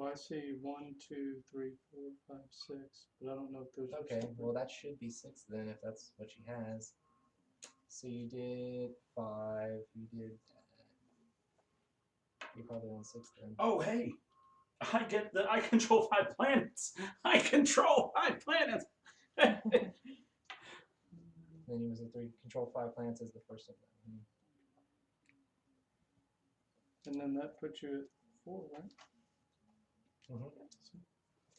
Well, I see 1, 2, 3, 4, 5, 6, but I don't know if those are Okay, separate. well that should be 6 then, if that's what she has. So you did 5, you did... You're probably on 6 then. Oh, hey! I get that I control 5 planets! I control 5 planets! Then you was a 3, control 5 planets as the first of them. And then that puts you at 4, right?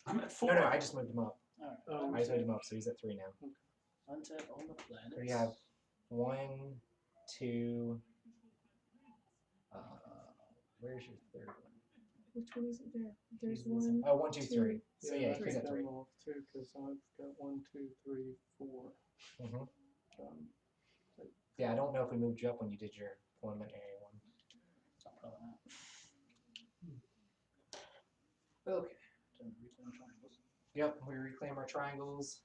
I'm at 4. No, I just moved him up. Alright. Oh, I just moved him up, so he's at 3 now. Untap all the planets. So you have 1, 2... where's your third one? Which one is it there? There's He's one. missing- Oh, 1, 2, 3. So yeah, I he's at think 3. I'm off too, because I've got 1, 2, 3, 4. Yeah, I don't know if we moved you up when you did your preliminary one. Probably not. Okay. Time to reclaim triangles. Yep, we reclaim our triangles.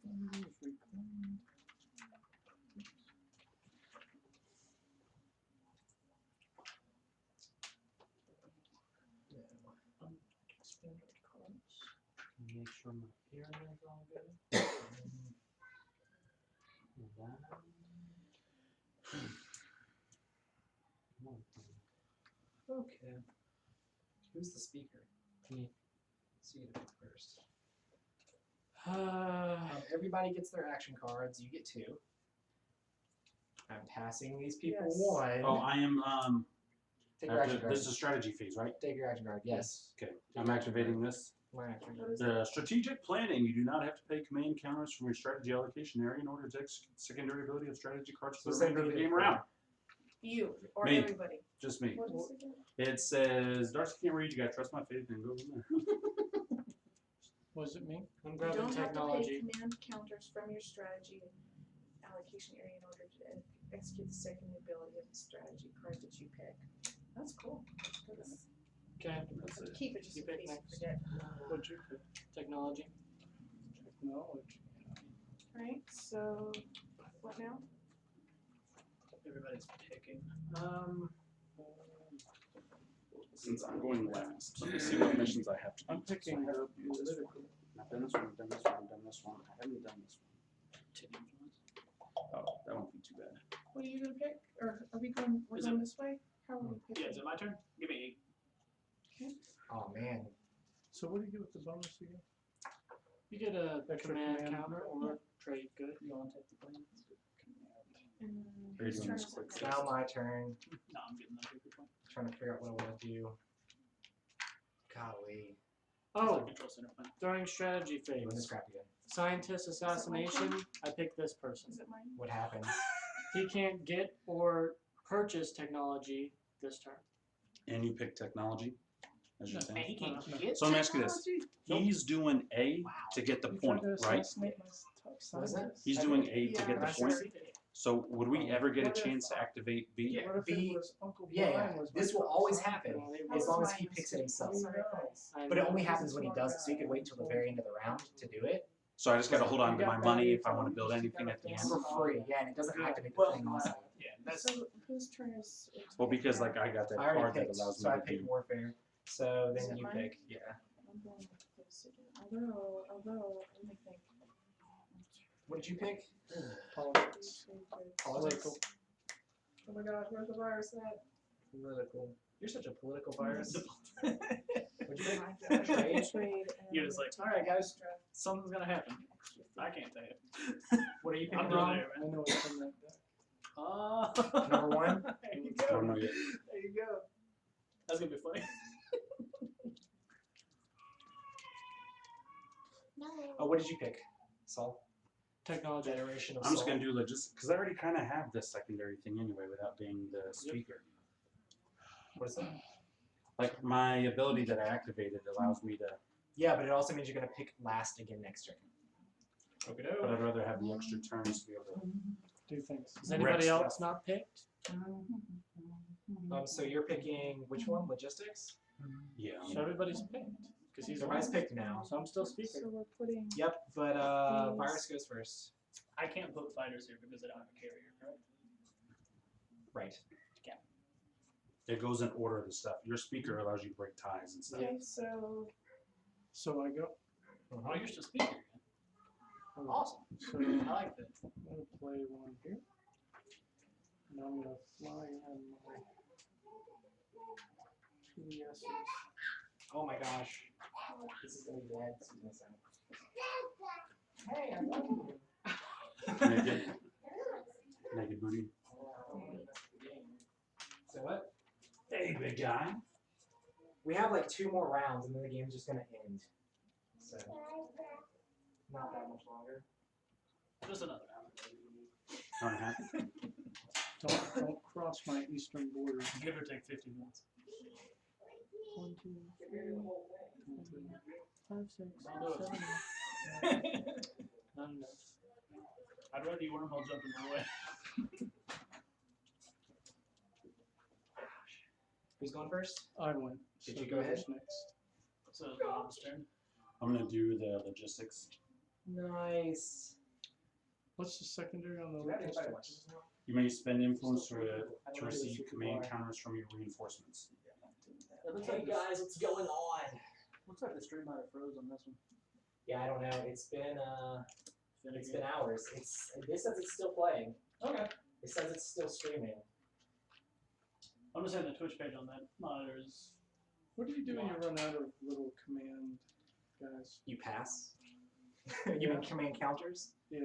Triangles reclaimed. Expand our cards. Make sure my pyramid's all good. Okay. Who's the speaker? Me. So you get to pick first. Everybody gets their action cards. You get 2. I'm passing these people Yes. 1. Oh, I am, Take your action card. this is a strategy phase, right? Take your action card. Yes. Okay, I'm activating this. My action What card. is it? The strategic planning, you do not have to pay command counters from your strategy allocation area in order to execute secondary ability of strategy cards for the So remainder of the secondary game round. You or Me. everybody. Just me. What is it again? It says, Darcy can't read, you gotta trust my faith and go from there. Was it me? I'm You grabbing don't have to pay technology. command counters from your strategy allocation area in order to execute the second ability of the strategy card that you pick. That's cool. That's Okay. That's good. it. Keep it just You in pick case you next. forget. What'd you pick? Technology. Technology. Right, so what now? Everybody's picking. Since I'm going last, let me see what missions I have to do. I'm picking So I the haven't used this political. one. I've done this one, I've done this one, I've done this one. I haven't done this one. To influence. Oh, that won't be too bad. What are you gonna pick? Or are we going, we're Is going it- this way? How are we Yeah, picking? is it my turn? Give me 8. Oh man. So what do you get with the bonus again? You get a Extra command command. counter or trade good. You want to take the bonus? And Are you whose doing turn this is quick? it Now next? my turn. No, I'm getting the paper point. Trying to figure out what I want to do. Golly. Oh, Oh, control center point. during strategy Doing this phase, crap again. scientist assassination, I pick this person. Is it mine? What happened? He can't get or purchase technology this turn. And you pick technology as your Man, thing. he can't get So let me ask you this. technology? He's doing A to get the You point, tried to right? assassinate my top What is that? scientist. He's doing A to Yeah, get the that's point. right. So would we ever get a What if, chance to activate B? Yeah, What if B- it was Uncle yeah, Brian yeah. was This my will top always scientist? happen, Well, That as was long as my he picks it mistake. himself. Sorry, guys. I But it know. only happens when he does it, so you could wait till the very end of the round to do it. So I just gotta hold on to my money if I wanna build anything at the end? For free, yeah, and it doesn't activate the Well, thing also. yeah, that's So whose turn is it? to Well, pick because now? like I got that I already card that picked, allows so me I to picked do. Warfare. So Is then it you mine? pick, yeah. I'm going with this again. Although, let me think. What did you pick? Politics. Politics. Oh my gosh, where's the virus at? Political. You're such a political virus. the What'd you pick? Oh my gosh. Trade? Trade You're and just like, take "Alright, guys, extra- something's gonna happen. extra I thing. can't tell you. What are you I'm picking, doing Ron? it, I man. know what's from that deck. Number 1? There you I go. don't know yet. There you go. That's gonna be funny. No. Oh, what did you pick? Saul? Technology. Generation of I'm just Saul. gonna do logistics, because I already kind of have this secondary thing anyway without being the speaker. What is that? Like my ability that I activated allows me to, Yeah, but it also means you're gonna pick last again next turn. Okay, but I'd rather have the extra turns to be able to. Do things. Is Rex anybody stuff. else not picked? So you're picking which one? Logistics? Yeah. So everybody's picked. Because he's Everybody's last. picked now. So I'm still speaker. So we're putting. Yep, but These- Virus goes first. I can't put fighters here because I don't have a carrier, correct? Right. It goes in order of the stuff. Your speaker allows you to break ties and stuff. Okay, so So I go. Oh, you're still speaking again. Awesome. So I I'm like that. gonna play one here. And I'm gonna fly in my PDSs. Oh my gosh. This is gonna be bad. This is gonna sound. Hey, I love you. Naked booty. So what? Hey, big guy. We have like 2 more rounds and then the game's just gonna end. So not that much longer. Just another hour. Not happy. Don't cross my eastern border. Give or take 50 minutes. 1, 2, 3, 4, 5, 6, I'll do 7, it. 8. Not enough. I'd rather you wormhole jump in my way. Who's going first? I went. Did so you go ahead? who's next? So Bob's turn. I'm gonna do the logistics. Nice. What's the secondary on the Do we have anybody logistics? watching this now? You may spend influence to I don't receive know, command super counters from your reinforcements. It looks Hey like guys, what's going on? Looks like the stream might have froze on this one. Yeah, I don't know. It's been Finicky. hours. This says it's still playing. Okay. It says it's still streaming. I'm just saying the Twitch page on that monitor is. What do you do when you run out of little command guys? You pass. You mean command counters? Yeah.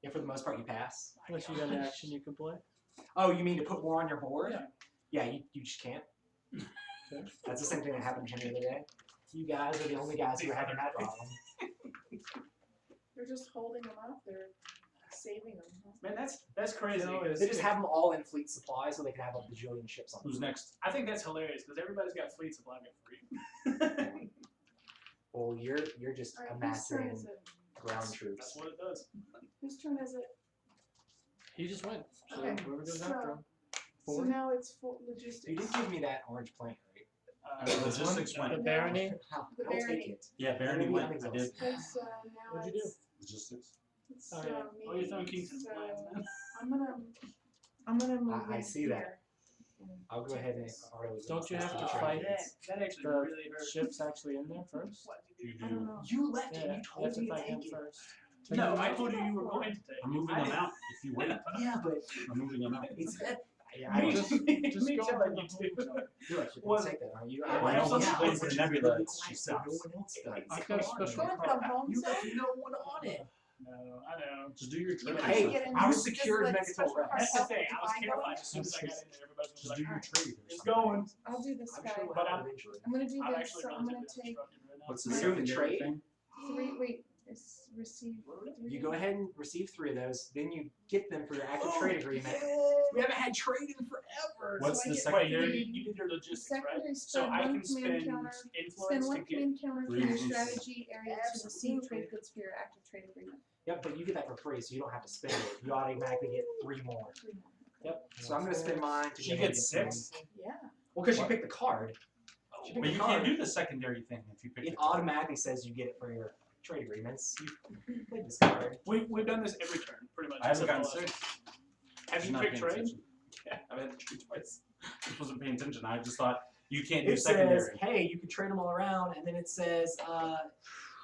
Yeah, for the most part you pass. Unless you got an action you can play. Oh, you mean to put more on your board? Yeah. Yeah, you just can't. Okay. That's the same thing that happened to me the other day. You guys are the only guys who are having that problem. they're just holding them up. They're saving them. Huh? Man, that's crazy. No, 'cause They just have them all in fleet supply so they can have a bajillion ships on them. Who's next? I think that's hilarious because everybody's got fleet supply for free. Well, you're just Alright, whose turn amassing is it? ground That's troops. what it does. Whose turn is it? He just went. So Okay, whoever goes so- after him. So Forward. now it's full logistics. You did give me that orange plant, right? Logistics The went. barony. I'll The take barony. it. Yeah, Barony went. I did. It's, now What'd you do? Logistics. It's, Oh, yeah. me. Oh, you're throwing Kingston So plans, man. I'm gonna move I in see that. here and I'll go take ahead and this. already. Don't you have to That's fight right. it? That actually The really hurts. ship's actually in there first. What did You you I don't do. know. You left Yeah, it. You you have told to me to fight him take it. first. do? No, I Take told it you you were for. going to take. I'm moving I them didn't- out. If you wait, Yeah, but I'm moving them out. it's that. I Me, just- me just go telling for you the to. whole jump. You're like, you're Was- gonna take that, aren't you? Yeah, Well, no, once she she waits for the nebula, really she quiet, so stops. no one else does. I've got a special Going for the home You zone? left no one on it. No, I know. Just do your You trade. can't Hey, get in I was just secured let Megaton special Rex. cars That's the help thing. if I was go in. terrified as soon as I got in there. Everybody's Just gonna do be your like, trade. or it's something. going. I'll do this I'm guy. sure we'll But have I'm- it eventually. I'm gonna do I'm this, actually so I'm relatively gonna take unobstructed right now. What's the My- secondary Trade? thing? 3, wait, it's receive 3. You go ahead and receive 3 of those, then you get them for your active trade agreement. We haven't had trade in forever. What's So I the get second? Wait, three. you did your logistics, right? Secondary So spend I one can command spend counter. Spend influence to one get. command counter from your Reinforcements. strategy area to receive trade goods for your active trade agreement. Yep, but you get that for free, so you don't have to spend it. You automatically get 3 more. 3 more. Yep. So I'm gonna spend mine to She go ahead gets and get 6. Yeah. Well, because you What? picked the card, She picked But the you card. can't do the secondary thing if you pick it the card. automatically says you get it for your trade agreements. You played this card. We've done this every turn, pretty much. I haven't except gotten the last 6. one. Have Just you not picked paying trade? attention. Yeah, I've had to trade twice. Just wasn't paying attention. I just thought you can't do It says, secondary. hey, you can trade them all around, and then it says,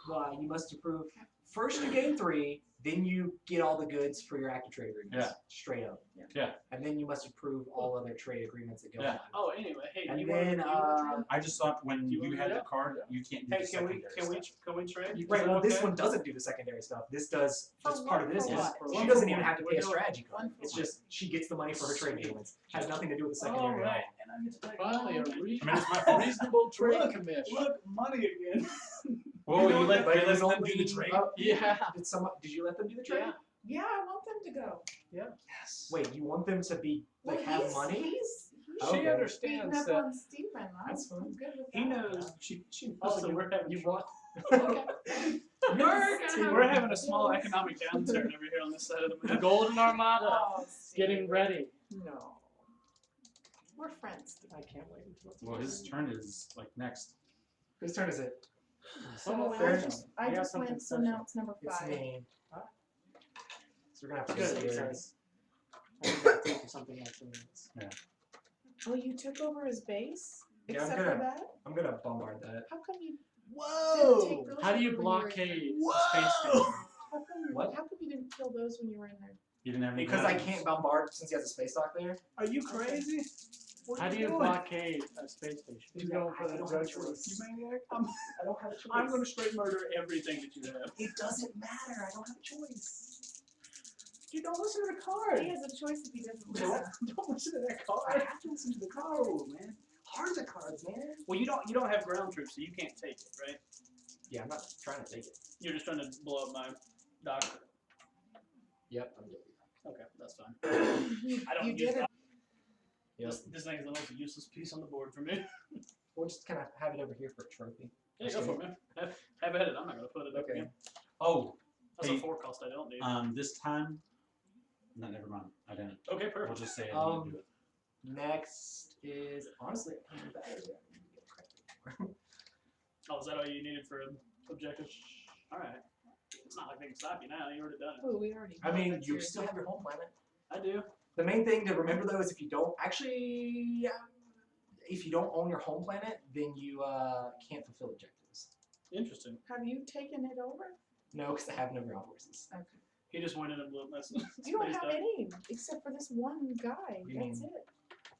well, you must approve. First you gain 3, then you get all the goods for your active trade agreements. Yeah. Straight up. Yeah. And then you must approve all other trade agreements that go Yeah. on. Oh, anyway, hey, And you then, want I just thought when Do you you wanna had do the that? card, you can't do Hey, the can we secondary stuff. can we trade? Right, Is well, that this okay? one doesn't do the secondary stuff. This does For just part of what? this. For Is what? she One doesn't for even one. have to We're pay a doing strategy one card. for It's one. just she gets the money for her trade Sweet. agreements. Has nothing to do with the All secondary at right, all. and I get to take Finally, a I mean, it's my fault. reasonable trade Look, commission. Look, money again. Whoa, you let But you it let was them only- do the trade? Yeah. Did you let them do the trade? Yeah. Yeah, I want them to go. Yes. Wait, you want them to be Well, like have he's- money? He's Okay. She beating understands up that on Steven. That's fine. I'm good with He that. knows. She Oh, knows that you- we're having you want we're having a small economic downturn over here on this side of the the map. Golden Armada Oh, getting Steven. ready. No. We're friends. Steven. I can't wait until it's Well, his turn is like next. Whose turn is it? So Oh, I fair just enough. You got something went, so special. now it's number It's 5. me. So we're gonna have to Good, go because upstairs. I think I'll take something else in minutes. Well, you took over his base. Yeah, I'm Except gonna- for that, I'm gonna bombard that. how come you didn't Whoa! take those? How do you when were in there? blockade a Whoa! space station? How come? What? How come you didn't kill those when you were in there? You didn't have any Because I guns. can't bombard since he has a space dock there. Are you crazy? What How are do you doing? blockade a space station? He's going for I the don't have a judgment. choice. You maniac. I don't have a choice. I'm going to straight murder everything that you have. It doesn't matter. I don't have a choice. You don't listen to the card. He has a choice if he doesn't Don't, listen. Don't listen to that I card. have to listen to the No, cards. man. Hard the cards, man. Well, you don't have ground troops, so you can't take it, right? Yeah, I'm not trying to take it. You're just trying to blow up my dock. Yep, I'm guilty. Okay, that's fine. You, I don't you use did it. that. Yep. This thing is the most useless piece on the board for me. We'll just kind of have it over here for a trophy. Yeah, go for it, man. Have at it. I'm not going to put it up Okay. again. Oh, That's Hey, a 4 cost I don't need. this time. No, never mind. I didn't. Okay, We'll perfect. just say I didn't do it. Next is honestly I can't do better. Oh, is that all you needed for objectives? Alright. It's not like they can stop you now. You already done it. Oh, we already. I know mean, that's you yours. still have your home planet. I do. The main thing to remember though is if you don't actually, if you don't own your home planet, then you can't fulfill objectives. Interesting. Have you taken it over? No, because I have no ground forces. Okay. He just went in and blew up my You don't space have dock. any except for this one guy. You That's mean- it.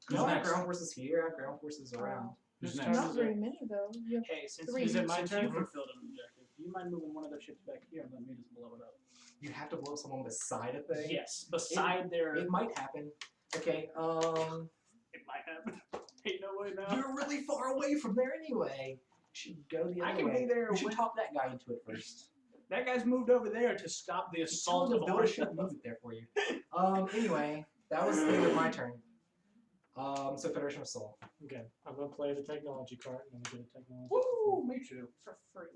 Who's No, I have next? ground forces here. I have ground forces around. Who's Who's next? turn Not is very it? many though. You have Hey, since Three. Is it my since turn? you fulfilled an objective, do you mind moving one of those ships back here and let me just blow it up? You have to blow up someone beside a thing. Yes, beside their. It might happen. Okay. It might happen. Ain't no way now. You're really far away from there anyway. You should go the I other can way. be there You should when- talk that guy into it first. That guy's moved over there to stop the Tell assault him of to a build a Martian. ship, move it there for you. Anyway, that was the end of my turn. So Federation of Soul. Okay, I'm gonna play the technology card. I'm gonna get a technology. Woo, me too. for free.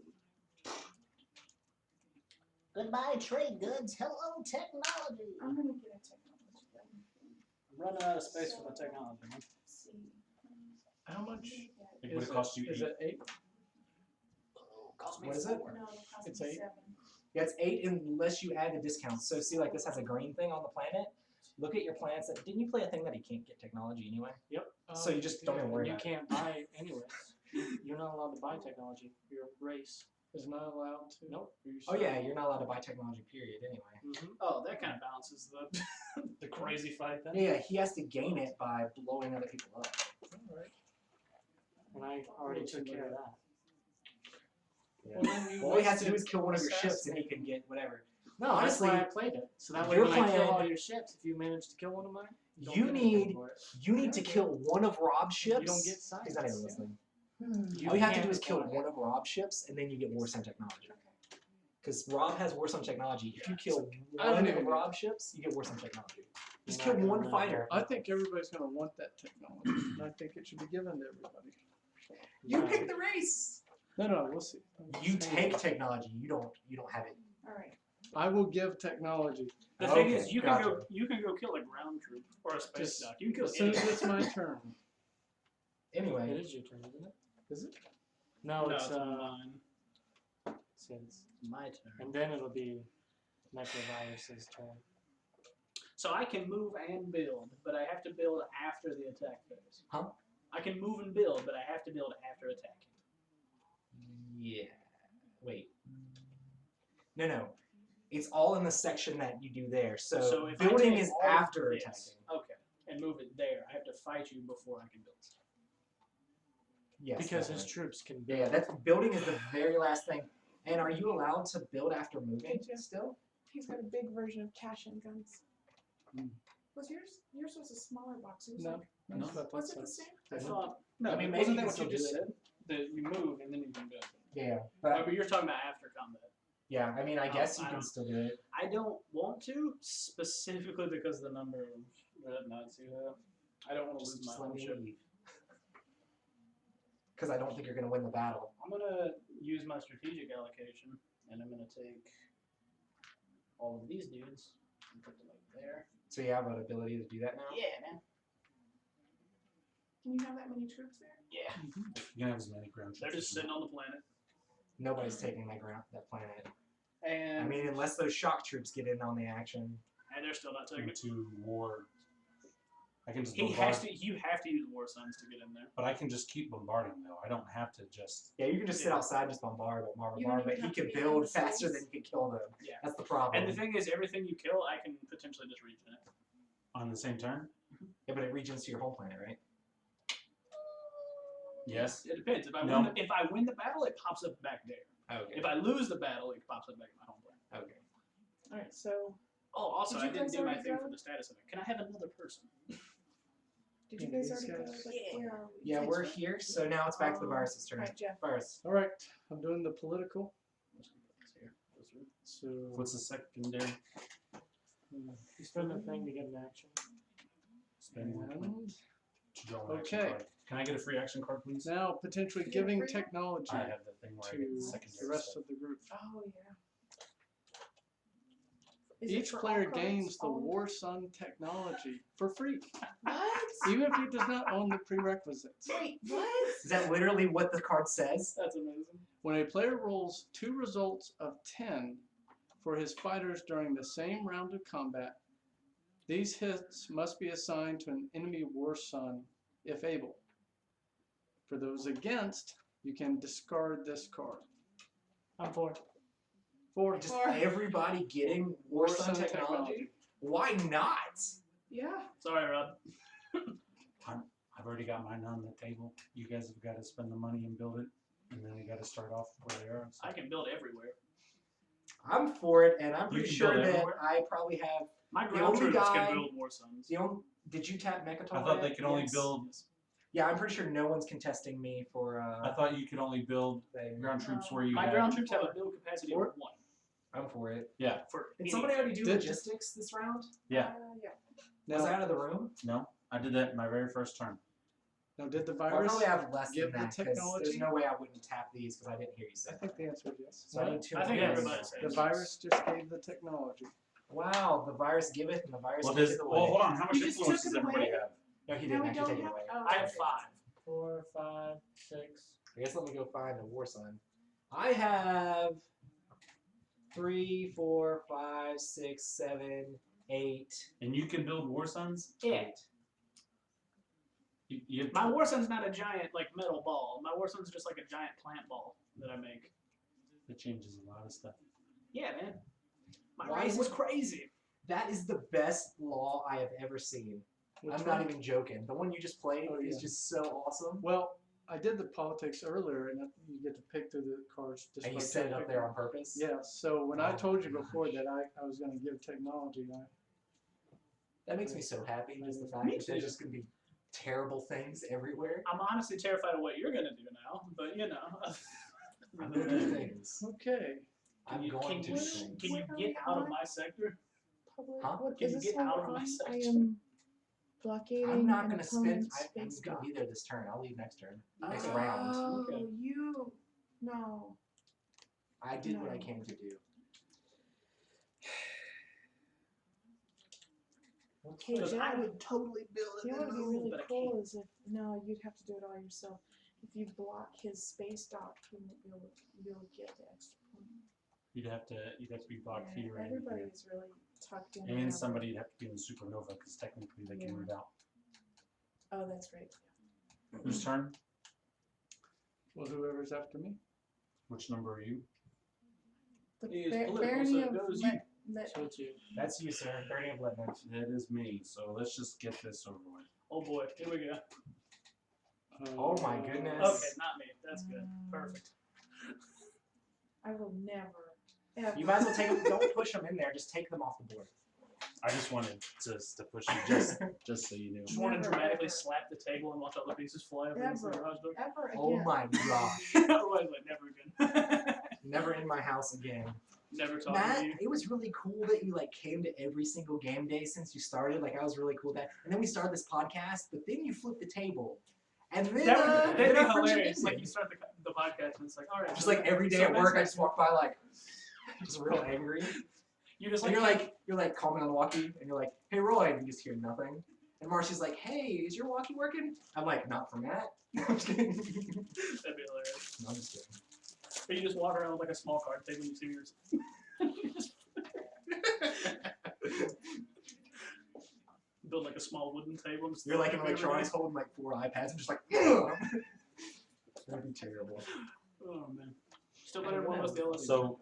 Goodbye, trade goods. Hello, technology. I'm gonna get a technology then. I'm running out of space for my technology, man. See. How much? It would have cost you Is 8. it 8? Cost me What is it? 4. No, it cost It's me 8. 7. Yeah, it's 8 unless you add the discounts. So see, like this has a green thing on the planet. Look at your planets. Didn't you play a thing that he can't get technology anyway? So you just don't even worry You about it. can't buy anyways. You're not allowed to buy technology. Your race is not allowed to. Nope. Oh yeah, you're not allowed to buy technology. Period. Anyway. Mm-hmm. Oh, that kind of balances the the crazy fight then. Yeah, he has to gain it by blowing other people up. Alright. And I already took care of that. Yeah. Well, then you All he has to do wasted is kill one of your ships and he assassinating. can get whatever. No, No, that's honestly, why I played it. So that way your when I kill plan- all your ships, if you manage to kill one of mine, don't you get anything need for it. you need to kill one of Rob's ships. You don't get sides. He's not even listening. You All you have to can't do is kill afford it. one of Rob's ships, and then you get War Sun technology. Okay. Because Rob has War Sun technology. If you kill I don't one even of know. Rob's ships, you get War Sun technology. Just You're kill not one gonna fighter. I think everybody's going to want that technology, and I think it should be given to everybody. You No. pick the race. No, we'll see. You take technology. You don't have it. All right. I will give technology The thing Okay, is, you gotcha. can go kill a ground troop or a space Just dock. You can kill as soon as anything. it's my turn. It Anyway, is your turn, isn't it? Is it? No, No, it's mine. since, My turn. and then it'll be Necrovirus's turn. So I can move and build, but I have to build after the attack phase. Huh? I can move and build, but I have to build after attacking. yeah. Wait. No. It's all in the section that you do there. So, if I building take is all of after this, attacking. Okay, and move it there. I have to fight you before I can build. Yes. Because that's his right. troops can build. Yeah, that's building is the very last thing. And are you allowed to build after moving Yeah. still? He's got a big version of cash and guns. Hmm. Was yours? Yours was a smaller box. It was No. like, That's what I was it thought the so. same? I Mhm. thought no. I mean, maybe wasn't you that can what still you do just it. said? That you move and then you can build. Yeah. But But you're talking about after combat. yeah, I mean, I guess you I can don't- still do it. I don't want to specifically because of the number of red knights you have. I don't want to lose my Just let own me ship. leave. Because I don't think you're going to win the battle. I'm gonna use my strategic allocation, and I'm gonna take all of these dudes and put them over there. So you have an ability to do that now? Yeah, man. Can you have that many troops there? Yeah. You can have as many ground They're troops just as you sitting on the planet. Nobody's taking that planet. And I mean, unless those shock troops get in on the action. and they're still not taking want. it. Into war. I can just He bombard. has to. You have to use War Suns to get in there. But I can just keep bombarding though. I don't have to just. Yeah, you can just sit outside, just bombard, You don't but even he have to can be in build the faster cities. than you can kill them. Yeah. That's the problem. And the thing is, everything you kill, I can potentially just regen it. On the same turn? Yeah, but it regens to your home planet, right? Yes. It depends. If I No. if I win the battle, it pops up back there. Okay. If I lose the battle, it pops up back in my home planet. Okay. Alright, so Oh, also, Did you I didn't guys do my already thing go? for the status of it. Can I have another person? did you Yeah, guys these already go? guys- Like, where are we? Yeah, we're here, so now it's back to the virus's turn. Alright, Jeff. Virus. All right, I'm doing the political. Let's put this here. Goes through. So What's the secondary? You spend a thing to get an action. Spend one point and to draw an action Okay. card. Can I get a free action card, please? now potentially You get a giving free one? technology I have the thing where I get the to secondary the rest stuff. of the group. Oh yeah. Is it Each for all player cards? gains the All- War Sun technology for free, What? even if he does not own the prerequisites. Wait, what? Is that literally what the card says? That's amazing. When a player rolls 2 results of 10 for his fighters during the same round of combat, these hits must be assigned to an enemy War Sun if able. For those against, you can discard this card. I'm for it. For Just everybody getting War Sun technology? Why not? Yeah. Sorry, Rob. I've already got mine on the table. You guys have got to spend the money and build it, and then we got to start off where they are. I can build everywhere. I'm for it, and I'm You pretty can sure build that everywhere? I probably have. My The ground only troops guy- can build War Suns. Did you tap Mechatol? I thought they yet? could only Yes. build. Yeah, I'm pretty sure no one's contesting me for. I thought you could only build Thing. ground troops where you My had. ground troops have a build capacity of 1. I'm for it. Yeah. For Did somebody already do Did- logistics this round? Yeah. Yeah. Was I now, out of the room? No, I did that in my very first turn. now, did the I virus? probably have less give than the that because technology? there's no way I wouldn't tap these because I didn't hear you say I that. think the answer is yes. So I need 2 I think more. everybody said The yes. virus just gave the technology. Wow, the virus giveth and the virus Well, taketh away. hold on. How much You just influence took does it everybody away? have? No, he No, didn't we actually don't take it have- away. oh, I have 5. 4, 5, 6. I guess let me go find a War Sun. I have 3, 4, 5, 6, 7, 8. And you can build War Suns? 8. You have My War Sun's not a giant like metal ball. My War Sun's just like a giant plant ball that I make. That changes a lot of stuff. Yeah, man. My Why race is was it- crazy. That is the best law I have ever seen. Which I'm one? not even joking. The one you just played Oh, is yeah. just so awesome. Well, I did the politics earlier, and you get to pick through the cards. Just And you by set it up picking. there on purpose. Yeah. So when I Oh told you my before gosh. that I was going to give technology, That makes me so happy. Just the fact Me that there's too. just gonna be terrible things everywhere. I'm honestly terrified of what you're gonna do now, but you know. I'm gonna do things. okay. I'm you- going to do What- things. Can you What are get we out of on? my sector? Public. Huh? What Can is you this get one out we're of my on? I section? am blockading I'm not an gonna spend. opponent's I'm space gonna dock. be there this turn. I'll leave next turn. Oh, Next round. Okay. you no. I did what I No. came to do. Okay, Because I Jeff. would totally build it You know and what would be move, really but I cool can't. is if no, you'd have to do it all yourself. If you block his space dock, he won't be able to get the extra point. You'd have to be blocked Yeah, here and everybody here. is really tucked in. And now. somebody'd have to be in the supernova because technically they Yeah. can move out. Oh, that's great. Whose turn? Well, whoever's after me. Which number are you? The He is political, barony so it of goes So it's you. That's you, sir. Burning of Lieutenant. That is me. So let's just get this over with. Oh boy, here we go. Oh my goodness. Okay, not me. That's good. Perfect. I will never. Ever. You might as well take them. Don't push them in there. Just take them off the board. I just wanted to push you just so you knew. Just want to Never, dramatically ever. slap the table and watch all the pieces fly over into the Ever. garage door. Ever again. Oh my gosh. Otherwise, like, never again. Never in my house again. Never talking Matt, to you. it was really cool that you like came to every single game day since you started. Like I was really cool with that. And then we started this podcast, but then you flipped the table. And then, That'd then be our friendship hilarious. Like ended. you start the podcast and it's like, all right. Just so- like every day so at work, I that's- just walk by like just real angry. You just And like you're like calling on the walkie, and you're like, "Hey Roy," and you just hear nothing. And Marcy's like, "Hey, is your walkie working?" I'm like, "Not from Matt." I'm just kidding. that'd be hilarious. No, I'm just kidding. Or you just walk around with like a small card table and you see yours. Build like a small wooden table. and You're like in every day. electronics holding like 4 iPads and just like, that'd be terrible. Oh man. Still better than one was the LSD. So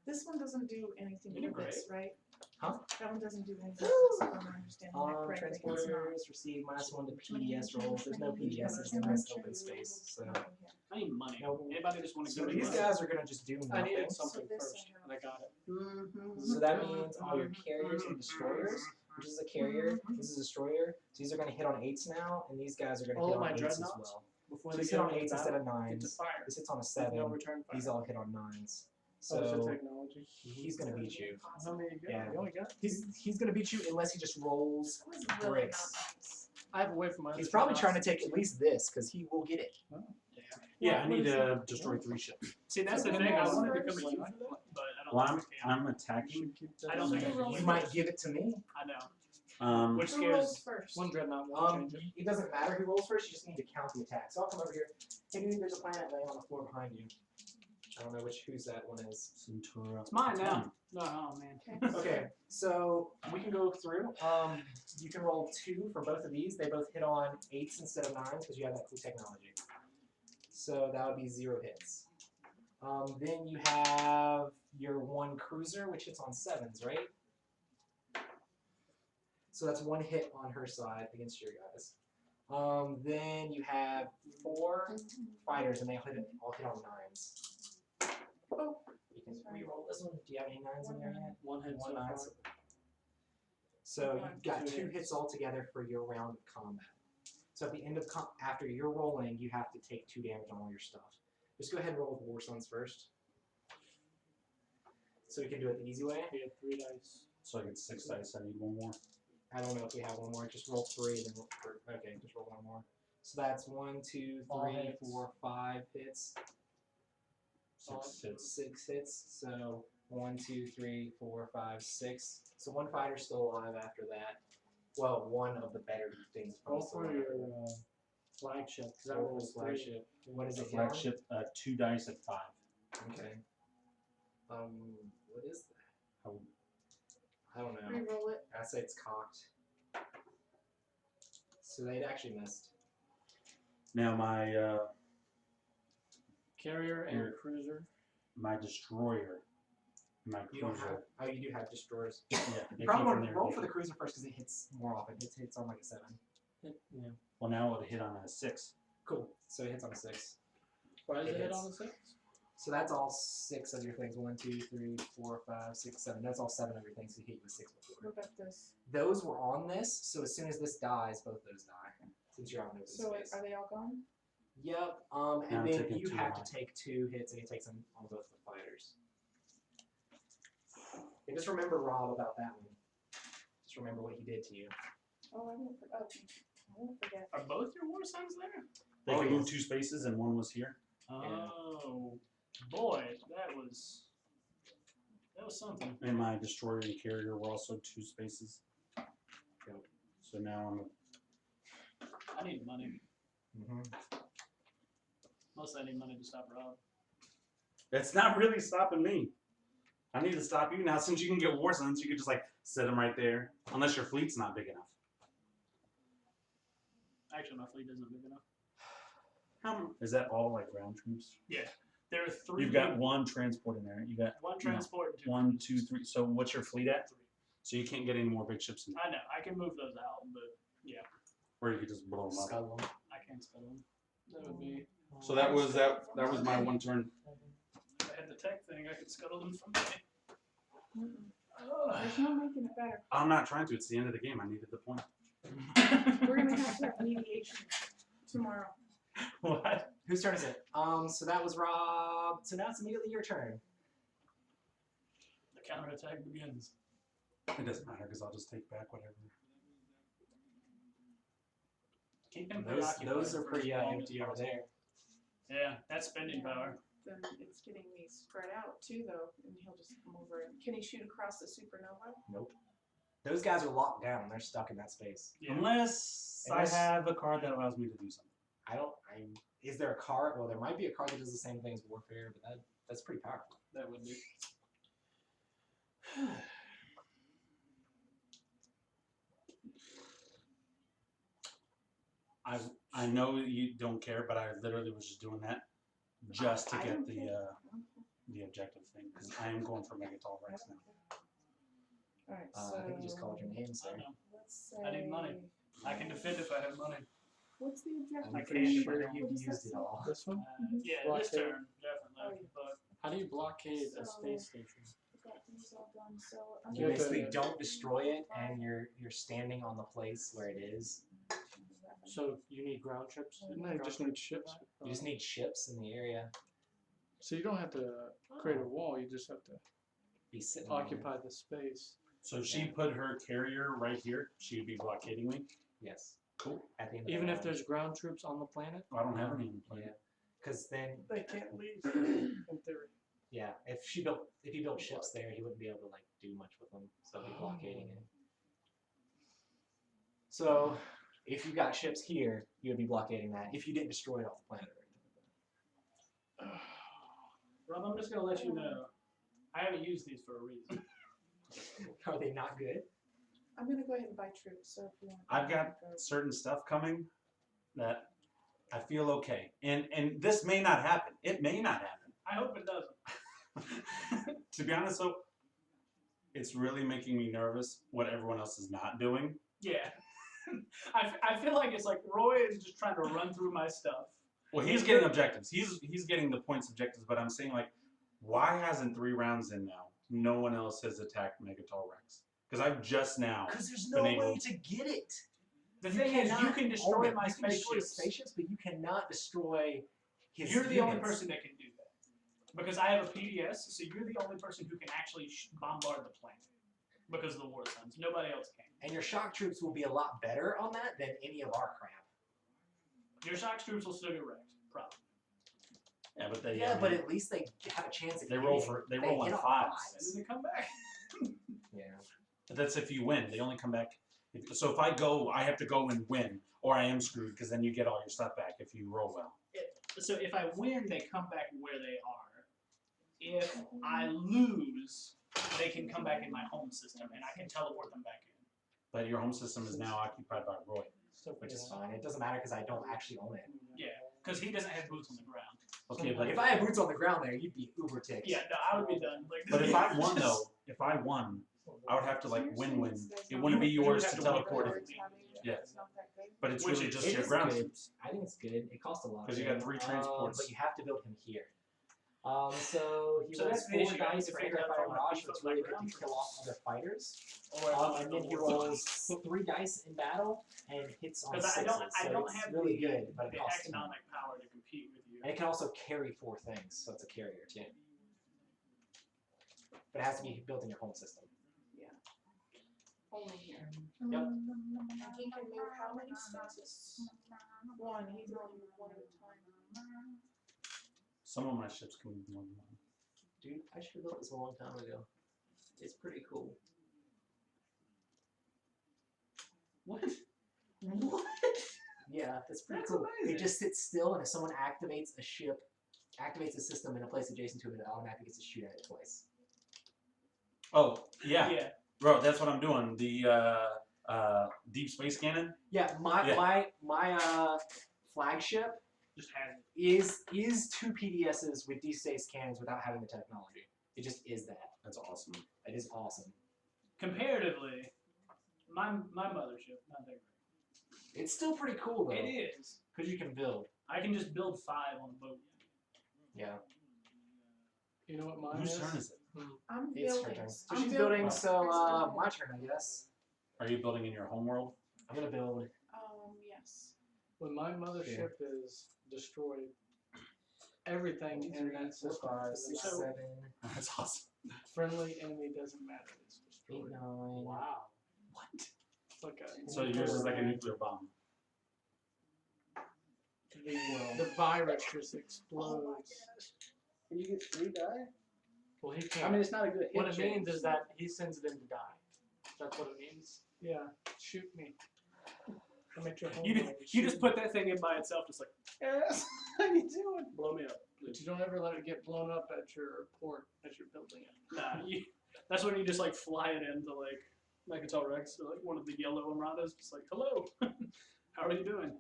This one doesn't do anything You with did this, right? Huh? That one doesn't do anything with this, if I'm understanding that correctly. It's not. Transporters receive -1 to PDS rolls. There's no PDSs in this open space, so. Nothing here. I need money. Nope. Anybody just want to So give me these money? guys are gonna just do I nothing. needed something So this first, I have. and I got it. So that means all your carriers and destroyers, which is a carrier, this is a destroyer. So these are gonna hit on 8s now, and these guys are gonna All hit of on my 8s as dreadnoughts? well. Before So they these get hit on on 8s instead of get to 9s. fire. This hits on a With 7. no return fire. These all hit on 9s. Oh, it's the So technology. he's gonna beat you. How many you got? Yeah. You only got? He's gonna beat you unless he just rolls. That was really Bricks. not nice. I have a way for my. He's probably trying to take at least this because he will get it. yeah, I need to destroy 3 ships. See, that's the So thing. I then wanted to first- become a user, but I don't Well, think I can. I'm attacking. I don't think I can. You might give it to me. I know. Which Who rolls scares. first? One dreadnought, one change it. It doesn't matter who rolls first. You just need to count the attack. So I'll come over here. Hey, dude, there's a planet laying on the floor behind you. I don't know whose that one is. Centura. It's mine now. No, oh man. Okay, so we can go through. You can roll 2 for both of these. They both hit on 8s instead of 9s because you have that cool technology. So that would be 0 hits. Then you have your 1 cruiser, which hits on 7s, right? So that's 1 hit on her side against your guys. Then you have 4 fighters, and they all hit on 9s. Oh. You can re-roll this one. Do you have any 9s in there yet? One hit so 1 9. far. So you've got 2 2 hits altogether for your round of combat. So at the end of after you're rolling, you have to take 2 damage on all your stuff. Just go ahead and roll with War Sons first. So we can do it the easy way. We have 3 dice. So I get 6 dice. I need 1 more. I don't know if we have 1 more. Just roll 3, then okay, just roll 1 more. So that's 1, 2, All 3, hits. 4, 5 hits. 6 hits. 6 hits. So 1, 2, 3, 4, 5, 6. So 1 fighter's still alive after that. Well, 1 of the better things. Roll probably still for alive. your flagship. Because I Roll for rolled his 3. flagship. What is The it? hit on? flagship, 2 dice at 5. Okay. What is that? How- I don't know. Re-roll it. I say it's cocked. So they'd actually missed. Now my Carrier and Here. cruiser. my destroyer, my You don't have. cruiser. Oh, you do have destroyers. Yeah, You they probably came want from to there. roll for the cruiser first because it hits more often. It hits on like a 7. Yeah. Well, now it would hit on a 6. Cool. So it hits on a 6. Why does It it hit hits. on the 6? So that's all 6 of your things. 1, 2, 3, 4, 5, 6, 7. That's all 7 of your things. So you hit you with 6 before. What about this? Those were on this. So as soon as this dies, both those die. Since you're on an open So space. are they all gone? Yep. Now And I'm then taking you 2 have on. to take 2 hits, and he takes them on both the fighters. And just remember Rob about that one. Just remember what he did to you. Oh, I won't forget. I won't forget. Are both your war sons there? They Oh, could yes. move 2 spaces and 1 was here. Oh boy, that was something. And my destroyer and carrier were also 2 spaces. Yep. So now I'm I need money. Mm-hmm. Mostly I need money to stop Rob. It's not really stopping me. I need to stop you now. Since you can get war sons, you could just like set them right there. Unless your fleet's not big enough. Actually, my fleet isn't big enough. Is that all like ground troops? There are 3. You've got 1 transport in there. You got 1 transport and 2 1, cruisers. 2, 3. So what's your fleet at? 3. So you can't get any more big ships in there. I know. I can move those out, but yeah, Or you could just blow them up. Scuttle 'em. I can't spell them. That would be. So that was my 1 turn. If I had the tech thing, I could scuttle them from there. There's no making it better. I'm not trying to. It's the end of the game. I needed the point. We're gonna have to have mediation tomorrow. What? Whose turn is it? So that was Rob. So now it's immediately your turn. The counterattack begins. It doesn't matter because I'll just take back whatever. Keep him Those preoccupied are for pretty as long empty as over possible. there. Yeah, that's spending power. Then it's getting me spread out too, though, and he'll just come over and can he shoot across the supernova? Nope. Those guys are locked down. They're stuck in that space. Yeah. Unless I have a card that allows me to do something. Is there a card? Well, there might be a card that does the same thing as Warfare, but that's pretty powerful. That would be. I know you don't care, but I literally was just doing that just to I get don't the care. the objective thing because I am going for Megatol Rex now. Alright, so I think you just called your name, I sir. know. let's I need money. say- I can defend if I have money. What's the objective? I'm I pretty can't, sure but you've what does used that it say? all. This one? Yeah, this Blockade. turn, definitely. But How do you blockade a So- space station? Got these all done, so You You have basically to- don't destroy it, and you're standing on the place where it is. So you need ground trips? No, you just need ships. You just need ships in the area. So you don't have to create a wall. You just have to Be sitting occupy the space. So if she put her carrier right here, she would be blockading me. There. Yes. Cool. At the end of Even the if round. there's ground troops on the planet? I don't have any in play. Yeah. Because then, They can't leave. In theory. yeah, if he built ships there, he wouldn't be able to like do much with them. So he'd be blockading it. So if you got ships here, you would be blockading that. If you didn't destroy it off the planet or anything. Rob, I'm just gonna let you know, I haven't used these for a reason. Are they not good? I'm gonna go ahead and buy troops, so if you want. I've got certain stuff coming that I feel okay, and this may not happen. It may not happen. I hope it doesn't. To be honest, though, it's really making me nervous what everyone else is not doing. Yeah. I feel like it's like Roy is just trying to run through my stuff. Well, he's getting objectives. He's getting the points objectives, but I'm saying like, why hasn't 3 rounds in now? No one else has attacked Megatol Rex because I've just now. Because there's been no able- way to get it. The thing is, you can destroy my You can destroy spaceships. spaceships, but you cannot destroy his You're the only units. person that can do that. Because I have a PDS, so you're the only person who can actually bombard the planet. Because of the war zones. Nobody else can. And your shock troops will be a lot better on that than any of our crap. Your shock troops will still get wrecked, probably. Yeah, but they. Yeah, but at least they have a chance at they roll hitting. they roll on hit on 5s. And then they come back. Yeah. But that's if you win. They only come back. So if I go, I have to go and win, or I am screwed because then you get all your stuff back if you roll well. So if I win, they come back where they are. If I lose, they can come back in my home system, and I can teleport them back in. But your home system is now occupied by Roy. Which is fine. It doesn't matter because I don't actually own it. Yeah, because he doesn't have boots on the ground. Okay, but If I had boots on the ground there, you'd be uber ticked. Yeah, no, I would be done. Like, but if I won though, if I won, I would have to like win. It wouldn't be yours have to to teleport win. it. Yeah. But it's Which really is- just It your is ground good. troops. I think it's good. It costs a lot. 'Cause you got 3 transports. But you have to build him here. So he So rolls that's the 4 issue. I need dice to for figure out if I anti-fire wanna barrage, beef so it's up my really good ground to kill off other fighters. Or And then he rolls 3 dice in battle and hits on Because 6s. I don't so have it's really the, good, but it the costs 10. economic power to compete with you. And it can also carry 4 things, so it's a carrier too. But it has to be built in your home system. Only here. Yep. And he can move how many spaces? 1, he can only move 1 at a time. Some of my ships can move more than 1. Dude, I should have built this a long time ago. It's pretty cool. What? What? Yeah, that's pretty That's cool. amazing. It just sits still, and if someone activates a ship, activates a system in a place adjacent to it, it automatically gets to shoot at it twice. Oh yeah. Yeah. Bro, that's what I'm doing. The deep space cannon. Yeah, my flagship Just has it. is 2 PDSs with D-Space cannons without having the technology. It just is that. That's awesome. It is awesome. Comparatively, my mothership, not that great. It's still pretty cool though. It is. Because you can build. I can just build 5 on the boat. Yeah. You know what mine Whose is? turn is it? I'm It's her building. turn. So I'm she's building, Oh. so my turn, I guess. Are you building in your home world? I'm gonna build. Yes. When my mothership is destroyed, everything in that 4, system 5, is 6, destroyed. 7, That's awesome. Friendly enemy doesn't matter. It's 8, destroyed. 9. Wow. What? It's like a, So yours is like a nuclear bomb. the virus just explodes. Can you get 3 die? Well, he I can't. mean, it's not a good hit. What it chance. means is that he sends them to die. That's what it means. Yeah, shoot me. I'm at your home. You, world, you shoot just me. put that thing in by itself, just like, yes, how you doing? Blow me up. But you don't ever let it get blown up at your port as you're building it. Nah, that's when you just like fly it into like Megatol Rex or like one of the yellow Armadas, just like, hello, how are you doing?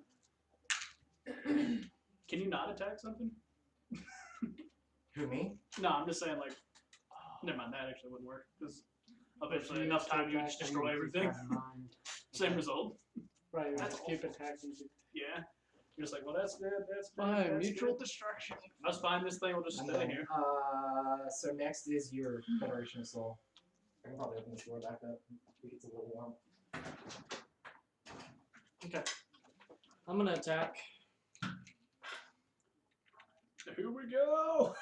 not attack something? Who, me? No, I'm just saying, like, never mind, that actually wouldn't work. Because eventually, you enough time, you attack just destroy them, everything. Same result. Right, you That's just keep attacking people. Yeah. You're just like, well, that's good, that's good. Fine, that's mutual good. destruction. That's fine, this thing will just I'm stay done. here. So next is your Federation of Soul. I can probably open this door back up. It gets a little warm. Okay. I'm gonna attack. Here we go!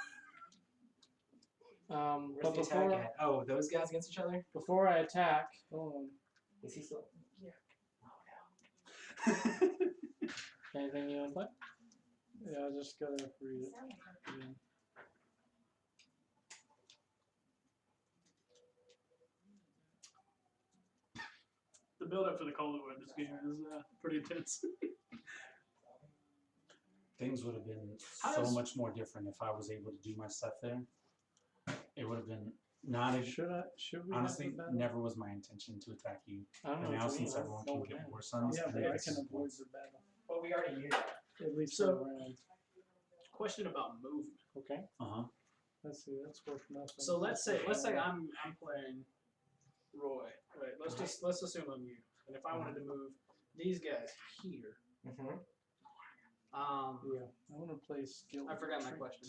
Where's But the attack before at? Oh, those guys against each other? before I attack, hold on. Is he still? Anything you want to play? Yeah, I just gotta read it. Yeah. The build up for the Cold War in this game is pretty intense. Things would have been How so does- much more different if I was able to do my stuff there. It would have been not a, Should we honestly, have the battle? never was my intention to attack you. I don't know. But now what you since mean. everyone Don't can get care. war sons, Yeah, I but think I this can is avoid points. the battle. Well, we already knew that. At least So- for a round. Question about movement. Okay. Uh-huh. Let's see, that's worth nothing. So let's say I'm playing Roy. Right. Let's assume I'm you. And if I wanted to move these guys here, Mm-hmm. Yeah, I want to play skill. I forgot my retreat. question.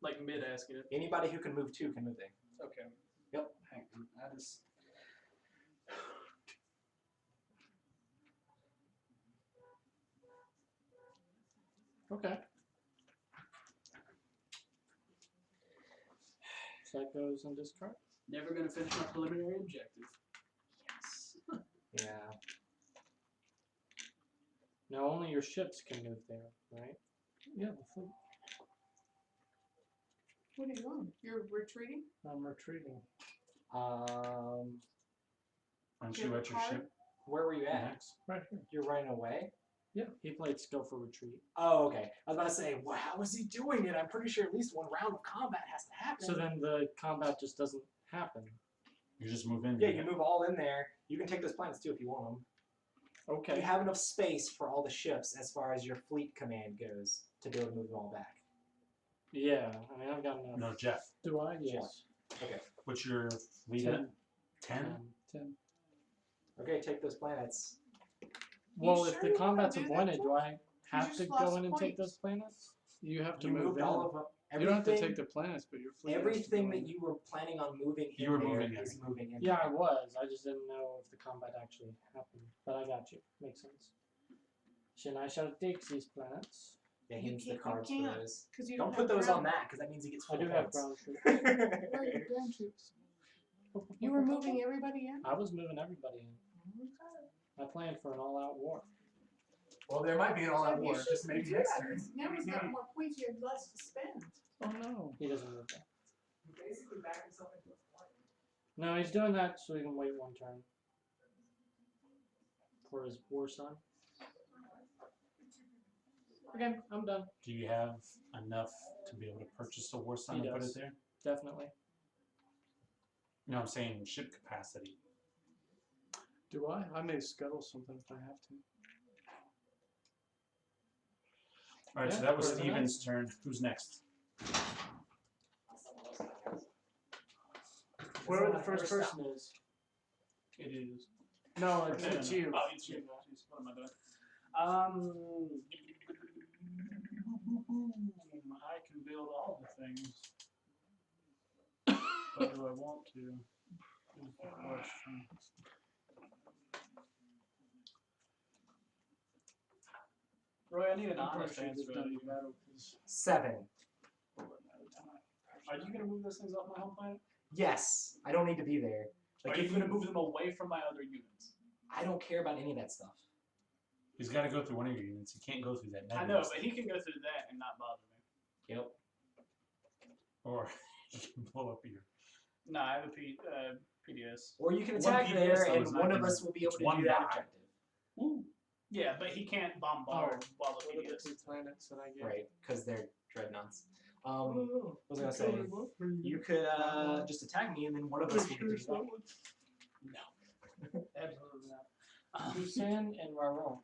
Like mid asking it. Anybody who can move two can move there. Okay. Yep. Hang on. I just. Okay. So that goes in discard. Never gonna finish my preliminary objective. Yes. Yeah. Now only your ships can move there, right? Yeah, the fleet. What are you doing? You're retreating? I'm retreating. Aren't Do you you have at a your card? ship Where were you at? next? Right here. You're running away? He played skillful retreat. Oh, okay. I was about to say, wow, how is he doing it? I'm pretty sure at least one round of combat has to happen. So then the combat just doesn't happen. You just move in. yeah, you move all in there. You can take those planets too if you want them. Okay. You have enough space for all the ships as far as your fleet command goes to be able to move them all back. Yeah, I mean I've got enough. No, Jeff. Do I? Yes. Okay. What's your fleet at? 10? 10. Okay, take those planets. Well, You if sure the you wanna combat's do that, appointed, George? do I have just to lost go in and take points. those planets? You have to You move moved in. all of them. You don't have to Everything- take the planets, but your fleet. has to Everything go that in. you were planning on moving You were in there moving is everything. moving in. Yeah, I was. I just didn't know if the combat actually happened. But I got you. Makes sense. Then I shall take these planets. Yeah, You hence the can't- you cards for can't, those. 'cause you Don't don't put have those ground. on that, because that means he gets I full do have points. ground troops. Where are your ground troops? You were moving everybody in? I was moving everybody in. I planned for an all-out war. Well, there might be an all-out You war, should just maybe do next that. turn. Now he's got more points, you have less to spend. Oh no. He doesn't move there. Basically back himself into a flight. No, he's doing that so he can wait one turn. For his war son. Okay, I'm done. Do you have enough to be able to purchase a war son He and put does. it there? Definitely. No, I'm saying ship capacity. Do I? I may scuttle something if I have to. All right, so Yeah, that was pretty Steven's turn. Who's next? Whoever the first person is. It is. No, it's you. Oh, it's you. Jeez, what am I doing? I can build all the things. But do I want to? Is the question. Roy, I need an I'm honest pretty sure answer. just done the battle 'cause 7. we're running out of time. Are you gonna move those things off my home planet? Yes, I don't need to be there. Like, Are you if gonna move them away from my other units? I don't care about any of that stuff. He's got to go through one of your units. He can't go through that. I know, but he can go through that and not bother me. Yep. Or he can blow up your. No, I have a PDS. Or you can One attack PDS there, though and is not one of gonna- us will be able it's to one do that die. objective. Yeah, but he can't bombard while the What are the PDS. 2 planets that I get? Right, because they're dreadnoughts. What was I gonna say? You could just attack me, and then one of us will get to do that. No. Absolutely not. Hussein and Raron.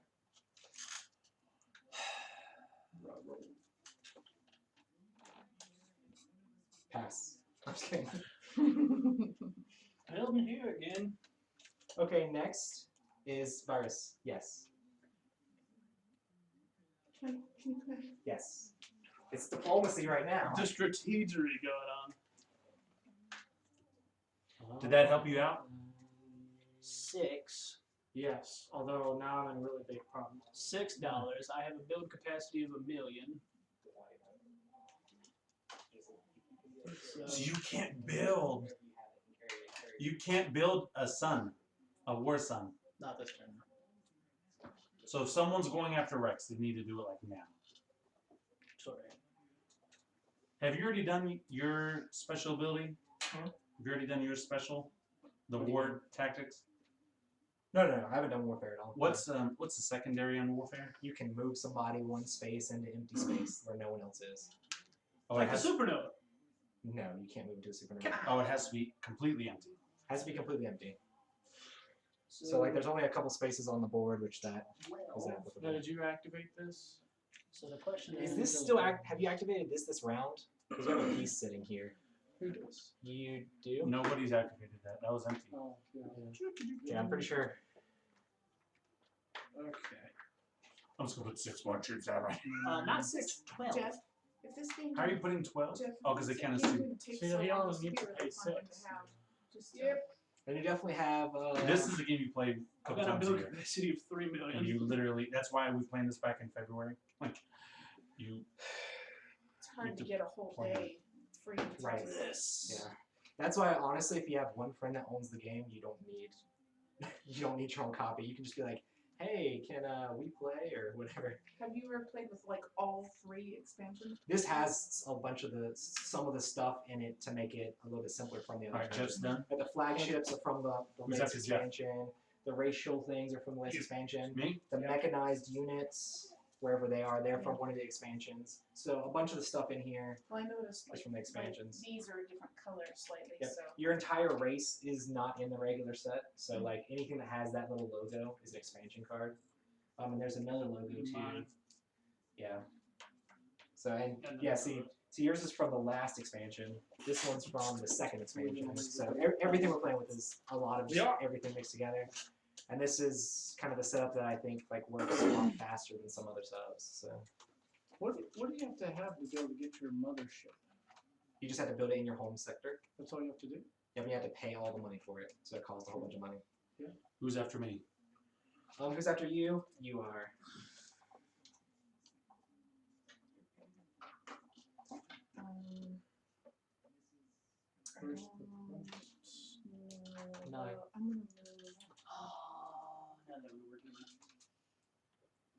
Pass. I'm just kidding. Building here again. Okay, next is Virus. Yes. Can you come back? Yes. It's diplomacy right now. The strategery going on. Did that help you out? 6. Yes, although now I'm in really big problems. $6. I have a build capacity of 1 million. So you can't build. You can't build a sun, a war sun. Not this turn. So if someone's going after Rex, they need to do it like now. Sorry. Have you already done your special ability? Hmm? Have you already done your special? The What do you war tactics? No, I haven't done warfare at all. What's the secondary on warfare? You can move somebody one space into empty space where no one else is. Oh, Like it a has, supernova. No, you can't move to a supernova. oh, it has to be completely empty. Has to be completely empty. So like, there's only a couple spaces on the board, which that is Now, applicable. did you activate this? So the question Is this still have you activated this round? Because you have a piece sitting here. Who does? You do? Nobody's activated that. That was empty. Oh, yeah. Yeah, I'm pretty sure. Okay. I'm just gonna put 6 more troops out right. not 6, 12. Jeff, if this game. How are you putting 12? Jeff, Oh, because they count as this 2. game takes See, so he long, always this needs would to be pay really fun 6. to have. Just, And you definitely have. This is the game you played a I've couple got a times a build year. capacity of 3 million. And you literally, that's why we planned this back in February. Like, you, it's hard to get a whole plan. day free to Right. do this. Yeah. That's why honestly, if you have one friend that owns the game, you don't need your own copy. You can just be like, hey, can we play or whatever. Have you ever played with like all 3 expansions? This has a bunch of some of the stuff in it to make it a little bit simpler from the other. alright, Jeff's done. But the flagships are from the Who's latest after Jeff? expansion. The racial things are from the latest expansion. Me? The mechanized units, wherever they are, they're from one of the expansions. So a bunch of the stuff in here Well, I noticed is like, from the expansions. these are a different color slightly, Yep. so. Your entire race is not in the regular set. So like anything that has that little logo is an expansion card. And there's another logo too. Mine. Yeah. So and And yeah, then see yours is from the last expansion. This one's from the second expansion. So everything we're playing with is a lot of just Yeah. everything mixed together. And this is kind of a setup that I think like works a lot faster than some other subs. So What do you have to be able to get your mothership? you just have to build it in your home sector. That's all you have to do? Yeah, but you have to pay all the money for it. So it costs a whole bunch of money. Who's after me? Who's after you? You are. First, No. I'm gonna move. Oh, now that we're working on it.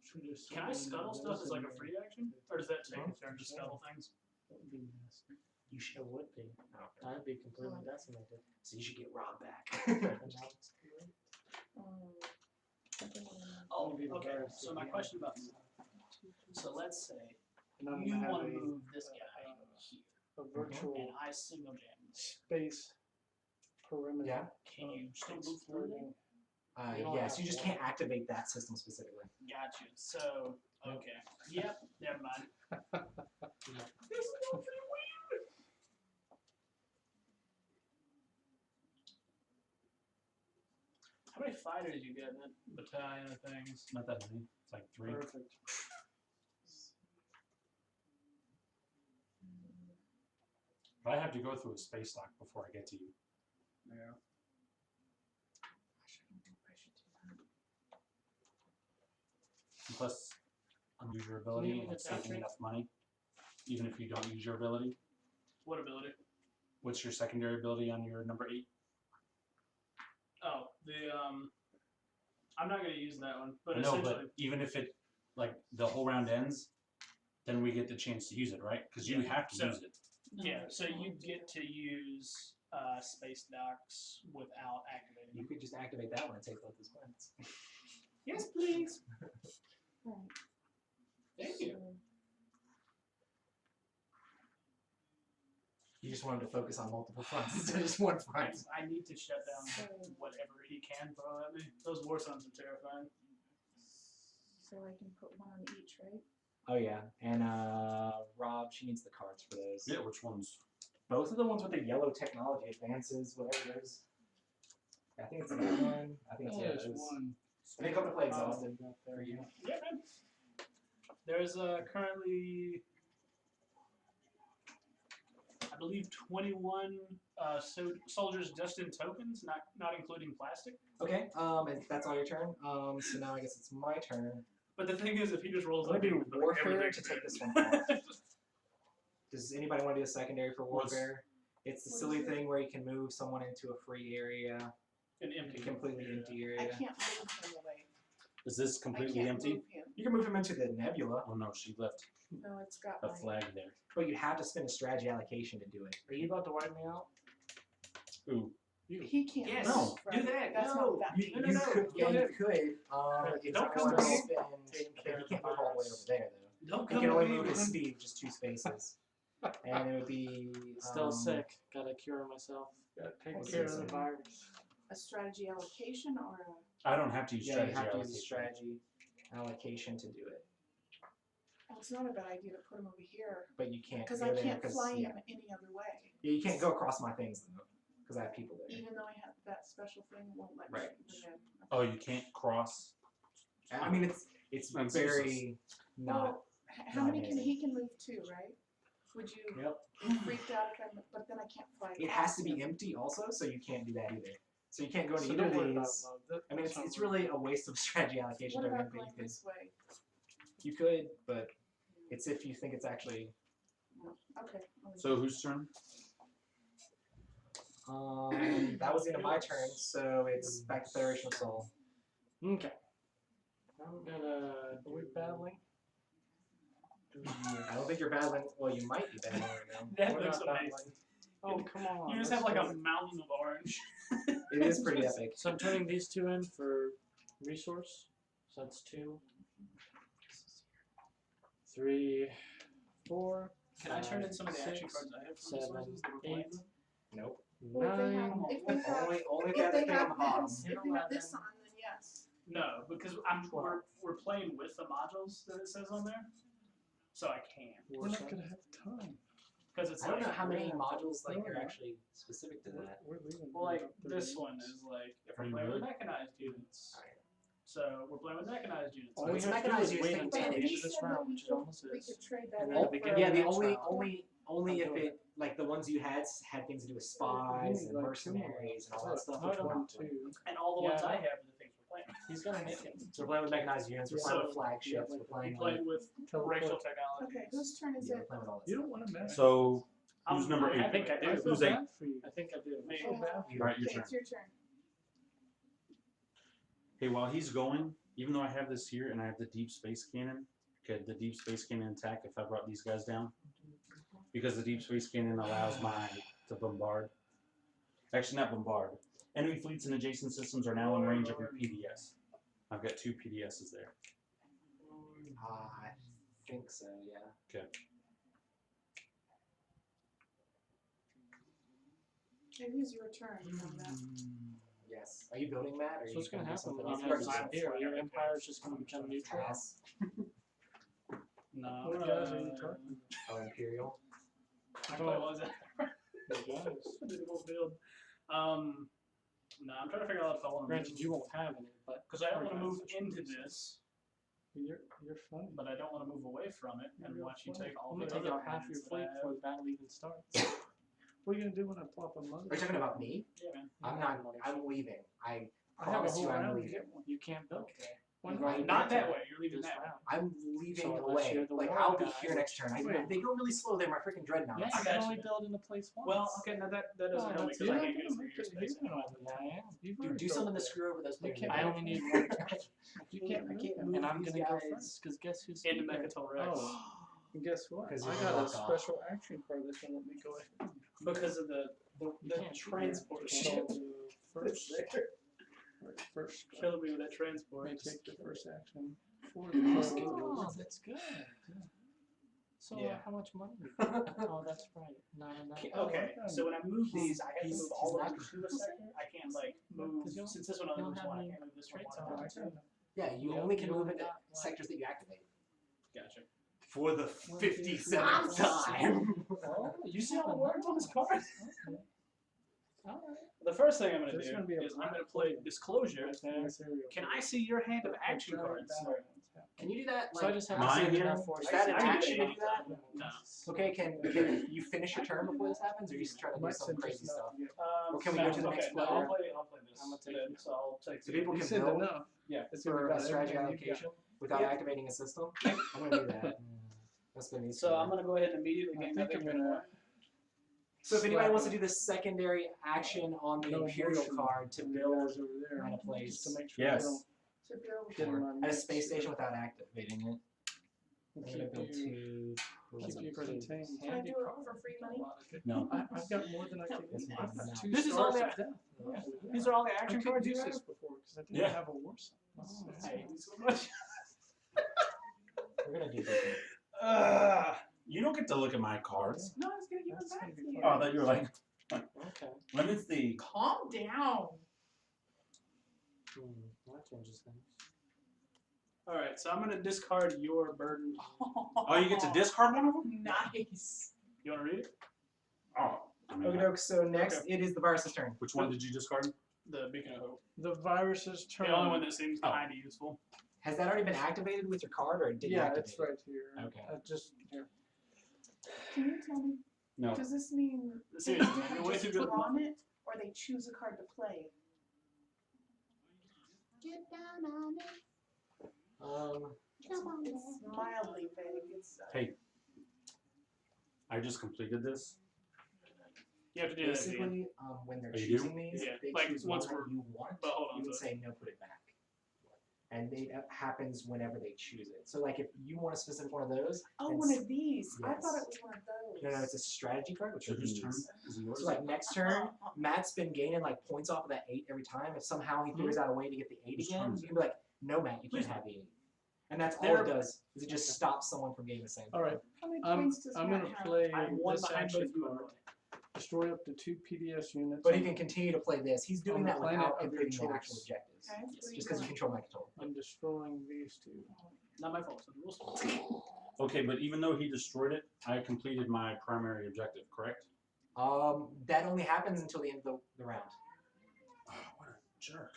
should we just Can I scuttle stuff as like a free action? Or does that take a turn to scuttle things? That would be nasty. You sure would be. Okay. I'd be completely decimated. So you should get Rob back. Something on Oh, Maybe the okay. virus So would my be question about so let's say And I'm you gonna have want to a, move this guy here, a virtual and I single jam. space perimeter. Yeah. Can you still move through there? Yes, you just can't activate that system specifically. Gotcha. So okay. Yep. Never mind. How many fighters you got in that battalion of things? Not that many. It's like 3. Perfect. But I have to go through a space lock before I get to you. Yeah. Plus, unuse your ability Can you and it's attack saving me? enough money. Even if you don't use your ability. What ability? What's your secondary ability on your number 8? Oh, I'm not gonna use that one, but No, essentially, but even if it, like, the whole round ends, then we get the chance to use it, right? Because you Yeah, have to so- use it. yeah. So you get to use space docks without activating. You could just activate that one and take both his points. Yes, please. Right. Thank you. So, You just want him to focus on multiple fronts instead of just one front. I need to shut down whatever he can throw at me. Those war sons are terrifying. so I can put one on each, right? Oh yeah, and Rob, she needs the cards for those. Yeah, which ones? both of the ones with the yellow technology advances, whatever it is. I think it's that one. I think it's There's those. one. They come to play exhausted for you. Yeah, man. There's currently, I believe, 21 soldiers just in tokens, not including plastic. Okay, and that's all your turn. So now I guess it's my turn. But the thing is, if he just rolls I'm up, gonna do he can warfare everything to take this one off. Does anybody want to do a secondary for warfare? It's the silly thing where you can move someone into a free area, An a empty. completely empty I area. can't move him away. Is this I completely can't empty? move him. You can move him into the nebula, Oh no, she left No, it's got a my. flag there. but you have to spend a strategy allocation to do it. Are you about to wipe me out? Ooh. He can't. Yes, move, No, right? do that. That's No, not that you, deep. No, you no, could, no, yeah, no. you could. It's Don't going come to to me. spend. Taking Okay, care he of can't the move all the way over virus. there though. Don't He come can to only me, move his man. speed just 2 spaces, and it would be Still sick. Gotta cure myself. Gotta take What's care of this the in? virus. A strategy allocation or a. I don't have to use Yeah, you strategy have to use allocation. strategy allocation to do it, Well, it's not a bad idea to put him over here but you can't because go I there can't 'cause, fly yeah. him any other way. Yeah, you can't go across my things though, because I have people there. Even though I have that special thing, won't let Right. me bring in. Oh, you can't cross. I mean, it's That's very not. Well, how not many can amazing. he can move too, right? Would you Yep. be freaked out if I? But then I can't fly. It has across to be him. empty also, so you can't do that either. So you can't go to So either don't worry of about these. love. I mean, That's not it's worry. really a waste of strategy allocation. What to about it, but going this way? you could, but it's if you think it's actually. No. Okay. I'll leave So it. whose turn? That was the end of my turn, so it's back to Federation of Soul. Okay. I'm gonna. Are we battling? I don't think you're battling. Well, you might be battling right now. That We're looks not amazing. battling. Oh, come on. You just let's have like do a it. mountain of orange. It is pretty epic. So I'm turning these two in for resource. So that's 2, 3, 4, Can I turn in some of the action 6, cards I have for 7, resources that we're playing 8, with? Nope. Well, if they have, 9. if they have, Only if they have on the bottom. this, if they have this on, then yes. No, because we're playing with the modules that it says on there, so I can We're not gonna have time. because it's I don't like know how many Yeah. modules like No, are no. actually specific to that. We're leaving. well, like in about 30 this one minutes. is like if Are we're you playing with really? mechanized units. So we're playing with mechanized units. All So we it's have to do mechanized is units wait take until the advantage. end You of this said that round, we which is could- almost We is. could trade And that then in the for. beginning Yeah, of the next round. only I'm if doing it like the ones you had things to do with spies and mercenaries and all that stuff. No, which no, we're no. not playing. And all the Yeah, ones I I know. have are the things we're playing. He's gonna make it. So we're playing with mechanized units. We're playing with flagships. We're We playing played with with racial technology. Okay, whose turn is yeah, we're it? playing with all that You stuff. don't want to mess. So who's number I'm 8? I think I do. I feel Who's bad for you. I think I do. I feel bad for you. All right, your Okay, turn. it's your turn. Hey, while he's going, even though I have this here and I have the deep space cannon, could the deep space cannon attack if I brought these guys down? Because the deep space cannon allows mine to bombard. Actually, not bombard. Enemy fleets and adjacent systems are now in range of your PDS. I've got 2 PDSs there. I think so. Yeah. Okay. It is your turn on that. Yes. Are you building that? Or are So you what's gonna do happen something when else? you have time here? Your empire is just gonna become neutral. Pass. No. What guys are you talking Oh, Imperial. What was it? You guys. Digital build. No, I'm trying to figure out if I want to Granted, move. you won't have any, but Because I don't want to move into this, You're funny. but I don't want to move away from it and watch you take all I'm the gonna take other out half your units that I fleet have. before the battle even starts. What are you gonna do when I plop a mother? Are you talking about me? Yeah, man. I'm not. I'm leaving. I I have a promise you, whole I'm round to leaving. get one. You can't build. Why You've not? already Not built that it way. You're leaving this that way. round. I'm leaving So unless away. you're the Like war I'll be guy, here next turn. Wait. They go really slow. They're my freaking dreadnoughts. Yeah, I you got can you. only build in a place once. Well, okay, now that doesn't Oh, help me that's because I you. can't You're go through your gonna space. make it. Yeah, I am. You've Dude, already do built something to that. screw over those players. can't- I only need one. You can't I move can't them. move And I'm these gonna go guys. first, because guess who's Into speaking? Mechatel Rex. Oh. And guess what? 'Cause I you got a walk off. special action card that's gonna let me go ahead. Because of the can't transport do ship. that. First, first, Killing me with that let transport. me take the first action for Oh, the that's good. So Yeah. how much money? Oh, that's right. Not enough. Okay, so when I move these, I have to he's- move all of he's them to a sector. I can't like move, 'Cause you'll- since this one only you'll moves have one, I any can't move this one. traits one on at a it. time. Yeah, you Yeah, only can you move only into got, like- sectors that you activate. Gotcha. For the 57th time. Oh, you see all the words on this card? Okay. All right. The first thing I'm going to There's do gonna be a is I'm going to black play hole. Disclosure. Right there, serial Can killer. I see your hand of action Giant cards? battle. Can you do that? So I Like, just have Mine to here? is that an I can do action to it. do that? No. Okay, can you finish your turn before this happens, or are you just trying to do Might some send crazy just stuff? enough. Or can we go to the next no, player? I'll play this. I'm gonna take then, you. so I'll take So the- people You can said build enough. Yeah. It's gonna for be a about strategy everything you allocation without Yeah. activating a system. I'm gonna do that. That's been easy. So I'm going to go ahead and immediately I gain think that I'm victory gonna- point. So if anybody wants to do the secondary action on the No Imperial motion card to from the build guys over there, at a place just to make sure Yes. they don't To build. get in my at a mix. space station without activating it, I'm Keep gonna build you- two. keep you contained. Can I do it for free money? No. I've got more than I can It's use. I've got nice. 2 This is stars all the- of death. Yeah. These are all the I action couldn't cards you use have? this before because I didn't Yeah. have a worse. I hate these so much. We're gonna do different. You don't get to look at my cards. No, I was going to give That's them gonna back be to you. Oh, I thought you were like, Okay. let me see. Calm down. That changes things. All right, so I'm going to discard your burden. Oh, you get to discard one of them? Nice. You want to read it? Oh. I mean, Okay, doke. So next it is the virus's turn. which one did you discard? The Beacon of Hope. The virus's turn. The only one that seems Oh. kind of useful. Has that already been activated with your card, or it didn't Yeah, activate? it's right here. Okay. Just here. Can you tell me, No. does this mean they Seriously, have you're way just too good. drawn it, or they choose a card to play? Get down on it. Come on, It's mildly vague. It's Hey, I just completed this. You have to do that at the end. Basically, when they're Oh, you do? choosing these, Yeah, they like, choose once one we're- that you want. but hold on You would to it. say no, put it back. And that happens whenever they choose it. So like if you want a specific one of those, oh, and one s- of these. I thought yes. it was one of those. no, it's a strategy card, which So are whose these. turn is it yours? So like next turn, Matt's been gaining like points off of that 8 every time. If somehow he figures out a way to get the 8 Whose again, turn is you can be like, no, Matt, you can't Who's- have the 8. And that's all They're- it does. Is it just stops someone from getting the same. All right. How many I'm points does I'm Matt gonna have? play I'm one this behind action both you and card. Roy. Destroy up to 2 PDS units. But he can continue to play this. He's doing On the that planet without of your completing the actual choice. objectives. Okay, what are you Just because you doing? control my control. I'm destroying these 2. Not my fault. So the rules. Okay, but even though he destroyed it, I completed my primary objective, correct? That only happens until the end of the round. Oh, what a jerk.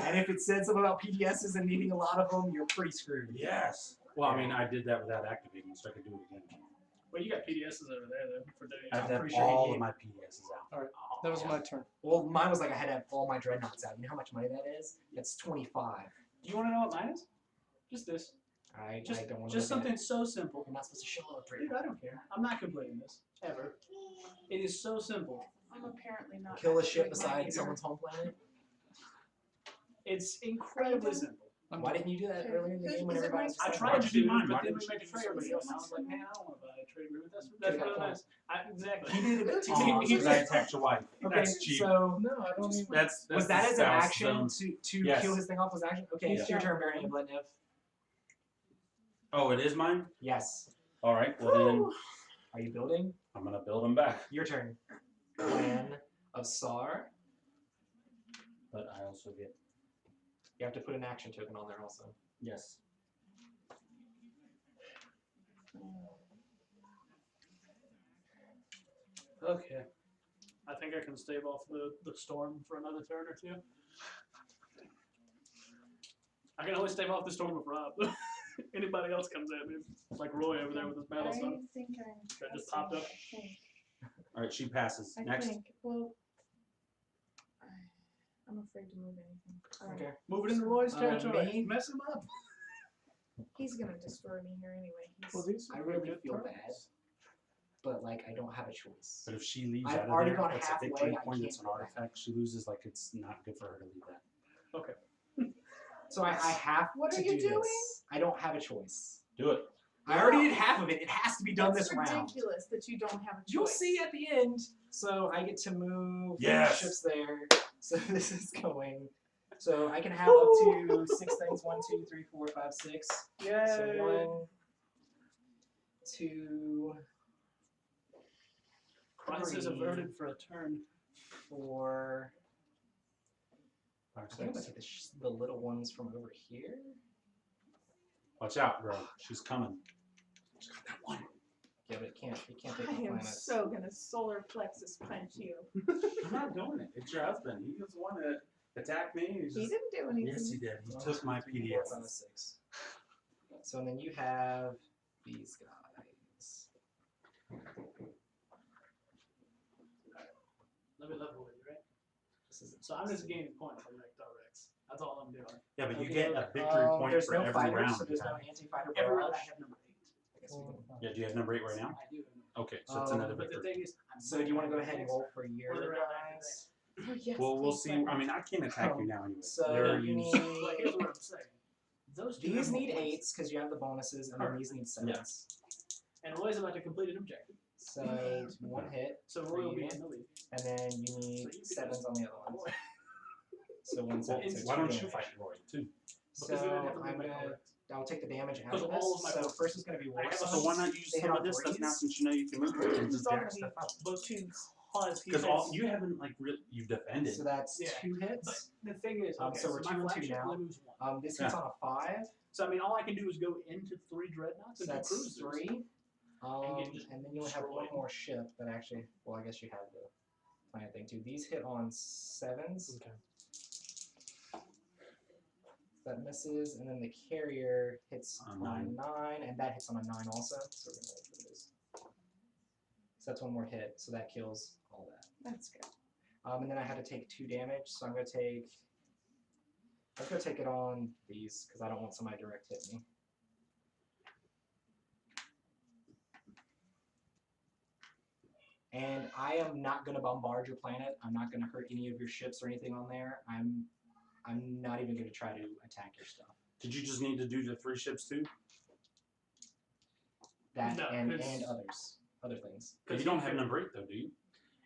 And if it said something about PDSs and needing a lot of them, you're pretty screwed. Yes. Well, I mean, I did that without activating, so I could do it again. Well, you got PDSs over there, though, for days. I I'm have pretty sure he all did. of my PDSs out. That was my turn. Well, mine was like I had to have all my dreadnoughts out. You know how much money that is? It's 25. Do you want to know what mine is? Just this. I Just, don't want to. just something so simple. You're not supposed to show up right Dude, I don't care. I'm not completing this. Ever. It is so simple. I'm apparently not. Kill a actually ship mine beside either. someone's home planet. It's incredibly simple. Why didn't you do that earlier in the game when Is it everybody was my I just Why tried did to you do do mine? it, but Why then we didn't made you it for everybody else. And I was like, man, I don't want to buy a trade agreement. That's Could've got really points. nice. Exactly. He did it a bit too Oh, much. because I attacked your wife. Okay, That's cheap. so No, I don't even. That's was that the as an South action Zone. to Yes. kill his thing off as action? Okay, it's Yeah. your turn, Baron Bletnev. Oh, it is mine? Yes. All right, well then Are you building? I'm going to build them back. Your turn. Plan of SAR. But I also get, You have to put an action token on there also. yes. Okay. I think I can stave off the storm for another turn or two. I can only stave off the storm with Rob. Anybody else comes at me, like Roy over there with his battle stuff. I think I'm. That just popped up. I think. All right, she passes. I Next. think. Well, I'm afraid to move anything. Alright. Okay. Move it into Roy's territory. me? Mess him up. He's gonna destroy me here anyway. Well, He's, these are I pretty really good feel cards. bad. But like I don't have a choice. But if she leaves I've out of already there, gone that's a halfway, victory I point, can't it's an go back. artifact. She loses, like it's not good for her to leave that. Okay. So I have What to are you do doing? this. I don't have a choice. Do it. I already did half of it. It has to be done That's this round. ridiculous that you don't have a choice. You'll see at the end. So I get to move Yes. ships there. So this is going. So I can have up to 6 things. 1, 2, 3, 4, 5, 6. Yay. So 1, 2, Crisis 3, averted for a turn. 4. Five, I think I'm gonna six. take the little ones from over here. Watch out, bro. She's coming. but it can't take the I am planets. so gonna solar plexus punch you. I'm not doing it. It's your husband. He was the one that attacked me. He's He just, didn't do anything. yes, he did. He One, took two, my three, four, five, PDS. 6. So and then you have these guys. Let me level with you, right? This is So I'm just gaining points from Rector Rex. That's all I'm doing. Yeah, but you Okay, get a victory point there's for no every fighters, round. so you there's no have. anti-fighter Every round barrage. I have number 8. I guess we can- Yeah, do you have number 8 right now? I do have number Okay, so it's another But the victory. thing is, So do you want to go ahead and roll for your Or the round after guys? Oh, yes, Well, we'll please, see. Frank. I mean, I can't attack you now anyway. So They're you used- need But here's what I'm saying. Those two these have more need points. 8s because you have the bonuses, and then these need 7s. And Roy's about to complete an objective. So it's 1 hit, So For Roy will be you. in the lead. and then you need So you could 7s just- on the other ones. Boy. So 1 Well, 7. So why 2 don't you damage. fight Roy too? So Because you didn't have to I'm leave my gonna color. I'll take the damage out Because of all this. of my So bonuses. first is gonna be I have War a- So why not use They hit some on of this stuff now threes? since you know you can move it and just all jack gonna stuff up? Both Twos. Pause. He Because has- all you haven't like really you've defended. So that's Yeah. 2 hits. The thing is, okay, so we're my 2 and 2 flagship now. only moves 1. This hits on a 5. So I mean, all I can do is go into 3 dreadnoughts So and 2 that's cruisers. 3. And just And then you'll have one destroyed. more ship that actually, well, I guess you have the planet thing too. These hit on 7s. Okay. That misses, and then the carrier hits On on 9. 9, and that hits on a 9 also. So we're gonna roll for this. So that's one more hit, so that kills all that. That's good. And then I had to take 2 damage, so I'm gonna take it on these because I don't want somebody direct hit me. And I am not gonna bombard your planet. I'm not gonna hurt any of your ships or anything on there. I'm not even gonna try to attack your stuff. Did you just need to do the 3 ships too? That No, and 'cause- other things. Because you don't have number 8 though, do you?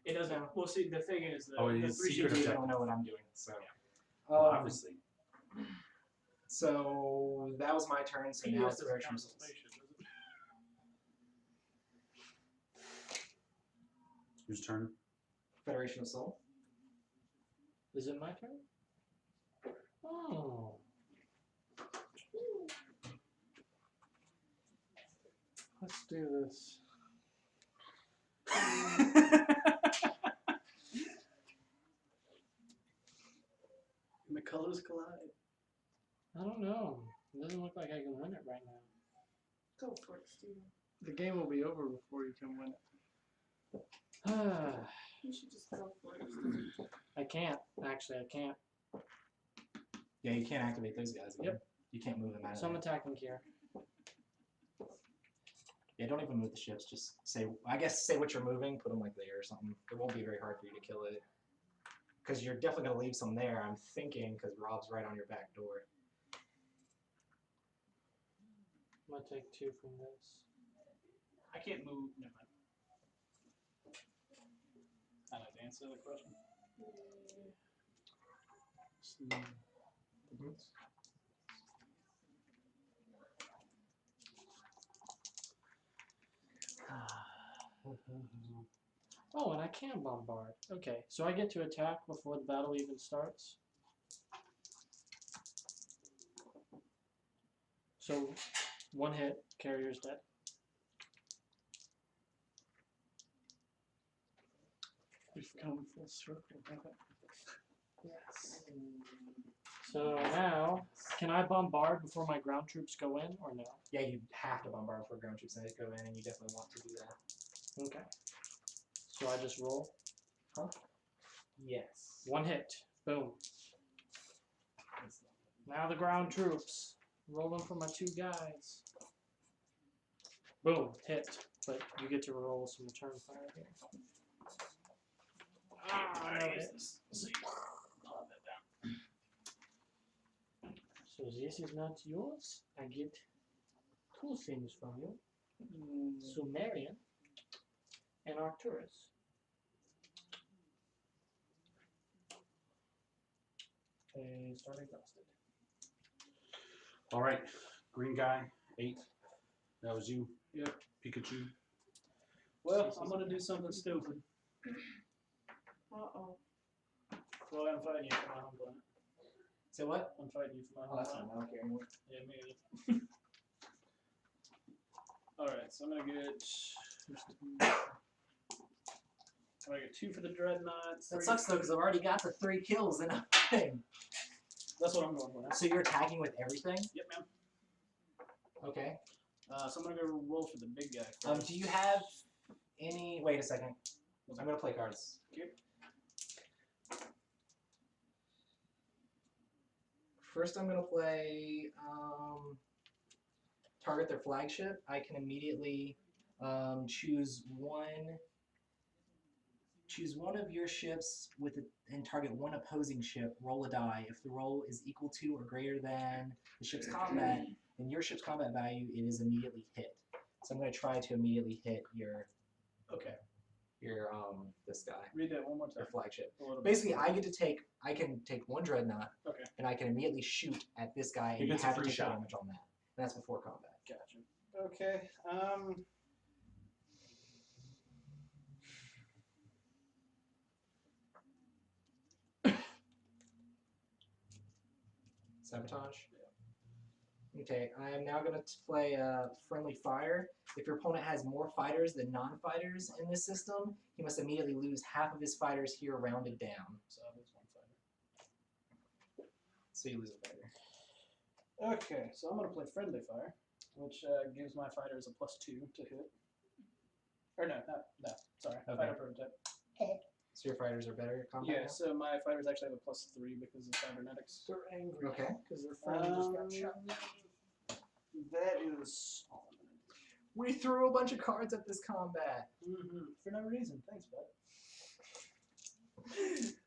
It doesn't. Well, see, the thing is, Oh, it the is 3 secret ships. You objective. don't know what I'm doing, so. Well, Um, obviously. So that was my turn. So now PDS it's doesn't direction count as a results. spaceship, does it? Whose turn? Federation of Soul. Is it my turn? Oh. Let's do this. And the colors collide. I don't know. It doesn't look like I can win it right now. Go for it, Steven. The game will be over before you can win it. You should just go for it, Steven. I can't. Actually, I can't. Yeah, you can't activate those guys. Again. Yep. You can't move them out of So I'm there. attacking here. Yeah, don't even move the ships. Just say, I guess, say what you're moving. Put them like there or something. It won't be very hard for you to kill it. Because you're definitely gonna leave some there. I'm thinking because Rob's right on your back door. I'm gonna take 2 from this. I can't move. Never mind. I have to answer the question. Oh, and I can bombard. Okay, so I get to attack before the battle even starts. So, 1 hit, carrier's dead. We've come full circle, haven't we? Yes. So now, can I bombard before my ground troops go in, or no? Yeah, you have to bombard for ground troops and go in, and you definitely want to do that. Okay. So I just roll. Yes. 1 hit. Boom. Now the ground troops. Rolling for my 2 guys. Boom. Hit. But you get to roll some return fire here. Ah, no hits. So this is not yours. I get 2 things from you. Sumerian and Arcturus. They start exhausted. All right, green guy, 8. That was you. Yep. Pikachu. Well, I'm gonna do something stupid. Uh-oh. Well, I'm fighting you for my home planet. Say what? I'm fighting you for my Oh, home that's planet. fine. I don't care anymore. Yeah, me either. Alright, so I'm gonna get I get 2 for the dreadnought. That 3 sucks though, because I've already got the 3 kills in a thing. That's what I'm going for. So you're attacking with everything? Yep, man. Okay. So I'm gonna go roll for the big guy. First. Do you have any? Wait a second. I'm gonna play cards. Okay. First, I'm gonna play target their flagship. I can immediately choose one of your ships and target one opposing ship. Roll a die. If the roll is equal to or greater than the ship's combat, then your ship's combat value, it is immediately hit. So I'm gonna try to immediately hit your this guy. Read that one more time. Your flagship. A little bit. Basically, I can take one dreadnought, Okay. and I can immediately shoot at this guy, He and you gets a have to free take shot. damage on that. And that's before combat. Gotcha. Okay. Sabotage. Okay, I am now going to play friendly fire. If your opponent has more fighters than non-fighters in this system, he must immediately lose half of his fighters here rounded down. So that's 1 fighter. So you lose a fighter. Okay, so I'm gonna play friendly fire, which gives my fighters a +2 to hit. Or no, sorry, Okay. fighter prototype. So your fighters are better at combat Yeah, now? so my fighters actually have a +3 because of cybernetics. They're angry. Okay. Because their friend just got shot. That is all I'm gonna We threw a bunch of cards at this combat. do. For no reason. Thanks, bud.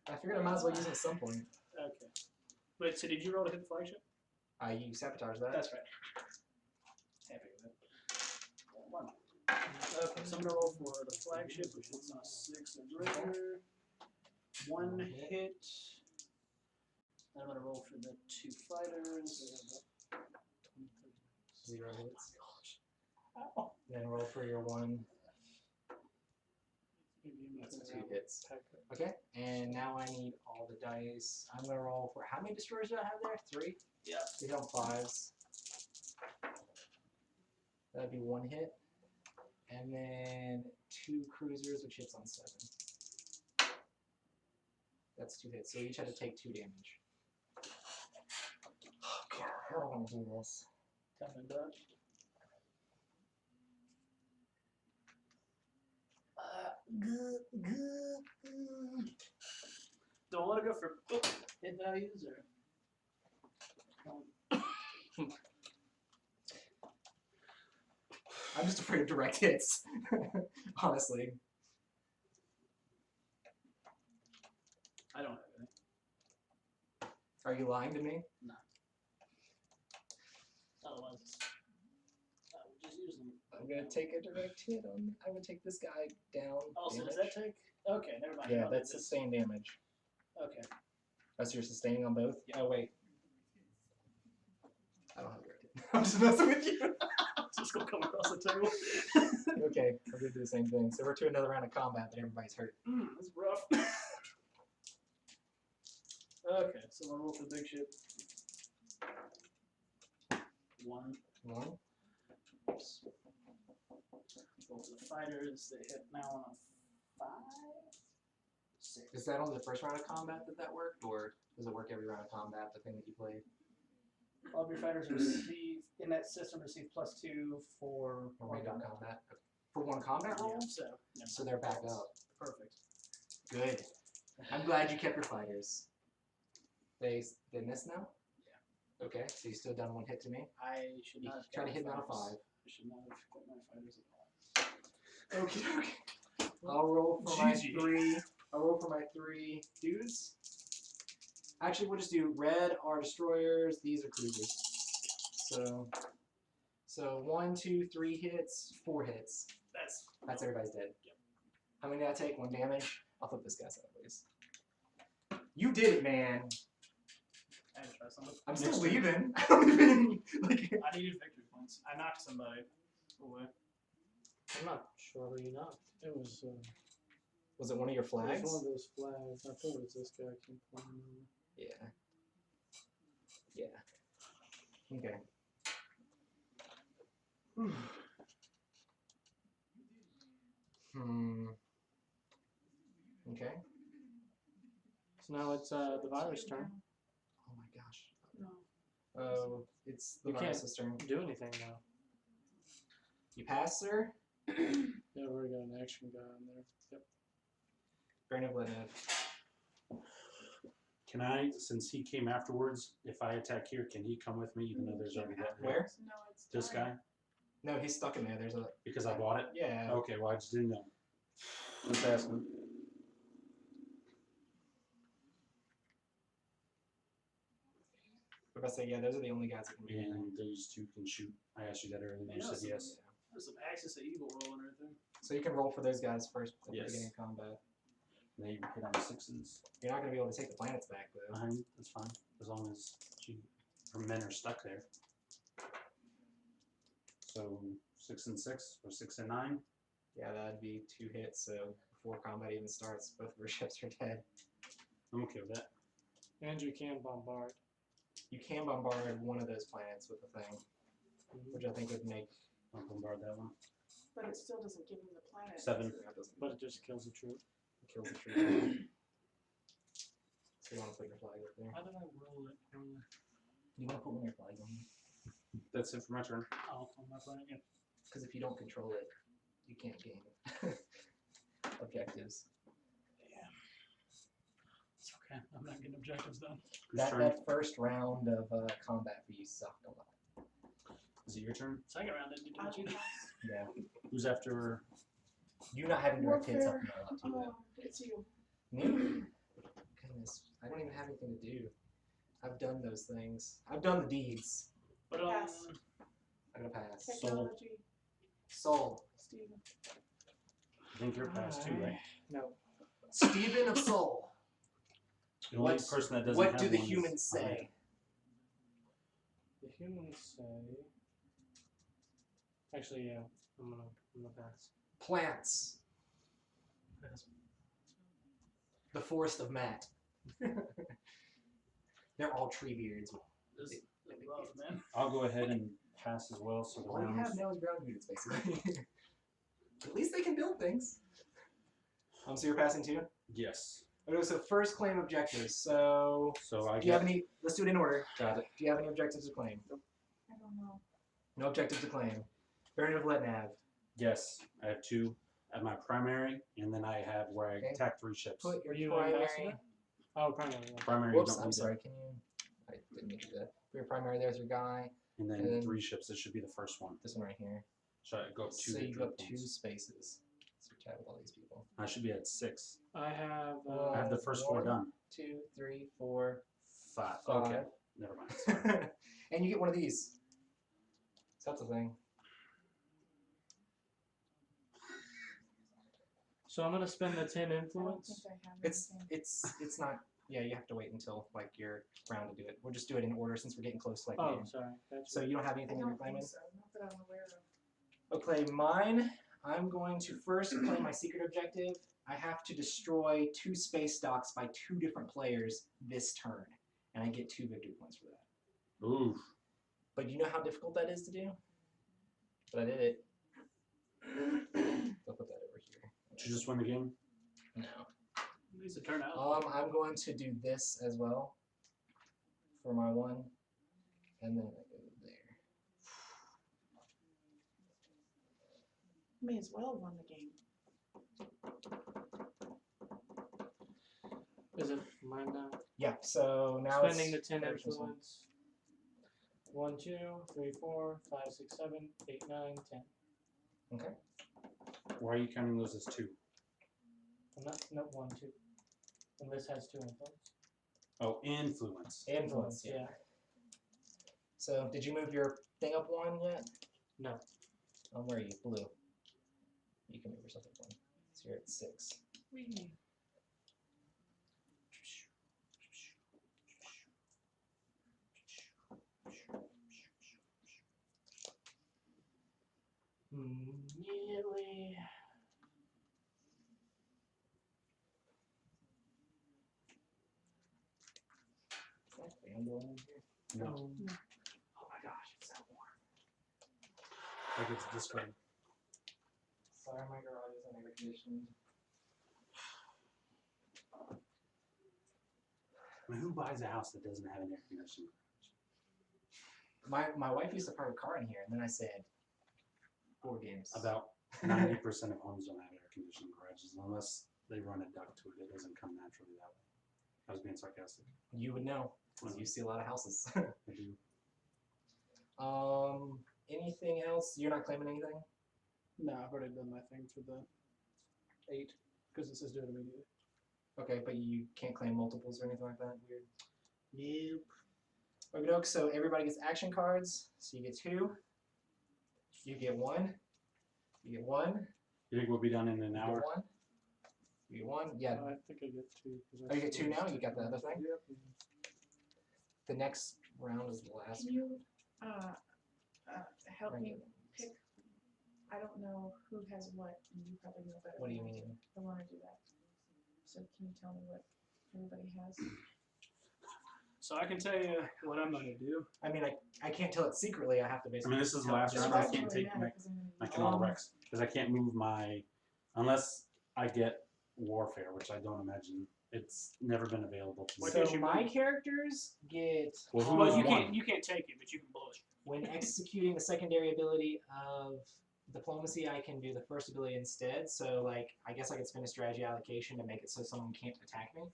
I figured I might as well use it at some point. Okay. Wait, so did you roll to hit the flagship? You sabotage that. That's right. Happy with it. 1. Okay, so I'm gonna roll for the flagship, which is a 6 or greater. 1 hit. I'm gonna roll for the 2 fighters. 0 hits. Ow. Then roll for your 1. That's 2 hits. Okay, and now I need all the dice. I'm gonna roll for how many destroyers do I have there? 3? Yeah. 3 on 5s. That'd be 1 hit. And then 2 cruisers, which hits on 7. That's 2 hits. So you each have to take 2 damage. Oh god, how do I want to do this? Time to dodge. Don't want to go for hit values or. I'm just afraid of direct hits, honestly. I don't have any. Are you lying to me? Otherwise, I would just use them. I'm gonna take a direct hit on. I'm gonna take this guy down. Oh, so does damage. that take? Okay, never mind. Yeah, I'll that's do this. sustained damage. Okay. That's your sustaining on both? Yeah. Oh, wait. I don't have direct hit. I'm just messing with you. Just gonna come across the table. Okay, we're gonna do the same thing. So we're to another round of combat, but everybody's hurt. That's rough. Okay, so we'll roll for the big ship. 1. 1. Oops. Roll for the fighters. They hit now on a 5. 6. Is that only the first round of combat that worked, or does it work every round of combat, the thing that you played? All of your fighters receive in that system receive +2 for Or maybe on combat? For 1 combat roll? Yeah, So they're back up. Perfect. Good. I'm glad you kept your fighters. They miss now? Yeah. Okay, so you still done 1 hit to me? I should You not have try to got hit me my on a 5. fighters. I should not have got my fighters at all. Okay. I'll roll for my GG. 3. I'll roll for my 3 dudes. Actually, we'll just do red are destroyers. These are cruisers. So 1, 2, 3 hits, 4 hits. That's everybody's dead. Yep. How many did I take? 1 damage. I'll flip this guy sideways. You did it, man. I had to try something. I'm still leaving. I don't even like. I needed victory points. I knocked somebody away. I'm not sure who you knocked. It was, Was it one of your it was flags? one of those flags. I think it was this guy. I can't quite remember. Yeah. Yeah. Okay. Okay. So now it's the virus turn. Oh my gosh. No. Oh, it's the You can't virus's turn. do anything now. You pass, sir. Yeah, we already got an action guy in there. Yep. Burn of Leonard. Can I, since he came afterwards, if I attack here, can he come with me even though there's already that? Where? No, it's This done. guy? No, he's stuck in there. There's a. Because I bought it? Yeah. Okay, well, I just didn't know. Just asking. We're about to say, yeah, those are the only guys that can be in there. And those two can shoot. I asked you that earlier. You Yeah, said so- yes. There's some Axis of Evil rolling right there. So you can roll for those guys first at the Yes. beginning of combat. They hit on sixes. You're not going to be able to take the planets back, though. That's fine. As long as her men are stuck there. So 6 and 6 or 6 and 9. Yeah, that'd be 2 hits, so before combat even starts, both of our ships are dead. I'm okay with that. And you can bombard. You can bombard one of those planets with the thing, which I think would make... I'll bombard that one. But it still doesn't give him the planet. 7. That doesn't But it just kills the troop. kill the tree. So you want to put your flag up there. How did I roll it? You want to put one of your flags on That's it for my turn. I'll call my plan again. because if you don't control it, you can't gain objectives. Yeah. It's okay. I'm not getting objectives done. Whose That, turn? that first round of combat for you sucked a lot. Is it your turn? Second round didn't do much either. Yeah. Who's after? You not having direct hits up Warfare. a lot too. Oh, it's you. Me? Goodness, I don't even have anything to do. I've done those things. I've done the deeds. But Pass. I'm gonna pass. Technology. Soul. Steven. I think you're past too, right? No. Stephen of Soul. The only What's- person that doesn't What have do the one is humans say? The humans say. Actually, yeah. I'm gonna pass. Plants. The forest of Matt. They're all tree beards. this is rough, man. I'll go ahead and pass as well. So the All you rounds. have now is ground units, basically. At least they can build things. So you're passing too? Yes. Okay, so first claim objectives. So So I do you have get. any? Let's do it in order. Got it. Do you have any objectives to claim? I don't know. No objectives to claim. Burning of Letnav. Yes, I have 2 at my primary, and then I have where I Okay. attack 3 ships. Put your Were you primary. ambassador? Oh, primary. Yeah. Primary, Whoops, don't I'm need sorry. that. Can you? I didn't mean to do that. Put your primary. There's your guy. And then And then- 3 ships. This should be the first one. This one right here. So I go up 2 So hit you go up drop 2 points. spaces. So you chat with all these people. I should be at 6. I have. I have the first 4 one, done. 2, 3, 4, 5. 5. Okay. Never mind. Sorry. And you get one of these. So that's a thing. So I'm gonna spend the 10 I don't influence. think I have It's anything. it's not. Yeah, you have to wait until like your round to do it. We'll just do it in order since we're getting close to like. the Oh, end. sorry. Gotcha. So you don't have I anything that you're don't think claiming? so. Not that I'm aware of. Okay, mine. I'm going to first claim my secret objective. I have to destroy 2 space docks by 2 different players this turn, and I get 2 victory points for that. Ooh. But you know how difficult that is to do? But I did it. I'll put that over here. Did you just win the game? No. It needs to turn out. I'm going to do this as well for my one, and then I go there. May as well have won the game. Is it mine now? Yeah. So now Spending the it's 10 Eric's one. influence. 1, 2, 3, 4, 5, 6, 7, 8, 9, 10. Okay. Why are you counting those as 2? I'm not 1, 2. And this has 2 influence. Oh, influence. Influence. Yeah. So did you move your thing up 1 yet? No. Where are you? Blue. You can move yourself up 1. So you're at 6. Really? Immediately. Is that fan blowing in here? No. Oh my gosh, it's so warm. Like it's this way. Sorry, my garage is air conditioning. I mean, who buys a house that doesn't have an air conditioning? My wife used to park a car in here, and then I said, board games. About 90% of homes don't have air conditioning garages unless they run a duct to it. It doesn't come naturally that way. I was being sarcastic. You would know, because you see a lot of houses. I do. Anything else? You're not claiming anything? No, I've already done my thing for the 8 because it says do it immediately. Okay, but you can't claim multiples or anything like that? Weird. Nope. Okay, so everybody gets action cards. So you get 2. You get 1. You get 1. You think we'll be done in an You hour? get 1. You get 1. Yeah. I think I get 2. Oh, you get 2 now? You got the other thing? Yep. The next round is the last. Can you help Right. me pick? I don't know who has what, and you probably know better. What do you than I mean? I want to do that. So can you tell me what everybody has? So I can tell you what I'm gonna do. I mean, I can't tell it secretly. I have to I basically. mean, this is the tell last just round. right. I can't take my Canal Rex because I can't move my unless I get Warfare, which I don't imagine. It's never been available to me. Why So can't you my move? characters get Well, who Well, knows you one? can't take it, but you can blow it. when executing the secondary ability of diplomacy, I can do the first ability instead. So like, I guess I could spend a strategy allocation to make it so someone can't attack me.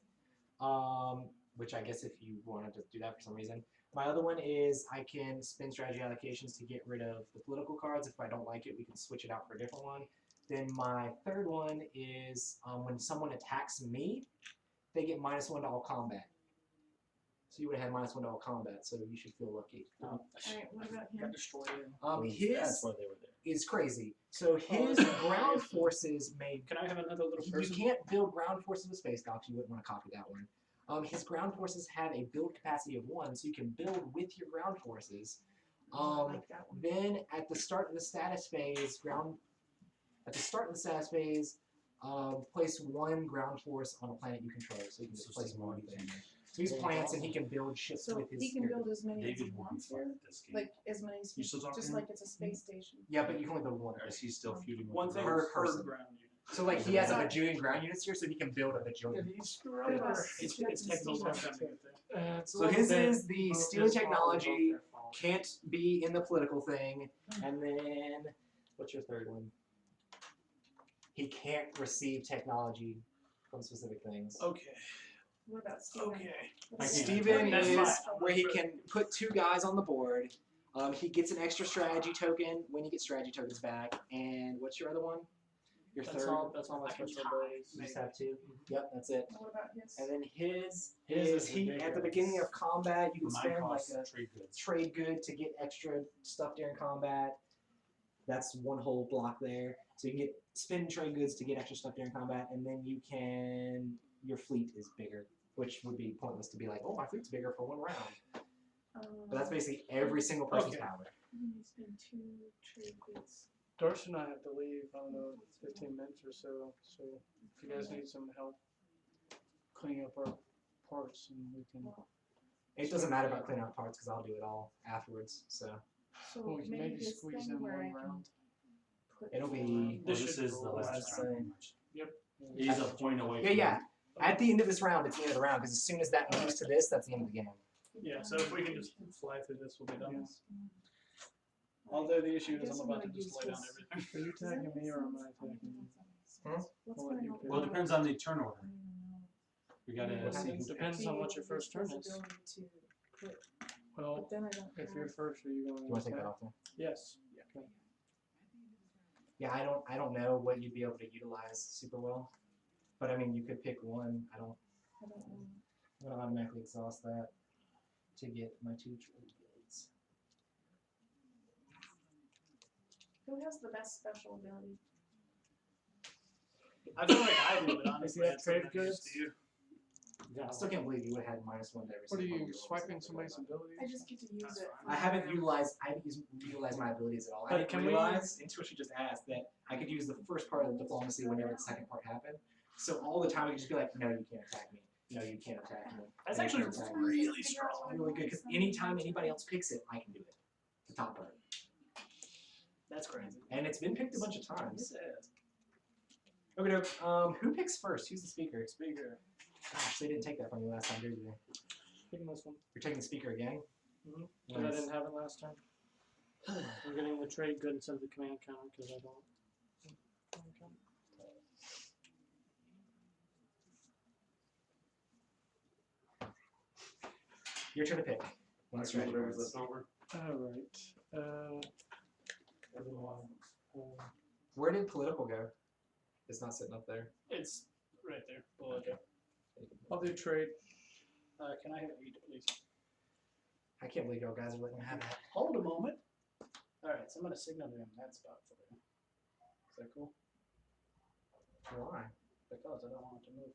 Which I guess if you wanted to do that for some reason. My other one is I can spend strategy allocations to get rid of the political cards. If I don't like it, we can switch it out for a different one. Then my third one is when someone attacks me, they get -1 to all combat. So you would have had -1 to all combat, so you should feel lucky. Alright, what about him? Got destroyed. His That's why they were there. is crazy. So his ground forces may. Can I have another little You person? can't build ground forces with space docks. You wouldn't want to copy that one. His ground forces have a build capacity of 1, so you can build with your ground forces. I like that one. Then at the start of the status phase, place 1 ground force on a planet you control, so you can just place 1 thing. So he's plants and he can build ships So with his. he can build as many as he David will be wants fun here, at this game. like as many as he, You still talking just to him? like it's a space station. Yeah, but you can only build 1. Or is he still feuding with One the thing Per Rogues? per person. ground unit. So like he has a bajillion ground units here, so he can build a bajillion. What about It's Steven technical Steven? stuff that I get there. So his is the stealing technology, can't be in the political thing, and then what's your third one? He can't receive technology from specific things. Okay. What about Steven? Okay. What about Steven That's is fine. where he can put 2 guys on the board. He gets an extra strategy token when he gets strategy tokens back. And what's your other one? Your That's third? all. That's all my I can special tie, You maybe. just have 2? Yep, that's it. What about his? And then his His is is he at the ridiculous. beginning of combat you can Mine spend like costs a trade goods. trade good to get extra stuff during combat. That's 1 whole block there. So you can get spend trade goods to get extra stuff during combat, and then you can your fleet is bigger, which would be pointless to be like, oh, my fleet's bigger for 1 round. But that's basically every single person's Okay. power. You spend 2 trade goods. Darcy and I have to leave, I don't know, 15 minutes or so. So if you guys need some help cleaning up our parts, and we can. It doesn't matter about cleaning out parts because I'll do it all afterwards. So So Well, we can maybe maybe his squeeze thing in where I 1 can round. put it'll be. Well, This this should is go the away. last round. pretty much. He's a point away. Yeah, from yeah. At the end of this round, it's the end of the round because as soon as that moves to this, that's the end of the game. Yeah. So if we can just fly through this, we'll be done. Yes. Although the issue I is guess I'm I'm about to gonna just use lay down his- everything. Are you tagging me or am I tagging you? What's Well, gonna you help pick. Well, it me? depends on the turn order. I don't know. We gotta Yeah, see. I who- Depends on what your first turn There's is. ability to put, Well, but then I don't if have. you're first, are you going Do to you want to take that attack? off there? Yes. Yeah, I don't know what you'd be able to utilize super well, but I mean you could pick one. I don't know. I'm gonna automatically exhaust that to get my 2 trade goods. Who has the best special ability? I feel like I do, but honestly, that it's something trade I'm used goods? to. I still can't believe you would have had -1 to every What are single one you of your rolls. swiping somebody's abilities? I just get to use That's it. fine. for I haven't my- utilized my abilities at all. I But didn't can we- realize until she just asked that I could use the first part of the diplomacy whenever the second part happened. So all the time I could just be like, no, you can't attack me. No, you can't attack me. That's No, you actually can't attack me. really strong. Really good because anytime anybody else picks it, I can do it. The top part. That's crazy. And it's been picked a bunch of times. Okay, who picks first? Who's the speaker? Speaker. Gosh, they didn't take that from you last time, did they? Taking this one. You're taking the speaker again? Mm-hmm. Because I didn't have it last time. I'm getting the trade good instead of the command counter because I don't. Your turn to pick. One of the strategy Whatever's cards. left over. Alright. Where did political go? It's not sitting up there. It's right there. Below there. I'll do trade. Can I have 8, please? I can't believe y'all guys are letting me have that. Hold a moment. Alright, so I'm going to signal him that spot for you. Is that cool? Why? Because I don't want it to move.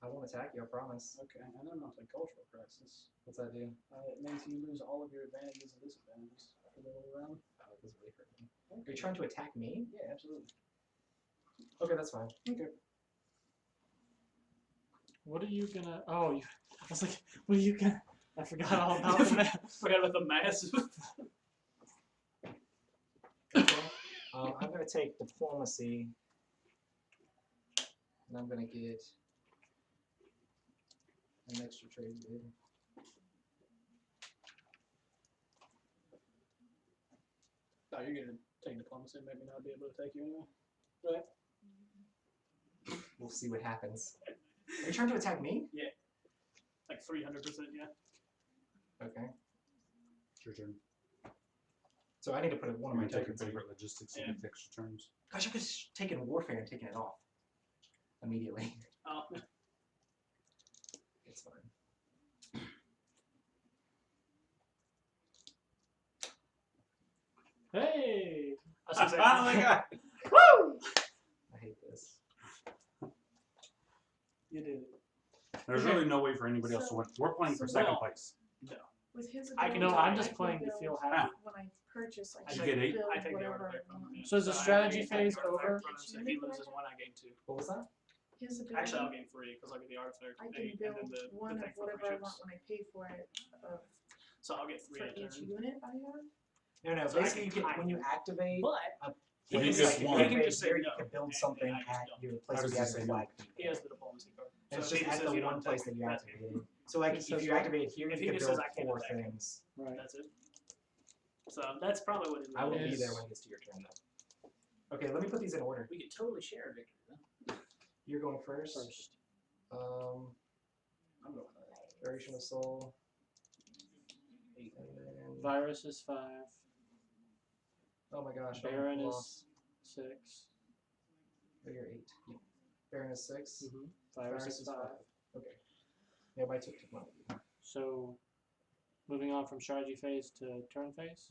I won't attack you, I promise. Okay, and then I'm cultural crisis. What's that do? It means you lose all of your advantages and disadvantages for the whole round. Oh, it doesn't really hurt me. Are you trying to attack me? Yeah, absolutely. Okay, that's fine. Okay. What are you gonna? Oh, you, I was like, what are you gonna? I forgot all about the map. Forgot about the massive. Okay. I'm going to take diplomacy. And I'm going to get an extra trade bid. Oh, you're going to take diplomacy and maybe not be able to take you anyway. Right? We'll see what happens. Are you trying to attack me? Like 300%, yeah. Okay. It's your turn. So I need to put one of my You take your tokens in. favorite logistics and get extra turns. Gosh, I could have taken warfare and taken it off immediately. Oh, It's fine. Hey! I was gonna say, Oh my god! Woo! I hate this. You did it. There's Okay. really no way for anybody else to win. We're playing for So second no. place. With his I can- ability, No, I'm I just can playing to build feel happy. when I purchase. I You can get 8? build I take the whatever artifact I from want. him. So is the I strategy take phase the artifact over? from him, so he loses 1, I gain 2. What was that? His ability, Actually, I'll gain 3 because I'll get the artifact I from can 8 and build then the one of thing for whatever I want ships. when I pay for it So I'll get 3 for a turn. each unit I have. No, So I basically can you can, when you activate, But If you things get like one- you He can just say here, you no, can build and something I just at don't. your How place does where you he say have no? flag. he has the diplomacy card. And it's So if just he at says the you one don't place attack, that you that's it. activated. So like It if says you what? activate it here, If you he can just build says I can't 4 attack. things. Right. That's it. So that's probably what it I will be Is- there when it gets to your turn though. Okay, let me put these in order. We could totally share a victory then. You're going first. First. I'm going Variation of Soul. 8. And then, Virus is 5. oh my gosh, Baron lost. is 6. Oh, you're 8. Baron is 6. Mm-hmm. Virus is 5. Okay. Yeah, but I took one. So, moving on from strategy phase to turn phase.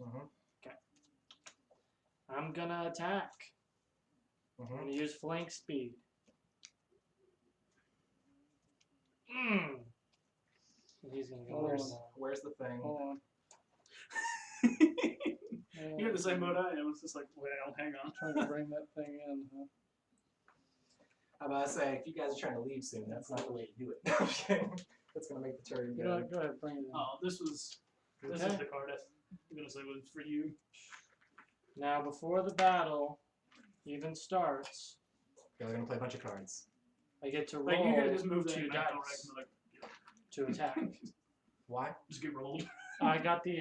I'm gonna attack. I'm gonna use flank speed. And he's gonna go Where's, first. where's the thing? Hold on. You're in the same boat I am. It's just like, well, hang on. Trying to bring that thing in, huh? I'm about to say, if you guys are trying to leave soon, that's not the way to do it. That's gonna make the turn You go. know what, go ahead, bring it in. Oh, this is Okay. the card I'm gonna say was for you. Now, before the battle even starts, Y'all are gonna play a bunch of cards. I get to Like roll you could just move that 2 and I don't dice like to attack. Why? just get rolled. I got the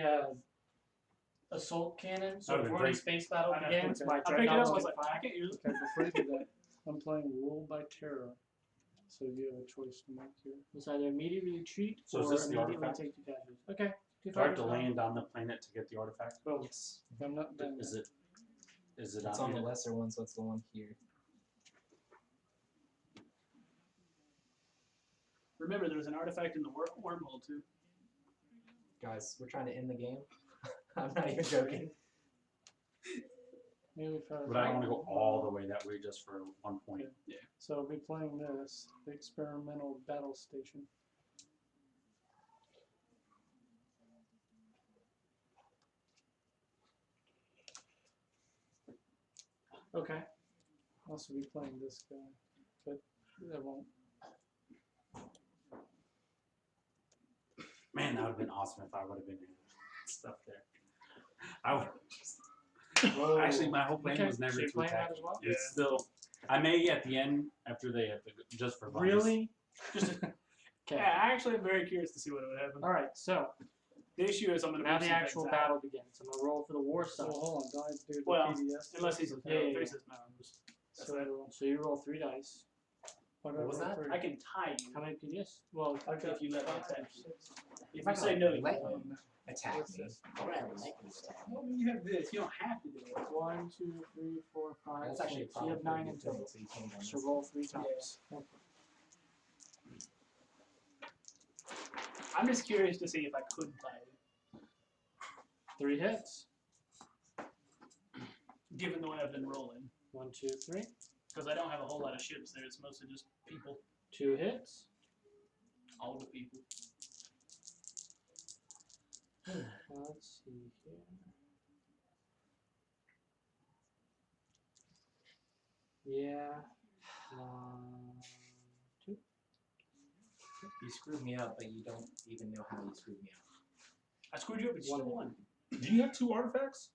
assault cannon, so That'd be before the great. space battle I know. begins, Okay. my I picked it up. dreadnoughts I was get like, I 5. can't use it. Okay, before you do that, I'm playing Rule by Terror. So you have a choice to make here. It's either immediately retreat So is or this the immediately artifact? take 2 casualties. Okay. Do I have to land on the planet to get the artifact? Boom. Yes. If I'm not done Is yet. it? Is it It's on on the here? lesser one, so it's the one here. Remember, there's an artifact in the wormhole too. Guys, we're trying to end the game. I'm not even joking. Maybe if But I don't want to go all the way that way just for 1 point. So I'll be playing this, the experimental battle station. Okay. I'll also be playing this guy, but that won't. Man, that would have been awesome if I would have been in stuff there. I would. Whoa. Actually, my whole plan Okay, was never so you're to playing attack. that as well? It's still. I may at the end after they have to go, just for bonus. Really? Just Okay. yeah, I actually am very curious to see what would happen. All right. So The issue is I'm going to now the actual battle begins. I'm gonna roll for the war So sun. hold on, do I do the Well, PBS? unless he's a Yeah. faces now. That's that. So you roll 3 dice. What was that? I can tie you. How many PDS? Well, I got if you let me 5, attack you. 6. If I you say can no, you let won't. you attack What's me. this? I would have a lightning attack. Well, you have this. You don't have to do it. 1, 2, 3, 4, 5, That's actually a 6. You have problem 9 in for you, total. so you can't So roll 3 times. I'm just curious to see if I could tie you, 3 hits. given the way I've been rolling. 1, 2, 3. Because I don't have a whole lot of ships there. It's mostly just people. 2 hits. All the people. Let's see here. Yeah. 2. You screwed me up, but you don't even know how you screwed me up. I screwed you up, but you still won. Do you have 2 artifacts?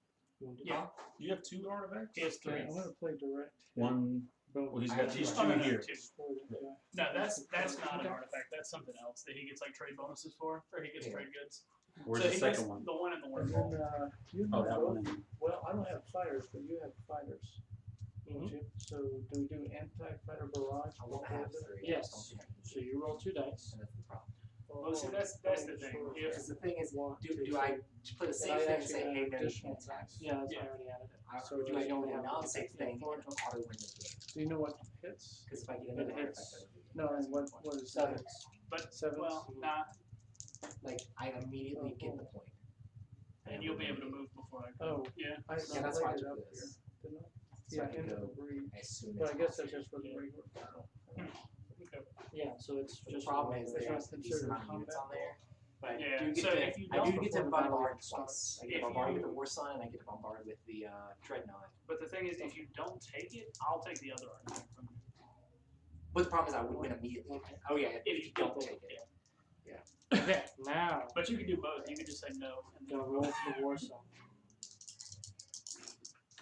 Yeah. Do you have 2 artifacts? He has 3. Okay, I'm gonna play direct. One. Boom. Well, he's I got have these two 2 no, here. 2. Yeah. No, that's not an artifact. That's something else that he gets like trade bonuses for, or he gets Yeah. trade goods. Where's so the he second gets one? The one in the And wormhole. then you Oh, have that both. one. Well, I don't have fighters, but you have fighters. Don't you? So do we do anti-fighter barrage? I won't have 3. Yes. I don't think I can So do it. you roll 2 dice. And that's the problem. Well, see, that's the thing. If Because the thing is, One, do two, I play the I safe thing and actually say, have hey, no, you additional can't attack? Yeah, that's Yeah. I already added it. So Or do I you go only with a have non-safe thing and 4 auto win the game? Do you know what hits? Because if I get It another hits. artifact, I don't do it. No, and what is that? 7s. but 7s? well, nah, Like, I immediately get the point. and you'll be able to move before I go. Oh, Yeah. I Yeah, that's why I laid it took up this. here, didn't I? So Yeah, I can into go the breach. as soon as But I guess that's possible. just for the Yeah. regular battle. Okay. Yeah, so it's But the just problem is It's there not are a decent considered amount of units combat. on there. But I Yeah, do get so to, if you I don't do get to before the battle bombard even twice. starts. I get to If bombard with you- the War Sun and I get to bombard with the Dreadnought. But the thing is, if you don't take it, I'll take the other artifact from you. But the problem is I would win immediately. Oh yeah, If you don't take it. it. Okay, now But you can do both. You can just say no, and, gonna roll for the war song.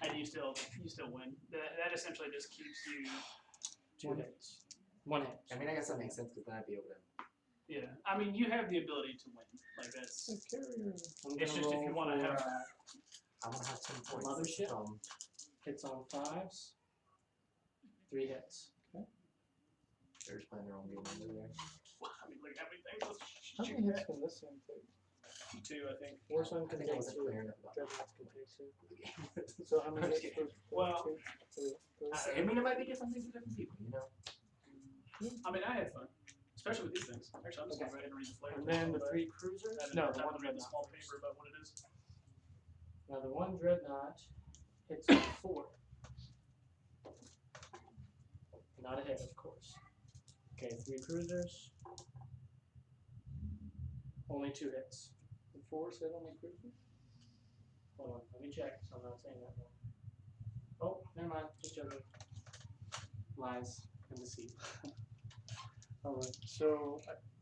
and you still win. That essentially just keeps you. 2 hits. 1 hit. I mean, I guess that makes sense because then I'd be able to. Yeah, I mean, you have the ability to win. Like that's. The carrier. I'm It's gonna just if roll you want to for, have. I'm gonna have 10 points. Mothership? From hits on 5s. 3 hits. they're just playing their own game over there. I mean, look how many things. How many hits can this thing take? 2, I think. War song I can think I take wasn't 2. clear enough about Dreadnoughts can take 2. the game. So how many I'm just hits kidding. for Well, 2, 3, 4? I mean, it might be different things for different people, you know. I mean, I had fun, especially with these things. Actually, I'm just gonna go ahead and read the flavor. And then the 3 cruisers. No, the I'm 1 gonna read the small dreadnought. paper about what it is. Now the 1 dreadnought hits on 4. Not a hit, of course. Okay, 3 cruisers. Only 2 hits. The 4 hit on the cruiser? Hold on, let me check, so I'm not saying that wrong. Oh, never mind, just joking. Lies and deceit. Alright, so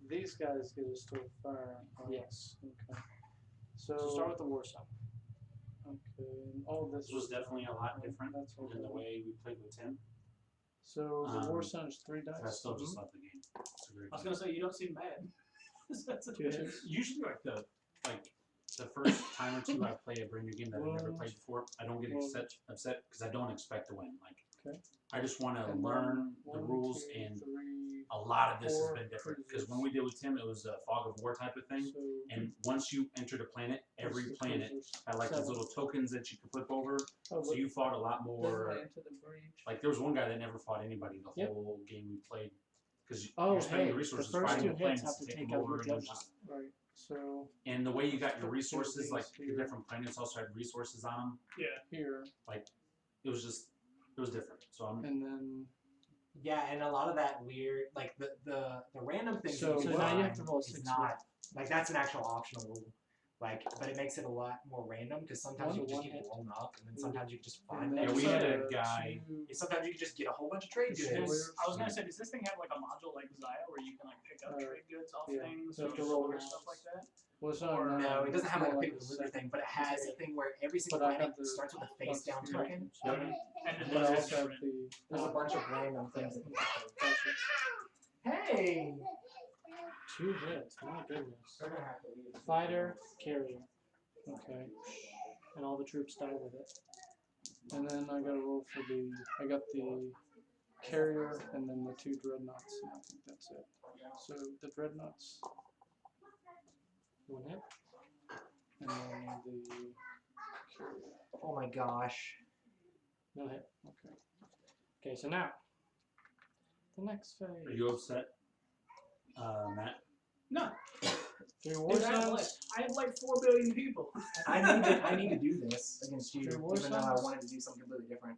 these guys get us to a fire. Yes. Okay. So start with the war song. Okay, and all this This was definitely a lot different That's all than the good. way we played with Tim. So the war Um, sun is 3 dice. I still just love the game. It's a great I was game. gonna say you don't seem mad. That's a 2 hits. Usually the first time or 2 I play a brand new game that I've never played before, I don't get upset because I don't expect to win. Like Okay. I just want to And learn then the 1, rules, 2, and 3, a lot of this has 4 been different because cruisers. when we did with Tim, it was a fog of war type of thing. So And once you entered a planet, every what's the planet cruisers? had like those 7. little tokens that you could flip over. Oh, So you fought a lot doesn't more. it enter the breach? Like there was one guy that never fought anybody the Yep. whole game we played because Oh, you're spending hey, the resources the first fighting 2 the planets hits have to take take them out over, your and it was dreadnought. just Right. So and the way you got your Put resources, like these the here. different planets also had resources on them. Yeah. here It was just it was different. So I'm and then Yeah, and a lot of that weird, like the random things. So that you now you have find to roll is 6 not like that's an actual optional rule. Like, but it makes it a lot more random because sometimes you can just One get hit. blown up, and then sometimes you can just and find then Yeah, we them. had so a guy- 2 Sometimes you can just get a whole bunch of trade Destroyer. goods. I was gonna say, does this thing have like a module like Zaya where you can like pick up trade goods off yeah. things You or have to roll or now. stuff like that? Well, it's Or- not No, it doesn't have like a more pick like the a loser second. thing, but it has a thing where every single But I landing have the starts with a face down plus token. three. And then But I those also are have different. the. There's a bunch of random things that Gotcha. Hey! 2 hits. My goodness. They're gonna have to leave. Fighter, carrier, Okay. and all the troops die with it. And then I gotta roll for the. I got the carrier and then the 2 dreadnoughts. And I think that's it. So the dreadnoughts 1 hit. and then the carrier. Oh my gosh. No hit. Okay. Okay, so now the next Are phase. you upset, Matt? No. 3 war Dude, sons. I have like 4 billion people. I need to do this against you, Three war even though I sons? wanted to do something completely different.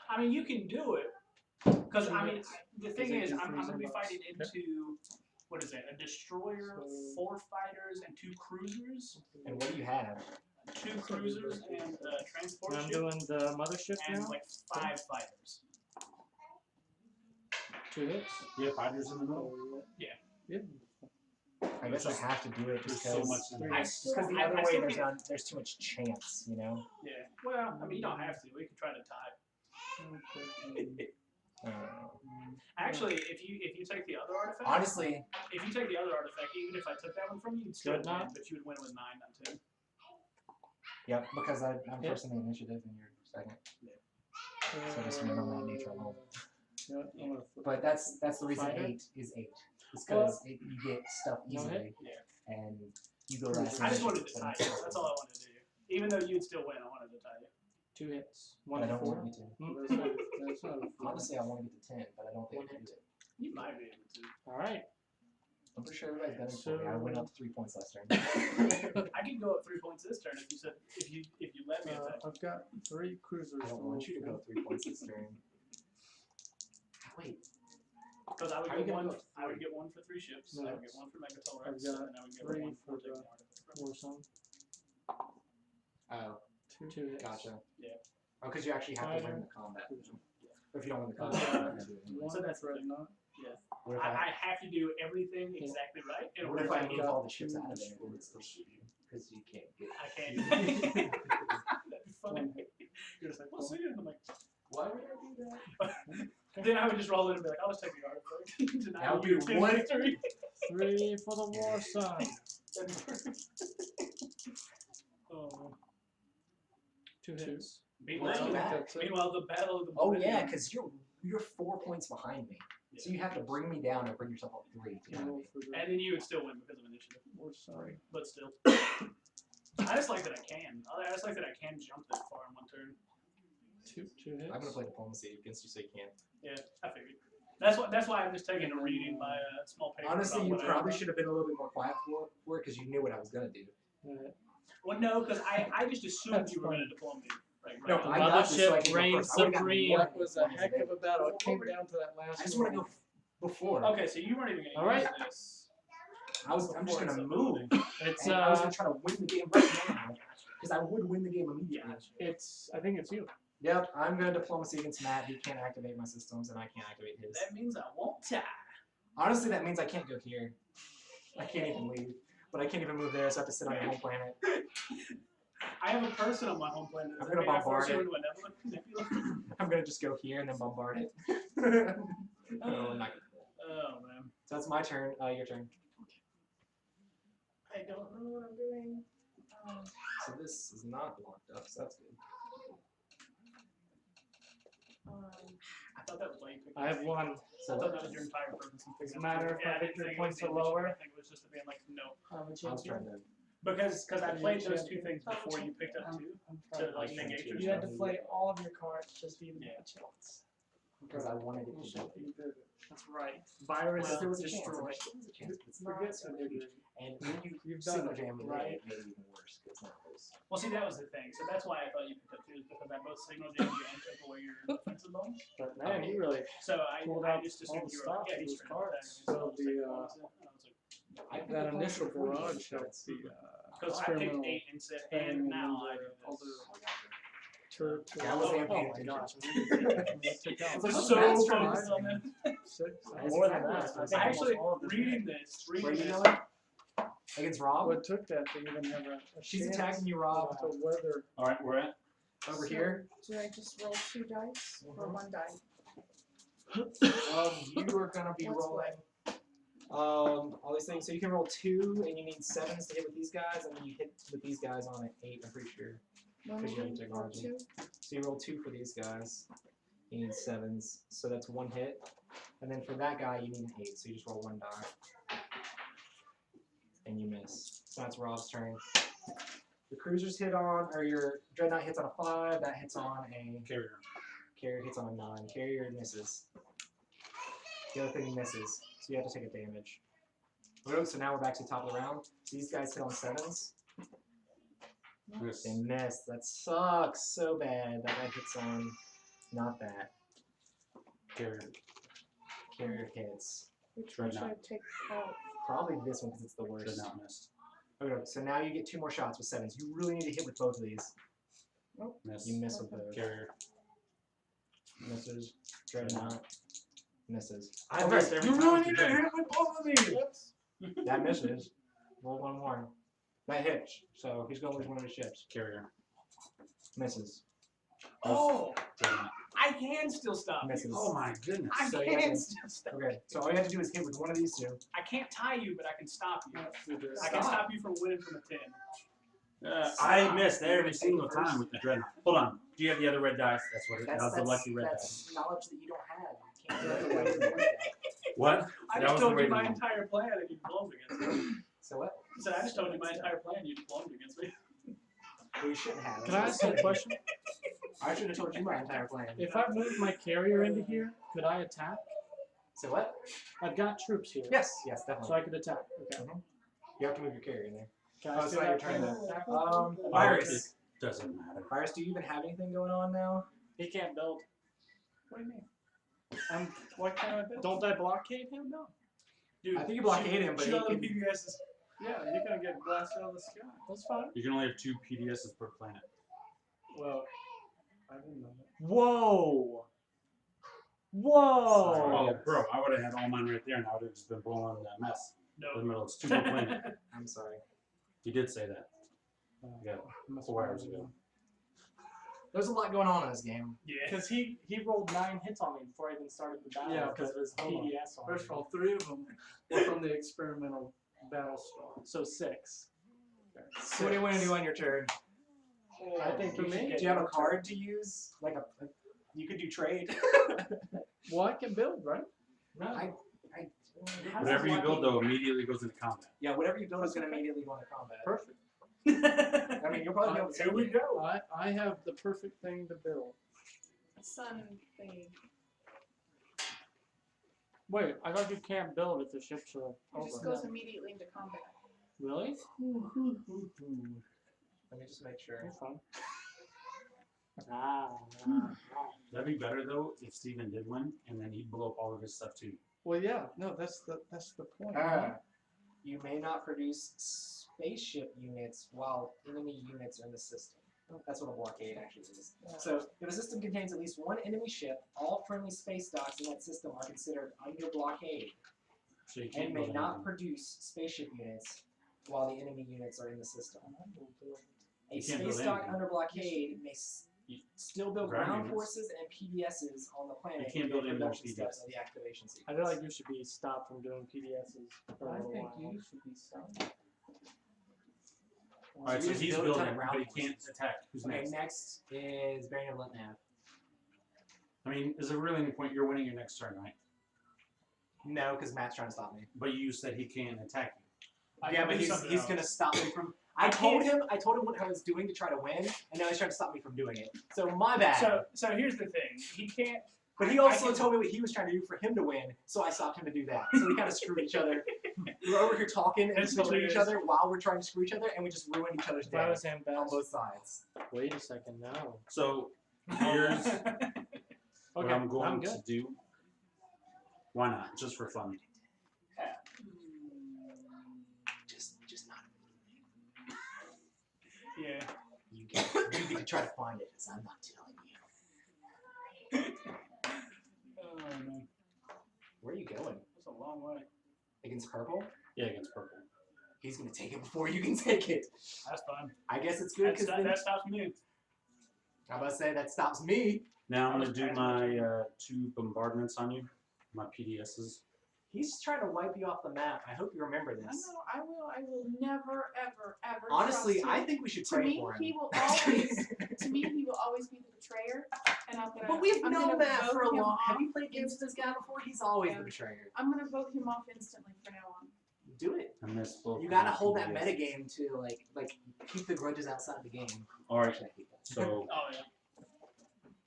I mean, you can do it. Because, I mean, the thing Does it is, do I'm going to be freezing fighting buffs? into, what is it, a destroyer, So- 4 fighters, and 2 cruisers. And what do you have? 2 cruisers and a transport And I'm ship. doing the mothership And now. like 5 fighters. 2 hits. You have fighters in the middle. Yeah. Yeah. I guess I have to do it There's just so because. much in there. Because the other way there's too much chance, you know. Yeah. Well, I mean, you don't have to. We can try to tie. Actually, if you take the other artifact, Honestly, if you take the other artifact, even if I took that one from you, you'd still win, Dreadnought? but you would win with 9, not 10. yep, because I'm Yeah. first in the initiative and you're second. So just win on that nature alone. Yeah, I'm gonna flip But it. that's the reason Fighter? 8 is 8. It's because you get stuff No easily, hit? Yeah. and you go last. I just wanted to initiative, so tie you. that's That's all I wanted to do. Even though you'd still win, I wanted to tie you. 2 hits. But 1 I don't 4. want you to. That's not, that's not a flip. Honestly, I want to get to 10, but I don't think I One can do hit. it. You might be able to. All right. I'm pretty sure everybody's gunning for me. I went up 3 points last turn. I could go up 3 points this turn if you said if you let me attack. I've got 3 cruisers. I don't want you to go 3 points this turn. Wait, Because I would How you get gonna one. go I would get 1 for 3 ships. I would get 1 for Megator I've Rex, got and I would get 3 1 for for taking the- the artifact. War son. oh, 2 hits. gotcha. Yeah. Oh, because you actually have to win Fighter. the combat. Cruiser. If you don't win the combat, you're not gonna do it anyway. One So that's the thing. dreadnought. What if I have to do everything exactly right in what order if I to move get. all the ships out of there? It would still shoot you because you can't get. I can't. That'd be funny. One hit. You're just like, well, see, and I'm like, Why would I do that? then I would just roll in and be like, I'll just take the artifact. Deny That would you be 10 one- victory. 3 for the war son. Oh. 2 hits. Meanwhile, Where's he at? meanwhile, the battle of the. Oh Millennium- yeah, because you're 4 points behind me, so you have to bring me down and bring yourself up 3 to Roll win me. for the And then you would still win because of initiative. war son. But still. I just like that I can. I just like that I can jump that far in 1 turn. 2 hits. I'm gonna play diplomacy against you, so you can't. Yeah, I figured. That's why I'm just taking a reading by a small paper. Honestly, about you what I probably know. should have been a little bit more quiet for it because you knew what I was gonna do. Well, no, because I just assumed That's you were going to fine. diploma me. Like, No, right I now. got this so I Mothership can go reigns first. I would've gotten supreme. one That was a diplomacy heck of a there. battle. It came down to that last I just want to roll. go before. Okay, so you weren't even going to All right. use this. I'm just before gonna it's move. It's And I was gonna try to win the game right now because I would win the game immediately. Yeah. I think it's you. Yep, I'm gonna diplomacy against Matt. He can't activate my systems, and I can't activate his. That means I won't tie. Honestly, that means I can't go here. I can't even leave. But I can't even move there, so I have to sit on your home planet. I have a person on my home planet. I'm Does gonna that mean I force bombard you it. into a nebula? I'm gonna just go here and then bombard it. No, I'm not gonna do that. Oh, man. So that's my turn. Your turn. I don't know what I'm doing. So this is not locked up, so that's good. I thought that was why you picked I have 1. I So thought that was your entire purpose. in Does it picking matter up if my I didn't victory think it was points the are initiative. lower? I think it was just to being like, no. I was trying to. Because I Are you played those champion? 2 things before you picked up 2 to like negate your You had stuff. to play all of your cards just even Yeah. a chance. Because I wanted it to Bullshit, be. you did it. That's right. Virus Well, there was a chance. destroy. There was a chance. But it's not Forget so that, huge. And when you You've done signal it, jam me, right? it made it even worse. 'Cause it's not close. Well, see, that was the thing. So that's why I thought you picked up 2 is because I both signal jammed you and took away your defensive bonus. But man, you really So I pulled I out just all assumed the you were like, stops yeah, of he's those straight up cards. attacking me, So I'll just take the, the bonus. And I was like, I picked That the initial before you, barrage but helped the because I picked experimental 8 and said, thing and now I and do all this. the turret. That was Oh, amp oh paying my attention. gosh. Took out We're That's so fast, focused right? on that. 6. That's More than exactly that. what I was think I almost actually, all of this reading this, Wait, you know this, what? Against Rob? What took that to even have a She's chance attacking you, Rob. to weather? All right, we're at. Over So, here. Do I just roll 2 dice or 1 die? You are gonna be What's rolling all these things. So you can roll 2, and you need 7s to hit with these guys, and then you hit with these guys on an 8. I'm pretty sure. One Because you have roll technology. 2. So you roll 2 for these guys. You need 7s, so that's 1 hit. And then for that guy, you need an 8, so you just roll 1 die. And you miss. So that's Rob's turn. The cruisers hit on, or your dreadnought hits on a 5. That hits on a Carrier. carrier hits on a 9. Carrier misses. The other thing misses, so you have to take a damage. Okay, so now we're back to the top of the round. So these guys hit on 7s. Yes. They miss. That sucks so bad. That guy hits on not that. Carrier. Carrier hits. Which one should I Dreadnought. take out? Probably this one because it's the worst. Dreadnought missed. Okay, so now you get 2 more shots with 7s. You really need to hit with both of these. Miss. You miss with both. Carrier. Misses. Dreadnought. Misses. I missed every time with the dreadnought. with both of these! That misses. Roll 1 more. That hits. So he's gonna lose one of his ships. Carrier. Misses. Oh, Dreadnought. I can still stop you. Misses. Oh my goodness. I So you have can to- still stop. Okay, so all you have to do is hit with one of these 2. I can't tie you, but I can stop you. I Stop. can stop you from winning from a 10. I missed every single time with the dreadnought. Hold on. Do you have the other red dice? That's what it That's, that was the that's, lucky red that's dice. knowledge that you don't have. You can't do it otherwise than like that. What? I That just was told the you way my to- entire plan and you blown against me. So what? I said, I just told you my entire plan, you blown against me. Well, you shouldn't have. Can I ask you a question? I should have told you my entire plan. If I move my carrier into here, could I attack? So what? I've got troops here. Yes, yes, definitely. So I could attack. Okay. You have to move your carrier in there. Can Oh, I it's say not your that turn for then. attack? Virus. It doesn't matter. Virus, do you even have anything going on now? He can't build. What do you mean? What can I build? Don't I blockade him? No. Dude, I think you blockade him, but shoot he all the can- PBSs. Yeah, you're gonna get blasted out of the sky. That's fine. You can only have 2 PDSs per planet. Well, I didn't know that. Whoa! Whoa! Oh, bro, I would have had all mine right there, and I would have just been blowing that mess. In the No. middle. It's 2 per planet. I'm sorry. You did say that. Yeah, Must 4 be hours wrong. ago. There's a lot going on in this game. Yeah. Because he rolled 9 hits on me before I even started the battle Yeah, because of his hold on. PDS on First of me. all, 3 of them were from the experimental battle star. So 6. So what do you want to do on your turn? I think For you should me? get Do you have a your card to use? Like a you could do trade. Well, I can build, right? turn. No. How does Whatever you build, blockade- though, immediately goes into combat. Yeah, whatever you build is going to immediately go into combat. Perfect. I mean, you'll probably be able to Here we take it. go. I have the perfect thing to build. Sun thingy. Wait, I thought you can't build if the ships are It just over. goes immediately into combat. Really? Let me just make sure. You're fun. Ah. That'd be better, though, if Steven did win, and then he'd blow up all of his stuff, too. Well, yeah, no, that's the point. right? You may not produce spaceship units while enemy units are in the system. That's what a blockade actually is. So, if a system contains at least one enemy ship, all friendly space docks in that system are considered under blockade So you can't and may build not anything. produce spaceship units while the enemy units are in the system. A You can't build space dock anything. under blockade may still build Ground ground units. forces and PDSs on the planet. can't in build the any more production steps PDSs. of the activation sequence. I feel like you should be stopped from doing PDSs for a little while. should be stopped. Alright, so you just he's build a ton building, of ground but he can't forces. attack. Who's Okay, next? next is Baron of Letnav. I mean, is there really any point? You're winning your next turn, right? No, because Matt's trying to stop me. But you said he can't attack you. I Yeah, can but do he's something gonna else. stop me from. I told him what I was doing to try to win, and now he's trying to stop me from doing it. So my bad. So here's the thing. He can't. but he I also can- told me what he was trying to do for him to win, so I stopped him to do that. So we kind of screwed each other. We're over here talking and That's switching each hilarious. other while we're trying to screw each other, and we just ruined each other's If I day was him, on best. both sides. Wait a second, no. So here's what Okay, I'm going I'm to good. do. Why not? Just for fun. Just not. Yeah. You get to try to find it, because I'm not telling you. Oh man, Where are you going? that's a long way. Against purple? Yeah, against purple. He's gonna take it before you can take it. That's fine. I guess it's good because That stops me. I'm about to say that stops me. Now I'm gonna do my 2 bombardments on you, my PDSs. He's trying to wipe you off the map. I hope you remember I this. know, I will never, ever, ever Honestly, trust him. I think we should To pray me, for him. he will always, to me, he will always be the betrayer, and I'm gonna. But we've I'm known gonna that vote for a him long. Have off you played games with this guy before? He's always Yeah. the betrayer. I'm gonna vote him off instantly from now on. Do it. I missed both. You of gotta my hold that PDSs. metagame to like keep the grudges outside the game. All right. Actually, I hate that. So Oh yeah.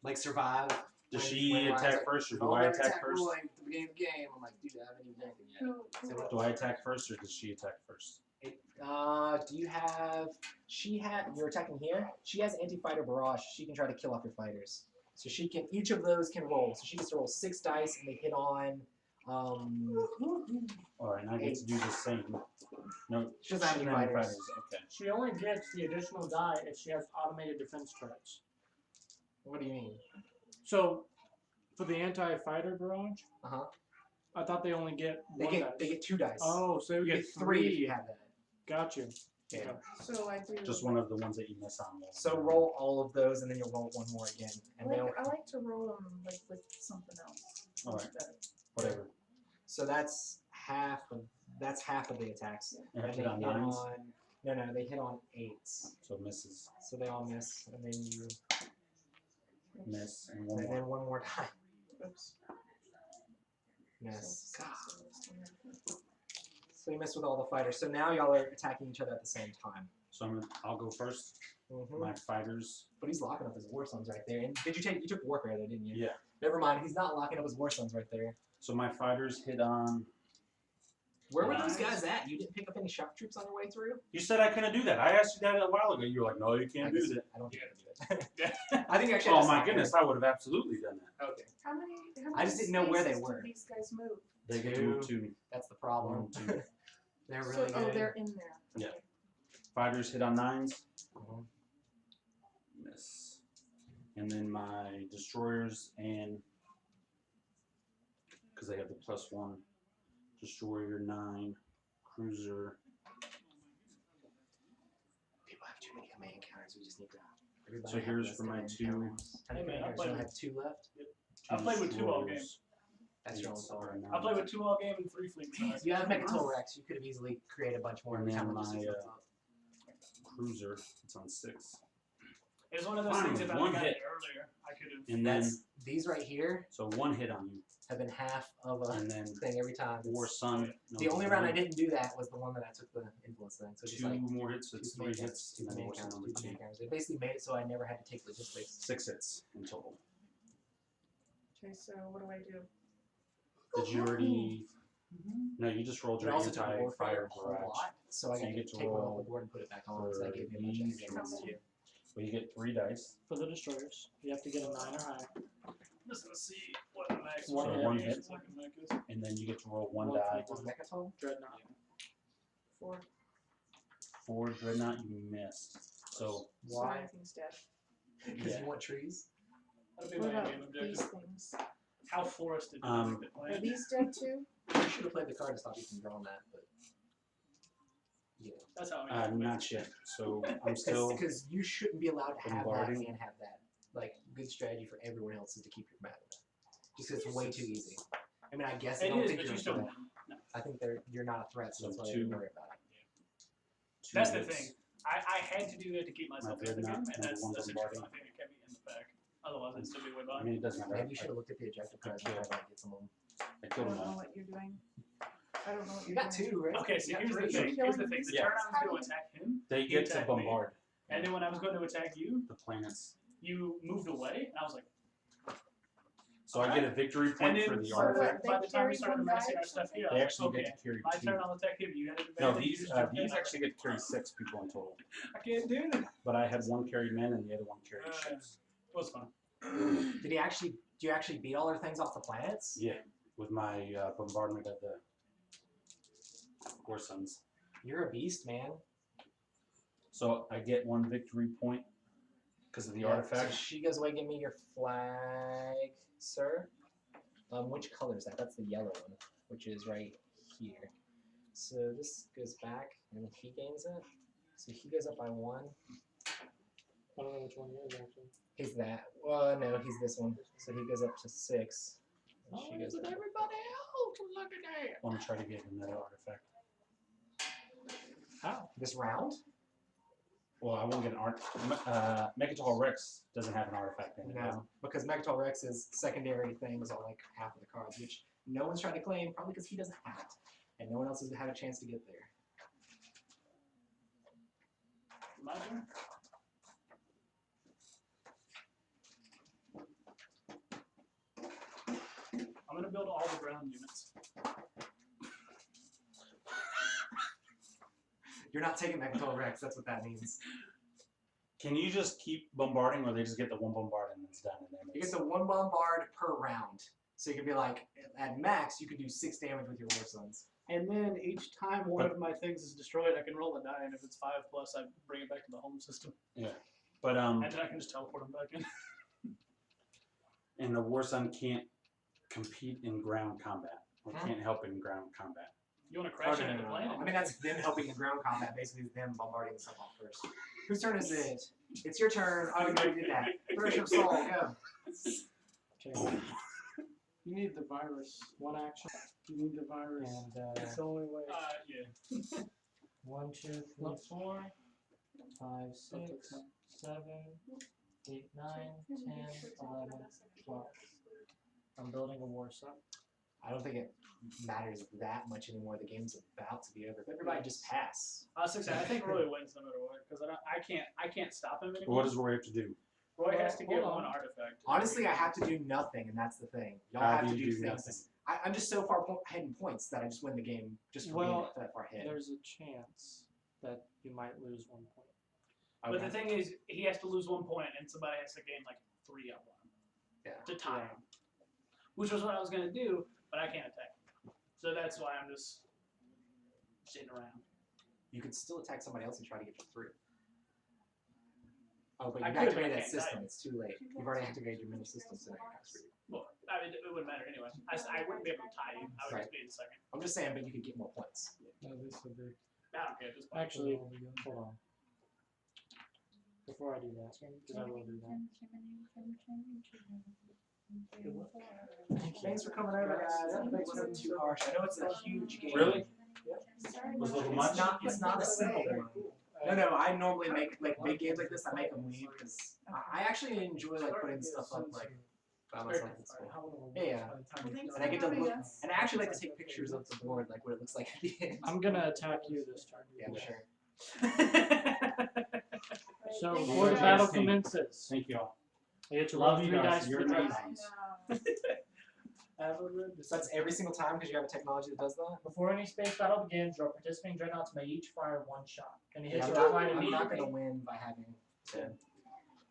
Like survive. does When she Ryan's attack like, first, or do "Oh, I never attack first? Roy at the beginning of the game. I'm like, dude, I haven't even done anything yet. Do I attack first, or does she attack first? Do you have? You're attacking here. She has anti-fighter barrage. She can try to kill off your fighters. So she can. Each of those can roll. So she gets to roll 6 dice, and they hit on. All right, and I get to do the same. No, She doesn't have any fighters. Okay. She only gets the additional die if she has automated defense turrets. What do you mean? So, for the anti-fighter barrage, I thought they only get They one get dice. they get 2 dice. Oh, so they you would get get 3 if 3. you have that. Got you. Yeah. Okay. So I do. Just one of the ones that you miss on. So roll all of those, and then you'll roll 1 more again. And they'll. I like to roll them like with something else. All right. instead. Whatever. So that's half of the attacks. And And hit they on hit 9s, on. No, they hit on 8s. so it misses. So they all miss, and then you. Miss, and And one more. then 1 more time. Oops. Miss. So- So you miss with all the fighters. So now y'all are attacking each other at the same time. So I'll go first. My fighters. But he's locking up his war sons right there. And you took warfare though, didn't you? Yeah. Never mind. He's not locking up his war sons right there. So my fighters hit on. Where were those Nice. guys at? You didn't pick up any shock troops on your way through? You said I couldn't do that. I asked you that a while ago. You were like, no, you can't do that. I don't think I can do it. I think actually. Oh my goodness, I would have absolutely done that. Okay. How many I just didn't know where they spaces were. did these guys move? They get to move 2. That's the problem. 1, 2. They're So, really good. they're in there. Yeah. Okay. Fighters hit on 9s. Mhm. Miss. And then my destroyers and because they have the +1, destroyer 9, cruiser. People have too many command counters. We just need to. Everybody So have here's less for my command 2. counters. How many Hey, man, command I counters? played You with- have 2 left. I played with 2 all game. destroyers, That's your own 8s, star. or I played 9s. with 2 all game and 3 fleet stars. You have Mechatol Rex. You could have easily created a bunch more every And time then we just my, use up. Cruiser. It's on 6. It was one of those Fine, things if I one got hit. it earlier, I could have. And then These right here so 1 hit on you, have been half of a and then thing every time. War Sun. No, The only round I one, didn't do that was the one that I took the influence thing. So just 2 like more hits. So it's 3 command hits, counters, and then War 2 Sun command number counters, 2 2. command counters. It basically made it so I never had to take logistics. 6 hits in total. Okay, so what do I do? Did you already? No, you just rolled It your also took warfare anti-fire a whole barrage. lot, so I So got you to get to take one off roll the board and put it back on. So that for gave me a bunch of these extra How ones many? too. Well, you get 3 dice. For the destroyers, you have to get a 9 or higher. I'm just gonna see what the max One hit. One is hit. so I can make this. And then you get to roll 1 One die. Was Mechatol? Dreadnought. 4. 4 dreadnought, you missed. So So Why? everything's dead. Because Yeah. you want trees. That'll be What my about game these objective. things? How forested do Um, you think Are these dead too? You should have played the card to stop you from drawing that, but yeah. That's how I make it. not yet. So I'm still. Because you shouldn't be allowed to have that bombarding. and have that. Like, good strategy for everyone else is to keep your mana. Just 'cause it's way too easy. I mean, I guess I It don't is, think but you're you a still. threat. I think you're not a threat, so So that's why I 2. didn't worry about it. 2 That's the hits. thing. I had to do that to keep myself in the game, dreadnought, and that's number 1 essentially the bombarding. only thing that kept me in the pack. Otherwise, I'd still be way I behind. mean, it doesn't matter. Maybe you should have looked at the objective cards and tried to get some of them. I I killed don't them know all. what you're doing. I don't know what You you're got doing. 2, right? Okay, so You got here's the 3. thing. Here's the thing. The Yeah. turn I was going to attack him, They You get to attacked me. bombard and then when I was going to attack you, the planets. you moved away, and I was like, So I get a victory and point then for the so artifact. what? by They the time we carry started one messing die our or stuff here, I They was actually like, get okay, to carry my 2. turn, I'll attack him. You had an No, advantage. you these just jumped in. these actually get to carry 6 people in total. I can't do that. But I had 1 carried men and the other 1 carried ships. It was fun. Did you actually beat all their things off the planets? Yeah, with my bombardment of the War Suns. You're a beast, man. So I get 1 victory point because of the Yeah, artifact. So she goes away, give me your flag, sir. Which color is that? That's the yellow one, which is right here. So this goes back, and then he gains it. So he goes up by 1. I don't know which one he is actually. He's that. Well, no, he's this one. So he goes up to 6. And she goes down. everybody else. Look at that. I want to try to get another artifact. How? This round? Well, I won't get an art. Mechatol Rex doesn't have an artifact in it. does it? No, because Mechatol Rex's secondary things are like half of the cards, which no one's trying to claim, probably because he doesn't have it. And no one else has had a chance to get there. My turn. I'm gonna build all the ground units. You're not taking Mechatol Rex, that's what that means. Can you just keep bombarding, or they just get the one bombard and it's done? And then You get the 1 bombard per round. So you can be like, at max, you can do 6 damage with your War Sons. And then each time one of my things is destroyed, I can roll a die, and if it's 5+, I bring it back to the home system. But And then I can just teleport them back in. and the War Sun can't compete in ground combat, or can't help in ground combat. You want to crash into the plane? I mean, that's them helping in ground combat. Basically, it's them bombarding the stuff off first. Whose turn is it? It's your turn. Oh, you already did that. Thresh of Soul, go. Okay. You need the virus. One action. You need the virus. And It's the only way. Yeah. 1, 2, 3, 4, 5, 6, 7, 8, 9, 10, 11, 12. I'm building a War Sun. I don't think it matters that much anymore. The game's about to be over. Everybody just pass. I think Roy wins no matter what, because I can't stop him anymore. What does Roy have to do? Roy has to get Hold on. one artifact. Honestly, I have to do nothing, and that's the thing. Y'all How have do to you do do things. I'm just so far ahead in points that I just win the game just for being that far ahead. There's a chance that you might lose 1 point. But the thing is, he has to lose 1 point, and somebody has to gain like 3 up on him. Yeah. To tie him. Which was what I was gonna do, but I can't attack him. So that's why I'm just sitting around. You could still attack somebody else and try to get you through. Oh, but I you've could, but I activated that can't system. die. It's too late. You've already activated your mini system, so now you're kind of screwed. Well, I mean, it wouldn't matter anyway. I wouldn't be able to tie you. I would just be in second. I'm just saying, but you could get more points. No, this would be. I don't care. Just Actually, hold on. Before I do that, because I will do that. Thanks for coming over, guys. That wasn't too harsh. I know it's a huge game. Really? Was it a little much? It's not a simple one. No, I normally make like big games like this. I make them leave because I actually enjoy like putting stuff up like by myself. It's cool. Yeah, and I get to look, and I actually like to take pictures of the board, like what it looks like at the end. I'm gonna attack you this turn. Yeah, sure. So Yeah. before the battle commences, Thank you all. I get to Love roll you 3 guys. dice You're for the amazing. So that's every single time because you have a technology that does that. Before any space battle begins, your participating dreadnoughts may each fire 1 shot. And the Yeah, hits I'm are applied not immediately. gonna win by having.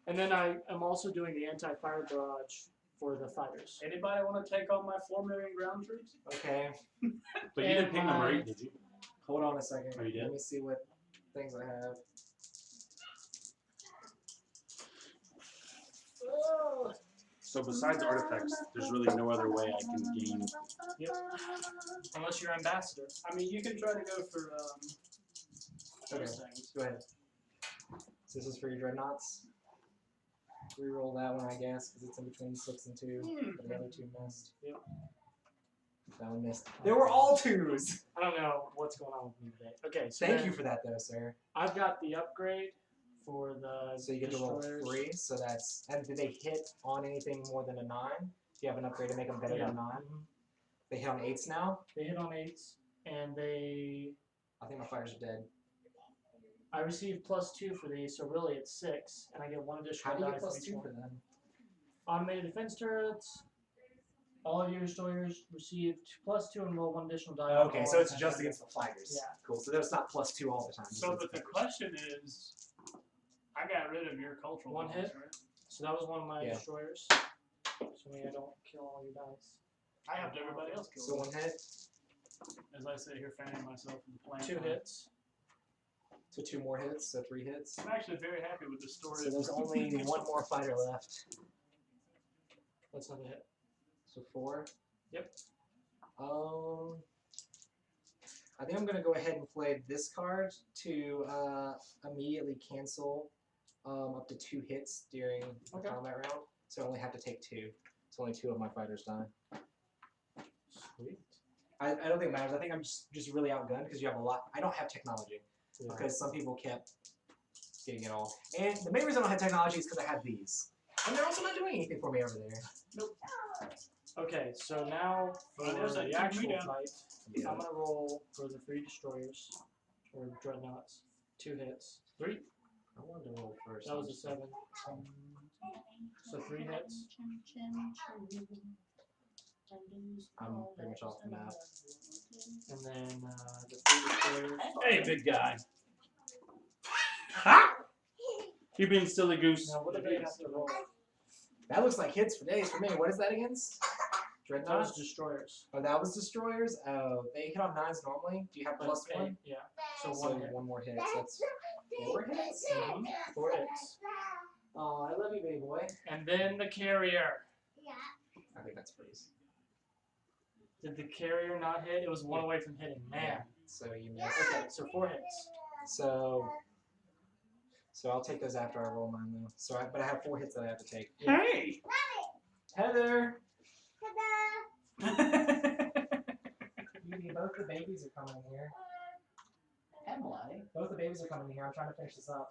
And then I am also doing the anti-fire barrage for the fighters. Anybody want to take on my 4 million ground troops? Okay, But you didn't pick number 8, did you? hold on a second. Oh, you did? Let me see what things I have. So besides artifacts, there's really no other way I can gain. Yep. Unless you're ambassador. I mean, you can try to go for Okay, those things. go ahead. So this is for your dreadnoughts. Reroll that one, I guess, because it's in between 6 and 2. But the other 2 missed. Yep. That one missed. They were all 2s. I don't know what's going on with me today. Okay, so Thank then you for that, though, sir. I've got the upgrade for the So you get to roll destroyers. 3. So that's. And did they hit on anything more than a 9? Do you have an upgrade to make them better Yeah. than 9? Mhm. They hit on 8s now. They hit on 8s, and I think my fighters are dead. I received +2 for these, so really it's 6, and I get 1 additional How do you die get for each +2 one. for them? Automated defense turrets. All of your destroyers received +2 and roll 1 additional die. on Okay, all so it's attacks. just against the fighters. Yeah. Cool. So there's not +2 all the time. just So, against but the fighters. question is, I got rid of your cultural 1 bonus, hit. right? So that was one of my Yeah. destroyers. Assuming I don't kill all your dice. I helped everybody else kill So them. 1 hit. As I sit here fanning myself in the plane. 2 hits. So 2 more hits. So 3 hits. I'm actually very happy with the story. So there's only 1 more fighter left. That's not a hit. So 4. Yep. I think I'm gonna go ahead and play this card to immediately cancel up to 2 hits during the combat round. So I only have to take 2. So only 2 of my fighters die. Sweet. I don't think it matters. I think I'm just really outgunned because you have a lot. I don't have technology because some people kept getting it all. And the main reason I don't have technology is because I have these. And they're also not doing anything for me over there. Nope. Okay, so now for There's that the keep me actual down. fight, Yeah. I'm gonna roll for the 3 destroyers or dreadnoughts. 2 hits. 3. I wanted to roll first. That was a 7. So 3 hits. I'm pretty much off the map. And then the 3 destroyers. Hey, big guy. You're being silly goose. Now what do they have to roll? That looks like hits for days for me. What is that against? That was Dreadnoughts? destroyers. Oh, that was destroyers? Oh, they hit on 9s normally. Do you have But plus 1? 8, yeah. So So 1 hit. 1 more hit. So that's 4 hits? 4 hits. Oh, I love you, baby boy. And then the carrier. I think that's freeze. Did the carrier not hit? It was 1 away from hitting. Man. So you miss. Okay, so 4 hits. So I'll take those after I roll mine though. But I have 4 hits that I have to take. Hey! Heather! Beauty, both the babies are coming in here. Emily. Both the babies are coming in here. I'm trying to finish this up.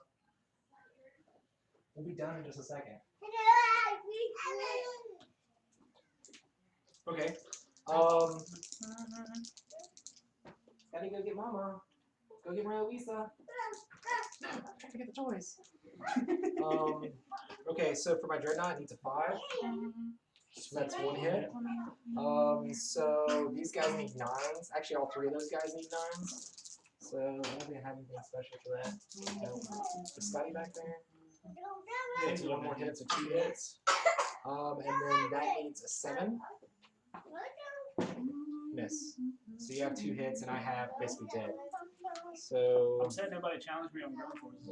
We'll be done in just a second. Okay. Gotta go get Mama. Go get Maria Luisa. I'm trying to get the toys. Okay, so for my dreadnought, it needs a 5. So that's 1 hit. So these guys need 9s. Actually, all 3 of those guys need 9s. So I don't think I have anything special for that. No. Is Scotty back there? Takes 1 more hit, so 2 hits. And then that needs a 7. Miss. So you have 2 hits, and I have basically dead. So I'm sad nobody challenged me on ground forces.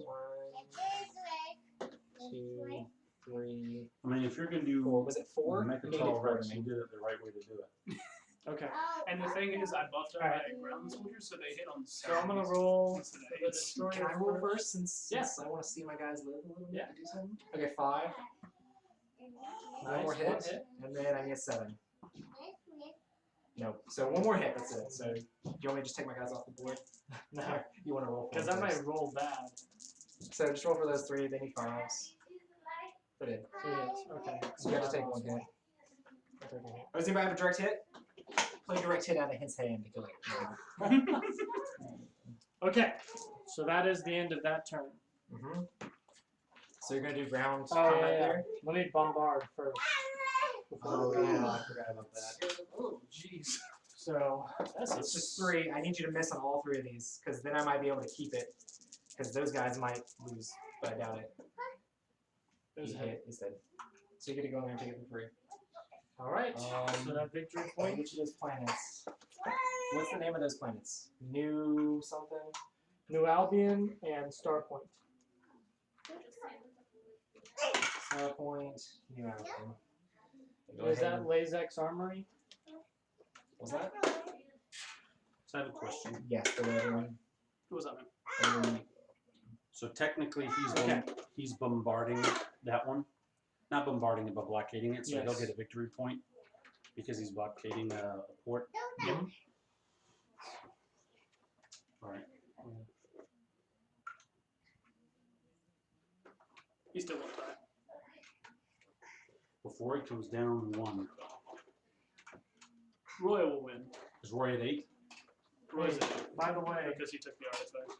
1, 2, 3, I mean, if you're gonna do 4. Was it 4? make a You gave tall 4 to Rex, me. you did it the right way to do it. Okay. And the thing is, I buffed up my ground soldiers, so they hit on So I'm gonna roll for the destroyer. Can I roll first since I want to see my guys live a little bit Yeah. to do something? Okay, 5. 1 more hit, and then I need a 7. No. So 1 more hit, that's it. So do you want me to just take my guys off the board? No, You want to roll for because them I might first. roll bad. So just roll for those 3, they need 5s. Put in. 3 hits. Okay. So you have to take 1 hit. Oh, does anybody have a direct hit? Play direct hit out of his hand to kill it. Okay. So that is the end of that turn. So you're gonna do ground Oh combat yeah. there? Let me bombard first. Oh yeah, I forgot about that. Oh, jeez. So It's just 3. I need you to miss on all 3 of these, because then I might be able to keep it. Because those guys might lose, but I doubt it. there's He a hit. hit instead. So you get to go in there and take it for free. All right. So that victory Let me point. get you those planets. What's the name of those planets? New something? New Albion and Starpoint. Starpoint, New Albion. Go Is ahead that Lazek's Armory? Was that? So I have a question. Yes, the red one. What was that, man? And then So technically, Okay. he's bombarding that one, not bombarding it, but blockading it. So he'll Yes. get a victory point because he's blockading a port. Yep. All right. He still won't die. Before he comes down 1, Roy will win. is Roy at 8? Roy's Hey, at by the way, because he took the artifact.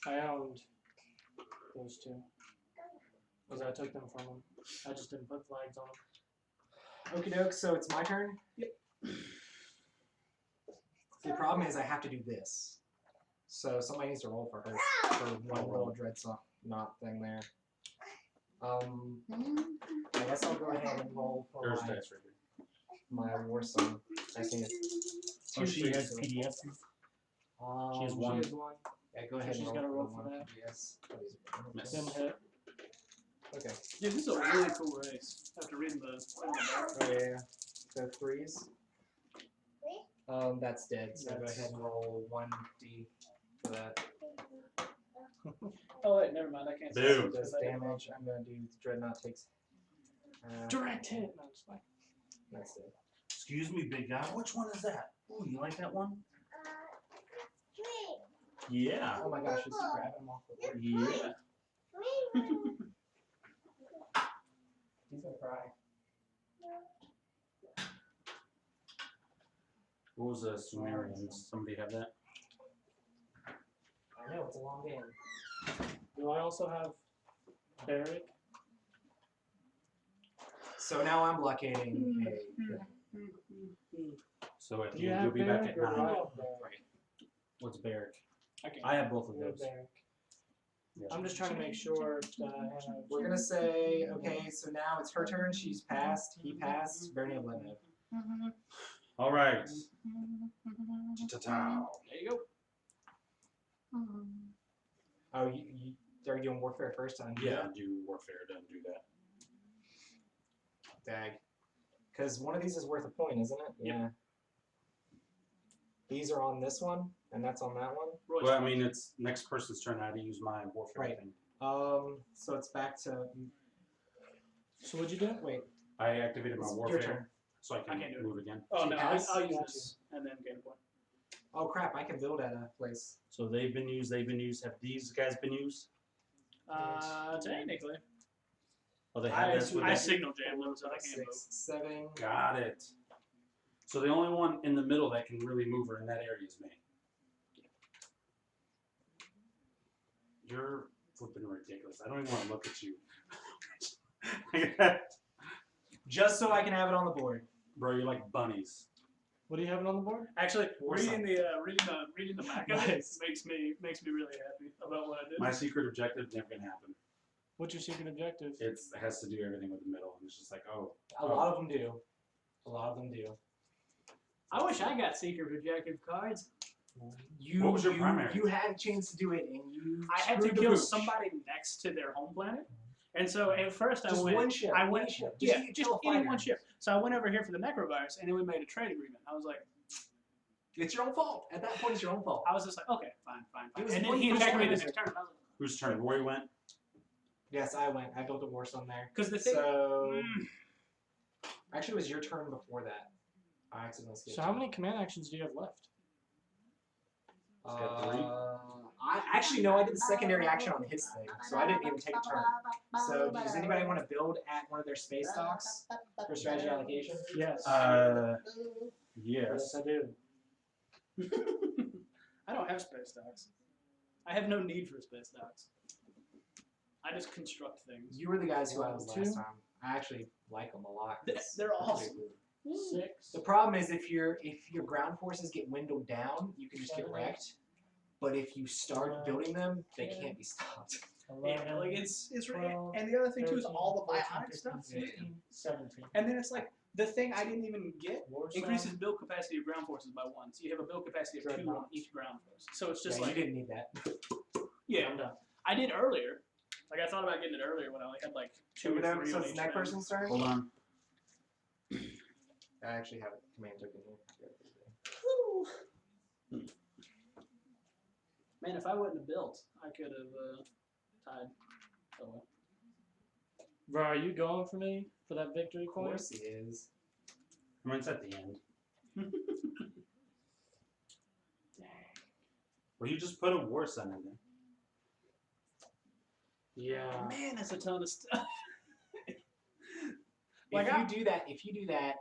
I owned those 2. Because I took them from him. I just didn't put flags on them. okie doke, so it's my turn? Yep. The problem is I have to do this. So somebody needs to roll for her for 1 little dreadnought not thing there. I guess I'll go ahead and roll for There's my, dice right here. my war song. I think it's Oh, she has so- PDF. She has Um, 1. She has 1. Yeah, go ahead She's and gotta roll roll for for the that. one. Yes. Miss. Didn't hit. Okay. Yeah, this is a really cool race. After reading the Oh yeah. So 3s. That's dead. So That's- go ahead and roll 1d for that. Oh wait, never mind. I can't. Boom. So does damage. I'm gonna do Dreadnought takes. Direct hit. No, it's fine. That's it. Excuse me, big guy. Which one is that? Ooh, you like that one? Yeah. Oh my gosh, is he grabbing him off the board? Yeah. He's gonna cry. What was the Sumerians? Somebody have that? I know, it's a long game. Do I also have Barrick? So now I'm blockading So at Do the you end, have you'll be back Barrick at or do I 9. have Barrick? What's Barrick? Okay. I have both of You have those. Barrick. Yeah. I'm just trying to make sure that I have. We're gonna say, okay, so now it's her turn. She's passed. He passed. Bernie of Lemon. All right. Ta-ta. There you go. Oh, you are you doing warfare first time? Yeah, do warfare. Don't do that. Dag. Because one of these is worth a point, isn't it? Yep. Yeah. These are on this one, and that's on that one. Royce. Well, I mean, it's next person's turn now to use my warfare Right. thing. So it's back to. So what'd you do? Wait, I activated my it's your warfare, turn. so I I can can't do it. move again. Oh She no, passed? I'll use Got this and then gain a point. Oh crap! I can build at a place. So they've been used. They've been used. Have these guys been used? Technically, Oh, they have. That's what I that. signal jam them so they can't move. 6, 7. Got it. So the only one in the middle that can really move her in that area is me. You're flipping ridiculous. I don't even want to look at you. Just so I can have it on the board. Bro, you're like bunnies. What do you have it on the board? Actually, Or reading the back of it Nice. makes me really happy about what I did. My secret objective never gonna happen. What's your secret objective? It has to do everything with the middle, and it's just like, oh, A lot of them do. A lot of them do. I wish I got secret objective cards. You, What was your primary? You had a chance to do it, and you. I had to screwed the kill pooch. somebody next to their home planet, and so at first I Just went. one ship. I one went. ship. Yeah, you just kill a any fighter. one ship. So I went over here for the necrovirus, and then we made a trade agreement. I was like, It's your own fault. At that point, it's your own fault. I was just like, okay, fine. It was And then one he attacked me the person. next turn. And I was like, whose turn? Roy went. Yes, I went. I built a war stone there. because the thing. So actually, it was your turn before that. I accidentally skipped. So how many command actions do you have left? I actually no. I did the secondary action on his thing, so I didn't even take a turn. So does anybody want to build at one of their space docks for strategy allocation? Yes. Yes. I do. I don't have space docks. I have no need for space docks. I just construct things. You were the guys who I was Two. last time. I actually like them a lot. It's They're pretty awesome. cool. 6. The problem is if your ground forces get windowed down, you can just get wrecked. But if you start building them, they can't be stopped. 11, Yeah, like it's 12, and the other thing too is 13, all the 14, bionic 15, stuff. 16, 17. And then it's like the thing I didn't even get War increases Song. build capacity of ground forces by 1. So you have a build capacity of 2 on Dreadnought. each ground force. So it's just Yeah, like you didn't need that. yeah, I'm done. I did earlier. Like I thought about getting it earlier when I only had like 2 or 3 So on it's each next thing. person's turn. Hold on. I actually have a command token here. Man, if I wouldn't have built, I could have tied. Oh well. Bro, are you going for me for that victory Of point? course he is. I mean, it's at the end. Well, you just put a war sun in there. Yeah. Man, that's a ton of stuff. If you do that,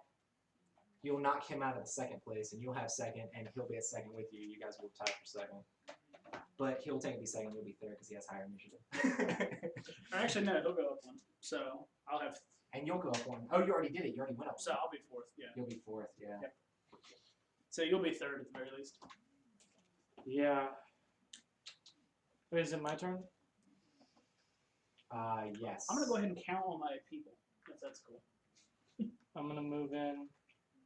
you'll knock him out of the second place, and you'll have second, and he'll be at second with you. You guys will tie for second. But he'll technically be second, you'll be third because he has higher initiative. Or actually, no, he'll go up 1. So I'll have. And you'll go up one. Oh, you already did it. You already went up So one. I'll be 4th. Yeah. You'll be fourth, yeah. Yep. So you'll be 3rd at the very least. Yeah. Wait, is it my turn? Yes. I'm gonna go ahead and count on my people. If that's cool. I'm gonna move in.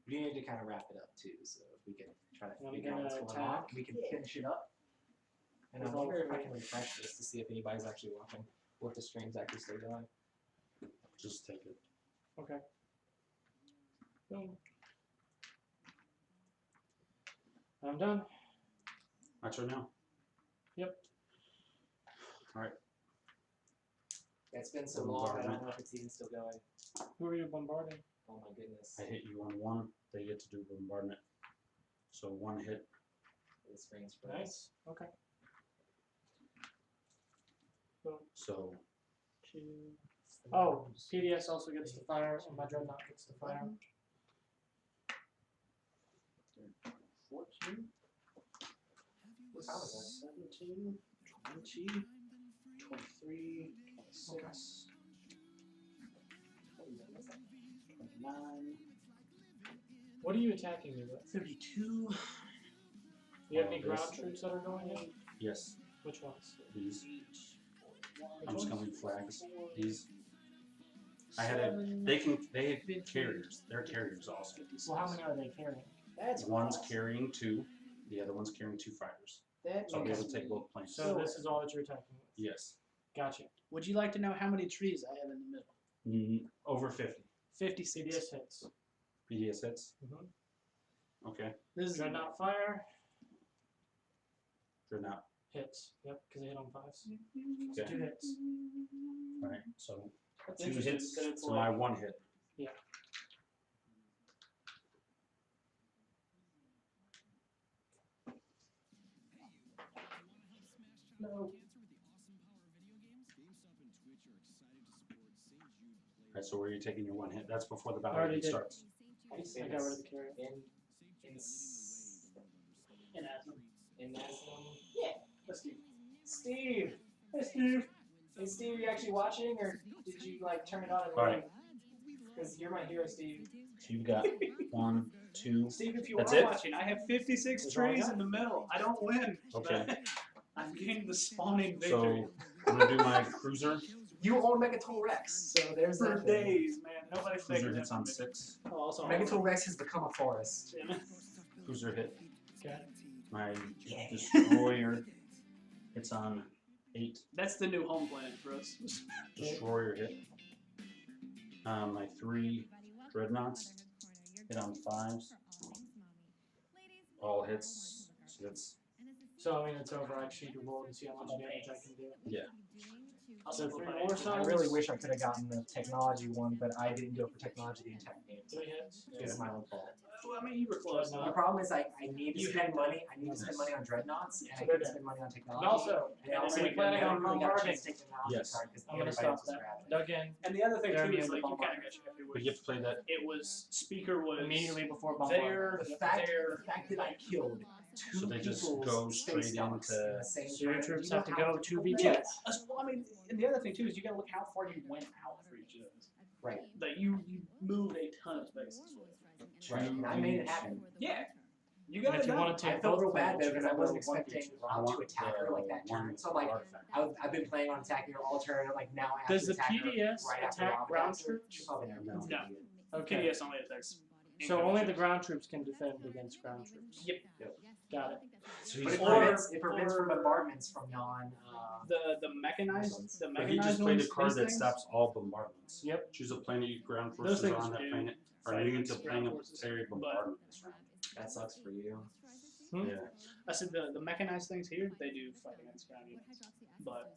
We need to kind of wrap it up too, so if we can try to I'm figure out what's gonna going on, attack. we can finish it up. And I With wonder all if I three. can refresh this to see if anybody's actually watching, or if the stream's actually still going. Just take it. Okay. Boom. I'm done. My turn now. It's been so long, I don't know if it's even still going. Who are you bombarding? Oh my goodness. I hit you on 1. They get to do bombardment. So 1 hit. This rings for Nice. Okay. So Oh, PDS also gets to fire, and my dreadnought gets to fire. 14, 17, 20, 23, 26, 29, What are you attacking me with? 32. Do you have any this. ground troops that are going in? yes, Which ones? these. 41, I'm just gonna leave flags. These. I had a. They had carriers. They're carriers also. Well, how many are they carrying? That's One's carrying 2. The other one's carrying 2 fighters. That So I'll be makes able to take both planes. So this is all that you're attacking with? Yes. Gotcha. Would you like to know how many trees I have in the middle? Over 50. 56. CDS hits. PDS hits. Mm-hmm. Okay. This is Dreadnought fire Dreadnought. hits. Yep, because they hit on 5s. Okay. 2 hits. Alright. So That's 2 interesting, hits because it's to my like- 1 hit. Yeah. no. Alright, so where are you taking your 1 hit? That's before the I battle already even did. starts. How do you say I got rid of this? the carrier. In Aslan. In Aslan? Let's do. Steve! Hey, Steve! Hey, Steve, are you actually watching, or did you, like, turn it on and Alright. Because you're my hero, Steve. So you've got 1, 2. Steve, if you That's are it? watching, I have 56 That's all I trees got. in the middle. I don't win. Okay. But I'm getting the spawning victory So I'm gonna do my cruiser. You own Megaton Rex, so there's for that thing. days, man. Nobody's Cruiser taking hits that on from me. 6. Oh, also, Megaton Rex has become a forest. Cruiser hit. Okay. My destroyer hits on 8. That's the new home planet for us. Destroyer hit. My 3 dreadnoughts hit on 5s. All hits. So that's So, I mean, it's over. I actually roll and see how much damage I can do. yeah. So 3 Simplify more it. suns. I really wish I could have gotten the technology one, but I didn't go for technology the entire game. 3 hits. It's my own fault. Well, I mean, you were close. No. The problem is I need to You spend hit money. I need to spend money on dreadnoughts, and So I they're can't dead. spend money on And technology. also, And also, are we planning on really got a bombarding? chance to take technology Yes. card because I'm gonna everybody stop else was that. grabbing it. Dug in And the other thing They're too is immune like to you kind of bombardment. got your But you have to play that. It was speaker was immediately before bombardment. The fact that I killed two So they just people's go space straight docks into- in the same So your turn. troops Do you have to know how go 2v2. difficult Yeah. Well, I mean, and the other thing too is you got to look how far you went out for each of those. Right. Like you moved a ton of space. Right. And I made it happen. Yeah. You And got if it you done. want to I take felt both real bad planes, though because I you're wasn't gonna go expecting 1v2. I to want attack her like that turn. So I'm like, artifact. I've been planning on attacking her all turn. I'm like, now I have Does to the attack her PDS right after attack Rob ground attacks her. troops? She'll probably never No. do it. Okay. PDS only attacks. So only the ground troops can defend against ground troops. Yep. Got it. So But he's it prevents from bombardments from non. The mechanized But he just ones. played a card these that things, stops all bombardments. Yep. Choose a planet your ground Those forces are things on that do planet are fight immune to against ground planetary forces, but- bombardment this round. That sucks for you. Hmm? Yeah. I said the mechanized things here, they do fight against ground units. But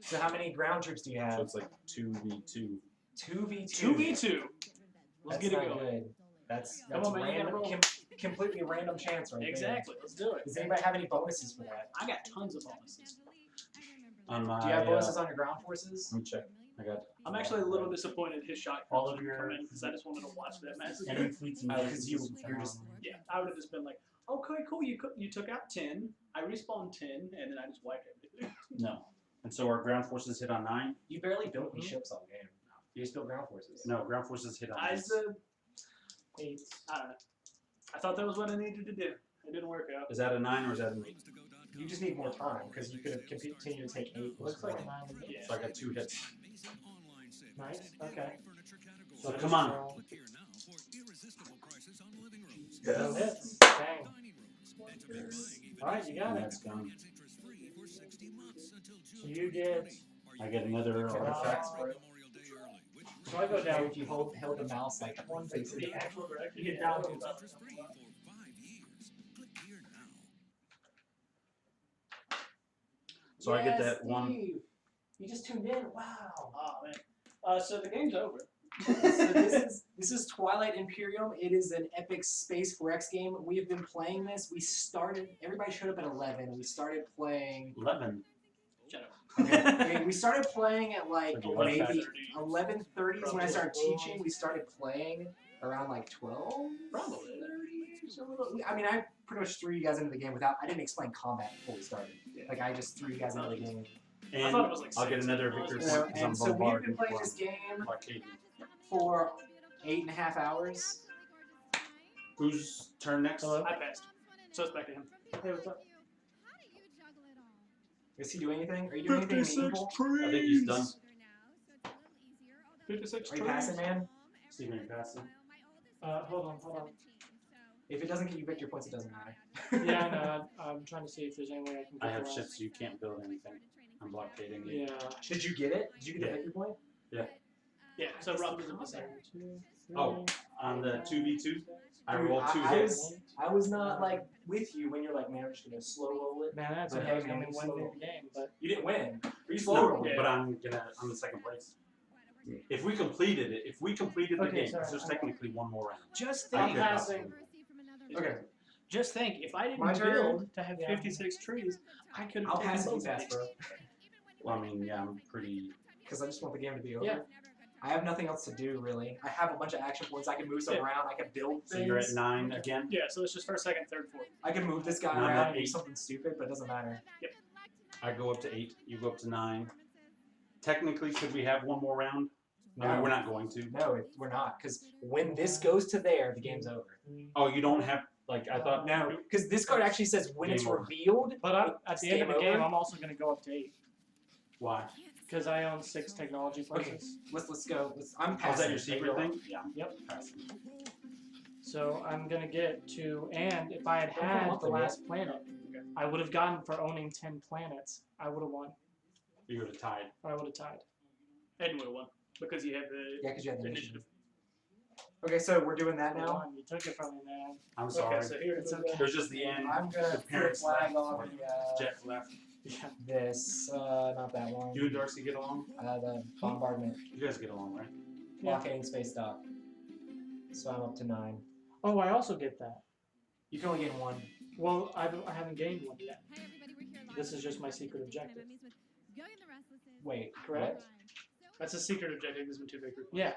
So how many ground troops do you So have? it's like 2v2. 2v2. 2v2. Let's That's get it not going. good. That's Come on, man, you gotta random, roll. completely random chance right Exactly. Let's do there. it. Does anybody have any bonuses for that? I got tons of bonuses. On my, Do you have bonuses on your ground forces? let me check. I got I'm actually a little disappointed his shot All of didn't your- come in because I just wanted to watch that massacre. enemy fleets and Because you're bases. just Yeah, I would have just been like, okay, cool. You took out 10. I respawned 10, and then I just wiped everything. No. And so our ground forces hit on 9. you barely built any ships all game. You just built ground forces. No, ground forces hit on I 8. said, 8. I don't know. I thought that was what I needed to do. It didn't work out. Is that a 9 or is that an 8? You just need more time because you could have continued to take 8. Looks like a 9. Yeah. So I got 2 hits. Nice. Okay. So come on. No hits. Dang. Alright, you got And it. that's gone. So you get. I get another artifact. So I go Now, down. if you held the mouse like one face, Yeah. you get down to So I get Yes, that one. Steve. You just tuned in. Wow. Oh man. So the game's over. So this is Twilight Imperium. It is an epic Space 4X game. We have been playing this. We started. Everybody showed up at 11. We started playing. 11. Shut up. Okay, we started playing at like Like what maybe factor? 11:30 is when I started teaching. We started playing around like 12. Probably. I mean, I pretty much threw you guys into the game without. I didn't explain combat before we started. Like I just threw you guys into the game. And thought it was like I'll get 6. another victory Yeah, point because I'm and so we've bombarding been playing this game blockading. for 8.5 hours. Whose turn next? Hello? I passed. So it's back to him. Hey, what's up? Is he doing anything? Are you doing anything meaningful? I think he's done. 56 Are you trees. passing, man? Steven, you passing? Hold on. If it doesn't get you victory points, it doesn't matter. Yeah, no, I'm trying to see if there's any way I can I get have the shit last. so you can't build anything. I'm blockading you. Yeah. Did you get it? Did you get the Yeah. victory point? Yeah, so Rob is in the same. Oh, on the 2v2, I Dude, roll 2 I hits. I was not like with you when you're like, man, I'm just gonna slow roll it. Man, that's But okay. hey, I was man, gonna slow win roll. the game, but You didn't win. You slow No, rolled it. but I'm in second place. If we completed the Okay, game, sorry, because there's I- technically one more round. Just I think. could passing. Okay, Just think, if I My didn't turn. build to have Yeah. 56 trees, I could have I'll taken pass if you both of pass, these. bro. Well, I mean, yeah, I'm pretty. Because I just want the game to be over. Yeah. I have nothing else to do really. I have a bunch of action points. I can move stuff Yeah. around. I can build things. So you're at 9 again. Yeah, so it's just first, second, third, fourth. I can move this guy And I'm around at and do 8. something stupid, but it doesn't matter. I go up to 8. You go up to 9. Technically, could we have one more round? I mean, No. we're not going to. No, we're not. Because when this goes to there, the game's over. Oh, you don't have like I thought. No, because this card actually says when it's Game over. revealed. But at It's the end of the game game, over? I'm also gonna go up to 8 Why? because I own 6 technology Okay, points. let's go. I'm Was passing. that your secret thing? Yeah. Yep. Passing. So I'm gonna get to, and if I had Don't come had up the there last planet, I would have gotten for owning 10 planets. I would have won. You would have tied. Or I would have tied. Ed would have won because you have the Yeah, because you have the initiative. Okay, so we're doing that now. You took it from me, man. I'm sorry. Okay, so here It's it's okay. It was just the end. I'm gonna The put a parents flag left. on the, Jet left. Yeah. this. Not that one. You and Darcy get along? The bombardment. You guys get along, right? Yeah. Blockading space dock. So I'm up to 9. Oh, I also get that. You can only get 1. Well, I haven't gained one yet. This is just my secret objective. Wait, Correct? That's a secret objective. Gives me 2 victory points. Yeah.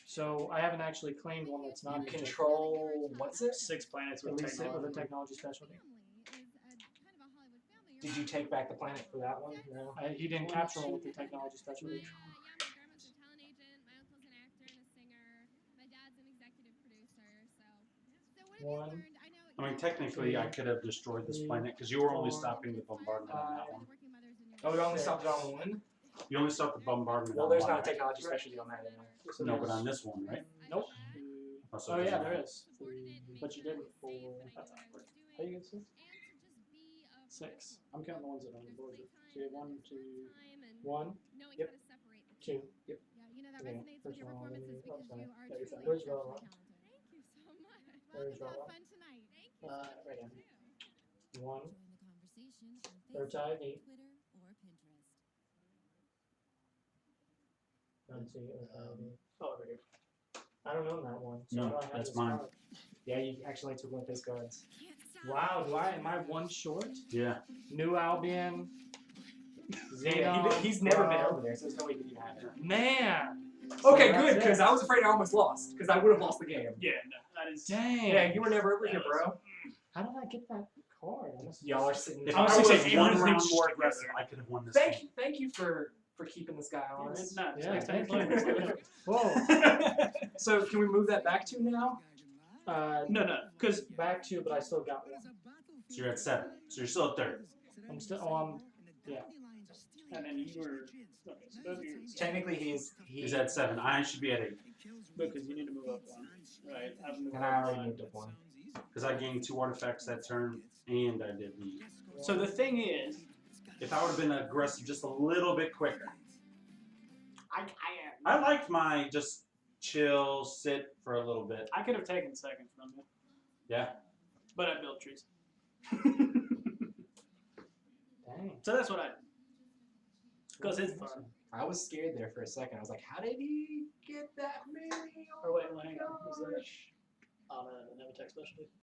So I haven't actually claimed one that's not You an objective. control. What's it? 6 planets At with least it with a technology. technology specialty. Did you take back the planet for that one? No. He didn't capture one with the technology specialty. One. I mean, technically, I could have destroyed this planet because you were only stopping the bombardment on that one. Oh, we only stopped it on 1? You only stopped the bombardment Well, on there's one. not a technology specialty on that anymore. No, but on this one, right? Nope. Oh, so Oh it yeah, doesn't there matter. is. But you didn't for. That's awkward. How you get 6? 6. I'm counting the ones that are on the board. So you have 1, 2. 1. Yep. 2. Yep. Yeah, first of all, let me- oh, sorry. Everything. Where's Roll? Where's Roll? Right down. 1. Third time, 8. Let's see. Oh, over here. I don't know that one. So No, I don't have that's this mine. card. Yeah, you actually took one of his cards. Wow, am I one short? Yeah. New Albion. Yeah, Xenon, he's never been Bro. over there, so there's no way he can have it. Man! Okay, So good, that's because it. I was afraid I almost lost, because I would have lost the game. Yeah, no, that is. Dang! Yeah, you were never over here, bro. How did I get that card? I must Y'all are sitting. If I I was was gonna say, one everything round more together. aggressive, I could have won this Thank game. you, thank you for keeping this guy Yeah, it's honest. not. Yeah, Next time thank you play, you. it's Whoa! So can we move that back to now? No, because Back to, but I still got one. So you're at 7. So you're still at 3rd. I'm still yeah. and then you were. Okay, so those are yours. Technically, he's He's at 7. I should be at 8 Because you need to move up 1. Right. I've moved and up I already 1. moved up 1. because I gained 2 artifacts that turn, and I did the. So the thing is, If I would have been aggressive just a little bit quicker, I I liked my just chill, sit for a little bit. I could have taken second from you, Yeah. but I built trees. Dang. So that's what I. Because it's fun. I was scared there for a second. I was like, how did he get that many? Or wait, hang on. Is that? Oh no, I didn't have a text specialty.